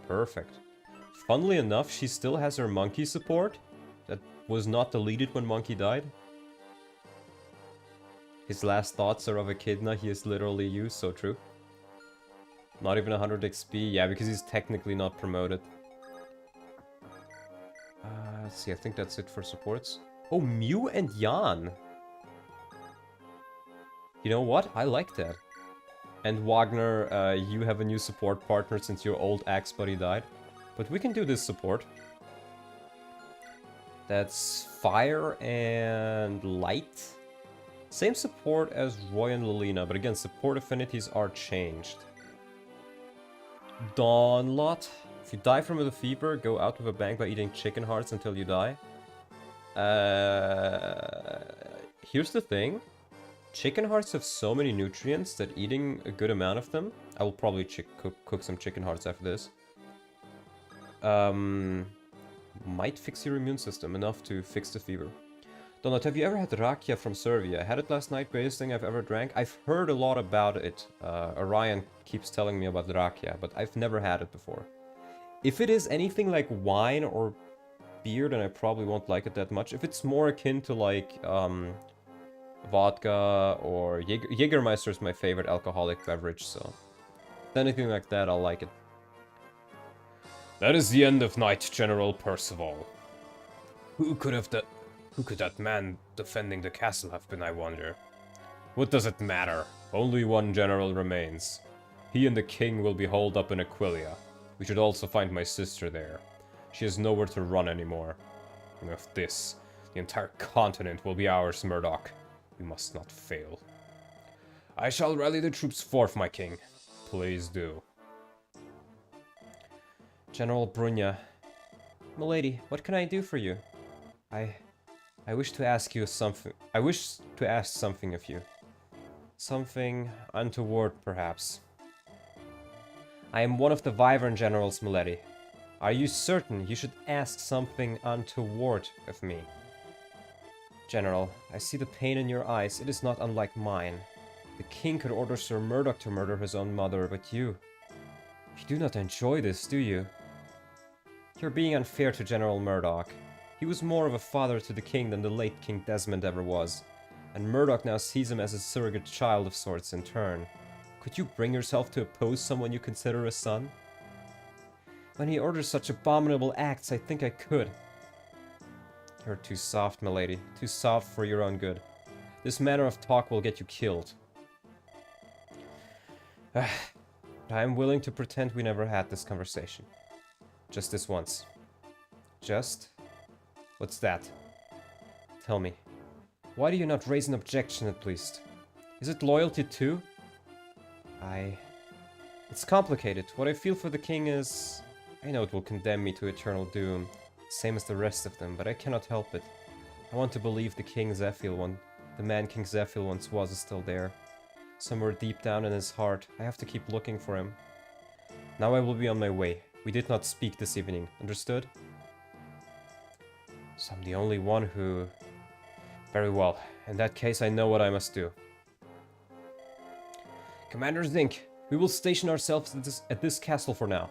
Perfect. Funnily enough, she still has her monkey support. That was not deleted when Monkey died. His last thoughts are of Echidna, he is literally you, so true. Not even 100 XP, yeah, because he's technically not promoted. Let's see, I think that's it for supports. Oh, Mew and Jan! You know what? I like that. And Wagner, you have a new support partner since your old axe buddy died. But we can do this support. That's fire and light. Same support as Roy and Lilina, but again, support affinities are changed. Dawnlot. If you die from the fever, go out with a bang by eating chicken hearts until you die. Here's the thing. Chicken hearts have so many nutrients that eating a good amount of them... I will probably cook some chicken hearts after this. Might fix your immune system enough to fix the fever. Donut, have you ever had rakia from Serbia? I had it last night, greatest thing I've ever drank. I've heard a lot about it. Orion keeps telling me about rakia, but I've never had it before. If it is anything like wine or beer, then I probably won't like it that much. If it's more akin to like vodka or Jägermeister is my favorite alcoholic beverage, so anything like that, I'll like it. That is the end of Knight General Percival. Who could that man defending the castle have been, I wonder? What does it matter? Only one general remains. He and the king will be holed up in Aquilia. We should also find my sister there. She has nowhere to run anymore. And with this, the entire continent will be ours, Murdoch. We must not fail. I shall rally the troops forth, my king. Please do. General Brunya. Milady, what can I do for you? I wish to ask you something. I wish to ask something of you. Something untoward, perhaps. I am one of the Wyvern generals, milady. Are you certain you should ask something untoward of me? General, I see the pain in your eyes. It is not unlike mine. The king could order Sir Murdoch to murder his own mother, but you do not enjoy this, do you? You're being unfair to General Murdoch. He was more of a father to the king than the late King Desmond ever was, and Murdoch now sees him as a surrogate child of sorts in turn. Could you bring yourself to oppose someone you consider a son? When he orders such abominable acts, I think I could. You're too soft, milady. Too soft for your own good. This manner of talk will get you killed. I am willing to pretend we never had this conversation. Just this once. Just What's that? Tell me. Why do you not raise an objection at least? Is it loyalty too? It's complicated. What I feel for the king is... I know it will condemn me to eternal doom, same as the rest of them, but I cannot help it. I want to believe the King ZEPHIEL the man King ZEPHIEL once was is still there. Somewhere deep down in his heart, I have to keep looking for him. Now I will be on my way. We did not speak this evening, understood? So I'm the only one who... Very well. In that case, I know what I must do. Commander Zink, we will station ourselves at this castle for now.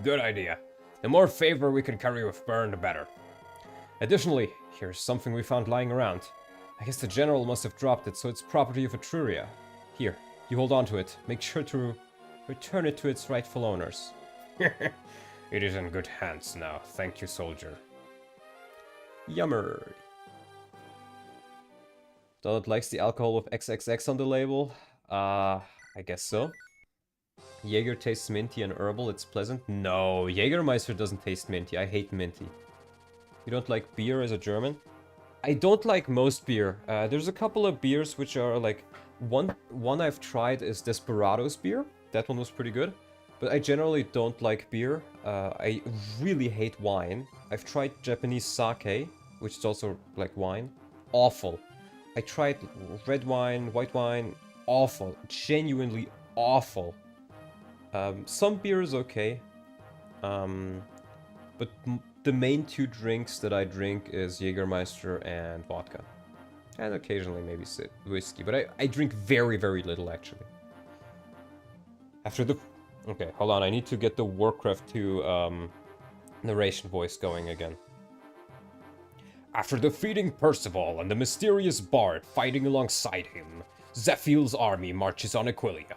Good idea. The more favor we can carry with Byrne, the better. Additionally, here's something we found lying around. I guess the general must have dropped it, so it's property of Etruria. Here, you hold on to it. Make sure to return it to its rightful owners. It is in good hands now. Thank you, soldier. Yummer. Donald likes the alcohol with XXX on the label. I guess so. Jaeger tastes minty and herbal, it's pleasant. No, Jägermeister doesn't taste minty. I hate minty. You don't like beer as a German? I don't like most beer. There's a couple of beers which are like... One I've tried is Desperados beer. That one was pretty good. But I generally don't like beer. I really hate wine. I've tried Japanese sake, which is also like wine. Awful. I tried red wine, white wine. Awful. Genuinely awful. Some beer is okay. But the main two drinks that I drink is Jägermeister and vodka. And occasionally maybe whiskey. But I drink very, very little, actually. After the... Okay, hold on. I need to get the Warcraft 2 narration voice going again. After defeating Percival and the mysterious bard fighting alongside him, ZEPHIEL's army marches on Aquileia,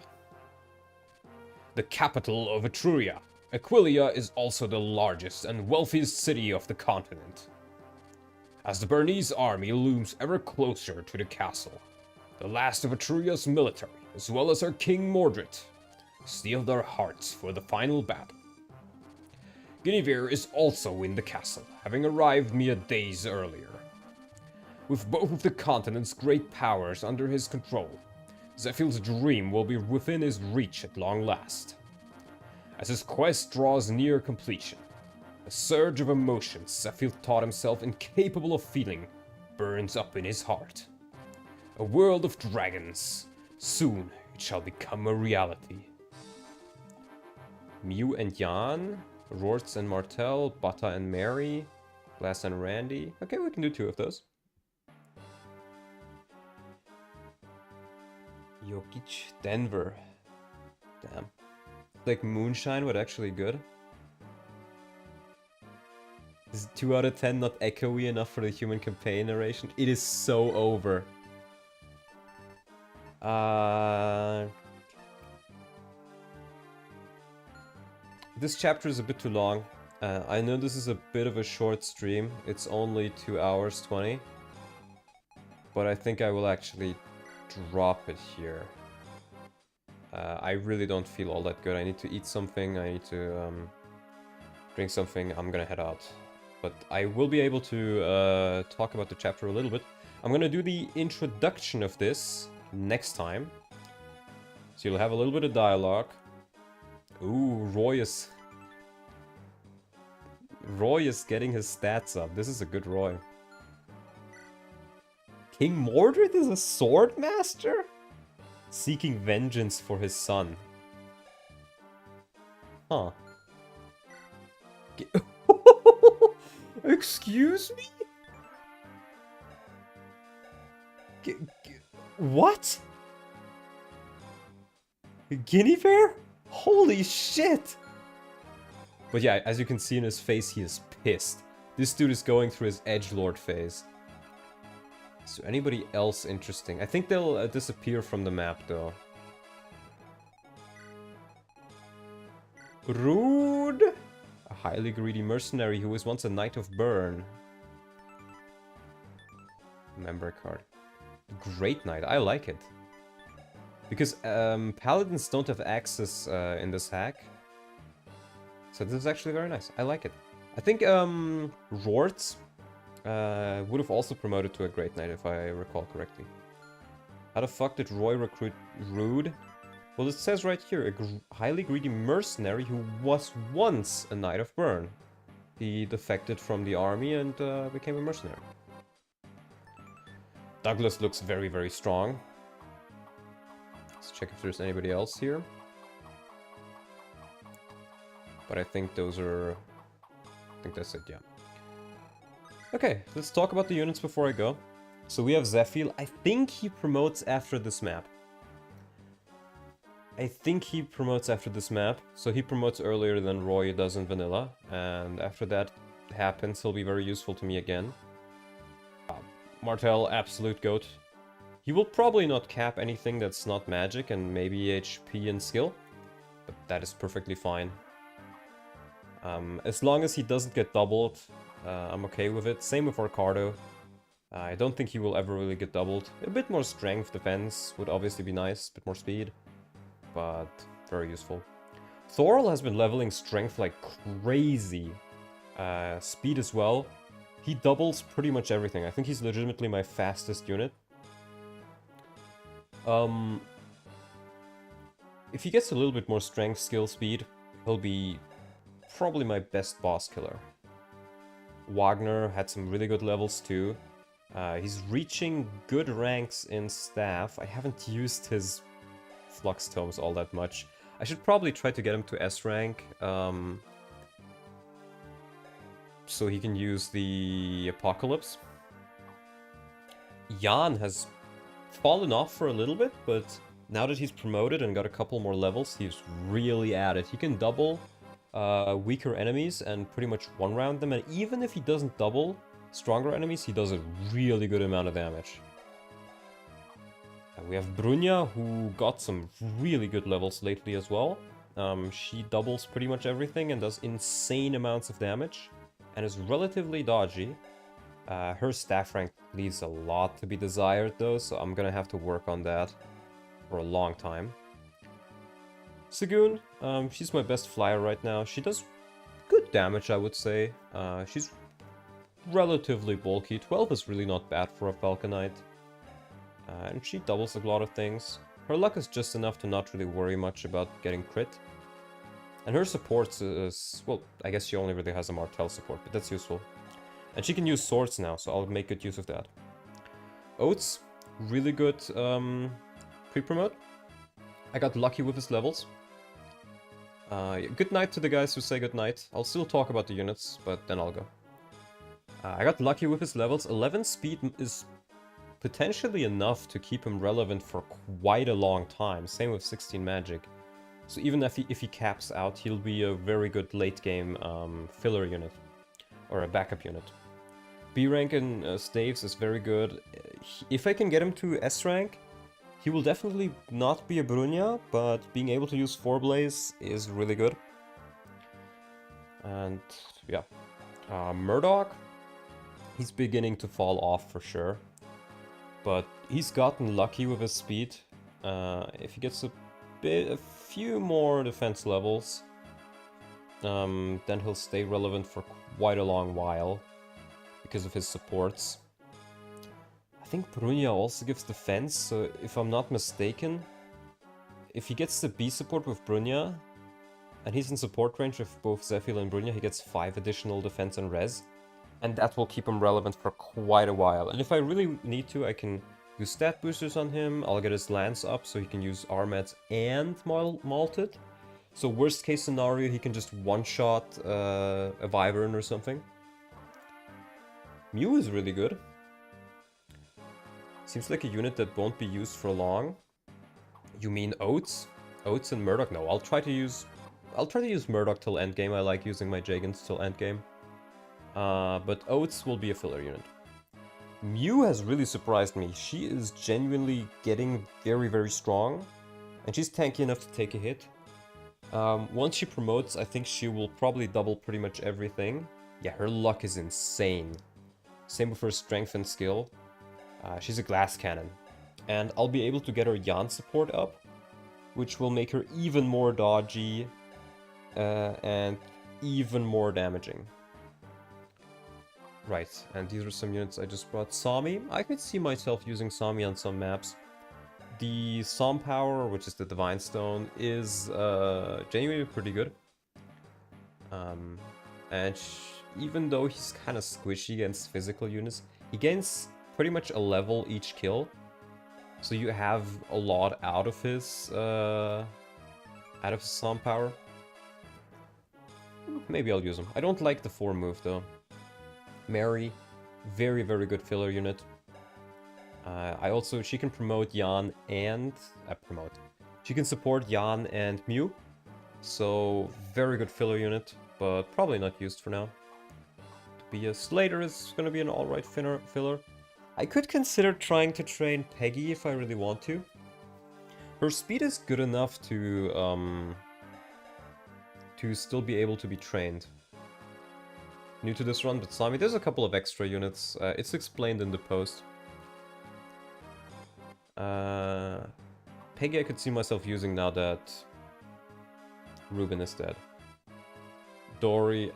the capital of Etruria. Aquileia is also the largest and wealthiest city of the continent. As the Bernese army looms ever closer to the castle, the last of Etruria's military, as well as her king Mordred, steel their hearts for the final battle. Guinevere is also in the castle, having arrived mere days earlier. With both of the continent's great powers under his control, ZEPHIEL's dream will be within his reach at long last. As his quest draws near completion, a surge of emotions ZEPHIEL thought himself incapable of feeling burns up in his heart. A world of dragons. Soon it shall become a reality. Mew and Jan, Rorts and Martel, Bata and Mary, Glass and Randy. Okay, we can do 2 of those. Jokic, Denver. Damn. Like Moonshine, but actually good. Is 2 out of 10 not echoey enough for the human campaign narration? It is so over. This chapter is a bit too long. I know this is a bit of a short stream. It's only 2 hours 20. But I think I will actually drop it here. I really don't feel all that good. I need to eat something. I need to drink something. I'm gonna head out. But I will be able to talk about the chapter a little bit. I'm gonna do the introduction of this next time. So you'll have a little bit of dialogue. Ooh, Roy is getting his stats up. This is a good Roy. King Mordred is a sword master? Seeking vengeance for his son. Huh. Excuse me? What? Guinevere? Holy shit! But yeah, as you can see in his face, he is pissed. This dude is going through his edgelord phase. Is there anybody else interesting? I think they'll disappear from the map, though. Rude! A highly greedy mercenary who was once a knight of Byrne. Member card. Great knight, I like it. Because paladins don't have access in this hack. So this is actually very nice. I like it. I think Rorts would have also promoted to a Great Knight if I recall correctly. How the fuck did Roy recruit Rude? Well, it says right here, a highly greedy mercenary who was once a Knight of Bern. He defected from the army and became a mercenary. Douglas looks very, very strong. Let's check if there's anybody else here. But I think those are... I think that's it, yeah. Okay, let's talk about the units before I go. So we have ZEPHIEL. I think he promotes after this map. So he promotes earlier than Roy does in Vanilla. And after that happens, he'll be very useful to me again. Martel, absolute GOAT. He will probably not cap anything that's not magic and maybe HP and skill. But that is perfectly fine. As long as he doesn't get doubled, I'm okay with it. Same with Ricardo. I don't think he will ever really get doubled. A bit more strength defense would obviously be nice, a bit more speed. But very useful. Thorl has been leveling strength like crazy. Speed as well. He doubles pretty much everything. I think he's legitimately my fastest unit. If he gets a little bit more strength, skill, speed, he'll be probably my best boss killer. Wagner had some really good levels too. He's reaching good ranks in staff. I haven't used his flux tomes all that much. I should probably try to get him to S rank. So he can use the Apocalypse. Jan has fallen off for a little bit, but now that he's promoted and got a couple more levels, he's really at it. He can double weaker enemies and pretty much one-round them, and even if he doesn't double stronger enemies, he does a really good amount of damage. And we have Brunja, who got some really good levels lately as well. She doubles pretty much everything and does insane amounts of damage, and is relatively dodgy. Her staff rank leaves a lot to be desired though, so I'm gonna have to work on that for a long time. Segun, she's my best flyer right now. She does good damage, I would say. She's relatively bulky. 12 is really not bad for a Falconite. And she doubles a lot of things. Her luck is just enough to not really worry much about getting crit. And her supports is... well, I guess she only really has a Martel support, but that's useful. And she can use swords now, so I'll make good use of that. Oates, really good pre-promote. I got lucky with his levels. Good night to the guys who say good night. I'll still talk about the units, but then I'll go. I got lucky with his levels. 11 speed is potentially enough to keep him relevant for quite a long time. Same with 16 magic. So even if he caps out, he'll be a very good late game filler unit. Or a backup unit. B rank in staves is very good. If I can get him to S rank, he will definitely not be a Brunja, but being able to use 4-Blaze is really good. And yeah. Murdoch, he's beginning to fall off for sure. But he's gotten lucky with his speed. If he gets a few more defense levels, then he'll stay relevant for quite a long while because of his supports. I think Brunja also gives defense, so if I'm not mistaken, if he gets the B support with Brunja, and he's in support range with both ZEPHIEL and Brunja, he gets 5 additional defense and res, and that will keep him relevant for quite a while. And if I really need to, I can do stat boosters on him. I'll get his lance up so he can use Armets and Malted. So worst case scenario, he can just one-shot a Wyvern or something. Mew is really good. Seems like a unit that won't be used for long. You mean Oates? Oates and Murdoch? No, I'll try to use Murdoch till endgame. I like using my Jagans till endgame. But Oates will be a filler unit. Mew has really surprised me. She is genuinely getting very, very strong. And she's tanky enough to take a hit. Once she promotes, I think she will probably double pretty much everything. Yeah, her luck is insane. Same with her strength and skill. She's a glass cannon. And I'll be able to get her Jan support up, which will make her even more dodgy and even more damaging. Right, and these are some units I just brought. Sami, I could see myself using Sami on some maps. The Psalm Power, which is the Divine Stone, is genuinely pretty good. And even though he's kind of squishy against physical units, he gains pretty much a level each kill. So you have a lot out of his Psalm Power. Maybe I'll use him. I don't like the 4 move though. Mary, very, very good filler unit. She can promote Jan and... She can support Jan and Mew. So, very good filler unit, but probably not used for now. Tobias Slater is gonna be an alright filler. I could consider trying to train Peggy if I really want to. Her speed is good enough to still be able to be trained. New to this run, but Sami, there's a couple of extra units. It's explained in the post. Peggy I could see myself using now that Ruben is dead. Dory,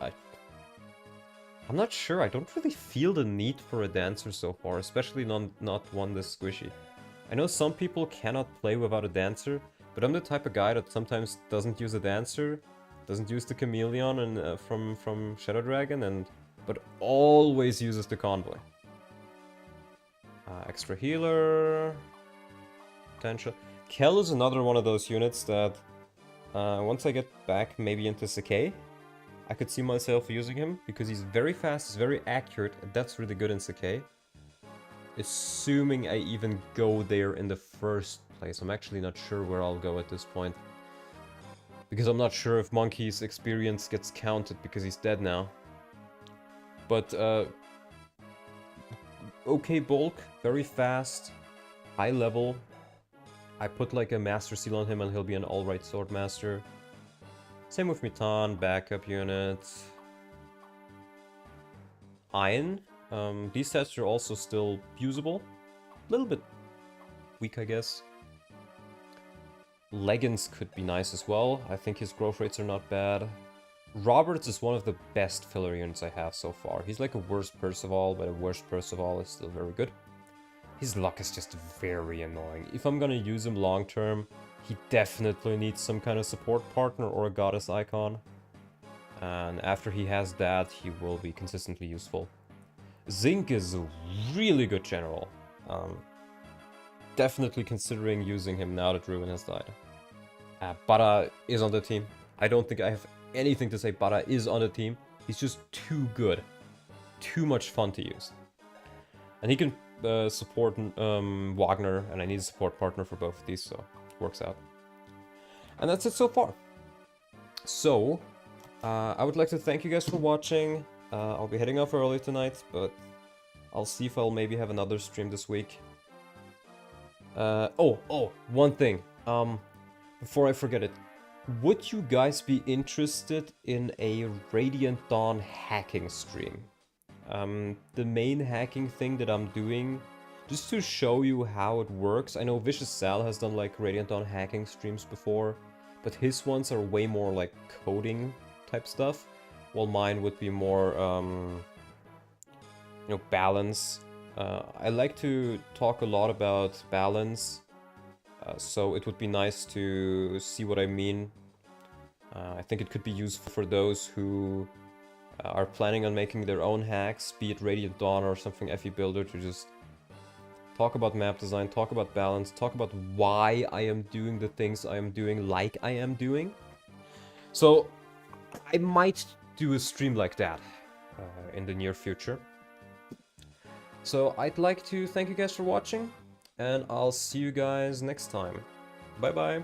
I'm not sure. I don't really feel the need for a dancer so far, especially not one this squishy. I know some people cannot play without a dancer, but I'm the type of guy that sometimes doesn't use a dancer, doesn't use the chameleon and from Shadow Dragon, but always uses the convoy. Extra healer potential. Kel is another one of those units that once I get back maybe into Sakai, I could see myself using him because he's very fast, he's very accurate, and that's really good in Sakai. Assuming I even go there in the first place. I'm actually not sure where I'll go at this point. Because I'm not sure if Monkey's experience gets counted because he's dead now. But, okay bulk, very fast, high level. I put like a Master Seal on him and he'll be an alright Swordmaster. Same with Mitan, backup units. Iron. These sets are also still usable. A little bit weak, I guess. Leggings could be nice as well. I think his growth rates are not bad. Roberts is one of the best filler units I have so far. He's like a worse Percival, but a worse Percival is still very good. His luck is just very annoying. If I'm gonna use him long term, he definitely needs some kind of support partner or a goddess icon. And after he has that, he will be consistently useful. Zinc is a really good general. Definitely considering using him now that Ruben has died. Bara is on the team. I don't think I have anything to say. Bara is on the team. He's just too good. Too much fun to use. And he can support Wagner, and I need a support partner for both of these, so it works out. And that's it so far. So, I would like to thank you guys for watching. I'll be heading off early tonight, but I'll see if I'll maybe have another stream this week. One thing. Before I forget it. Would you guys be interested in a Radiant Dawn hacking stream? The main hacking thing that I'm doing, just to show you how it works. I know Vicious Sal has done like Radiant Dawn hacking streams before, but his ones are way more like coding type stuff, while mine would be more, balance. I like to talk a lot about balance, so it would be nice to see what I mean. I think it could be useful for those who are planning on making their own hacks, be it Radiant Dawn or something FE Builder, to just talk about map design, talk about balance, talk about why I am doing the things I am doing like I am doing. So I might do a stream like that in the near future. So I'd like to thank you guys for watching, and I'll see you guys next time. Bye bye!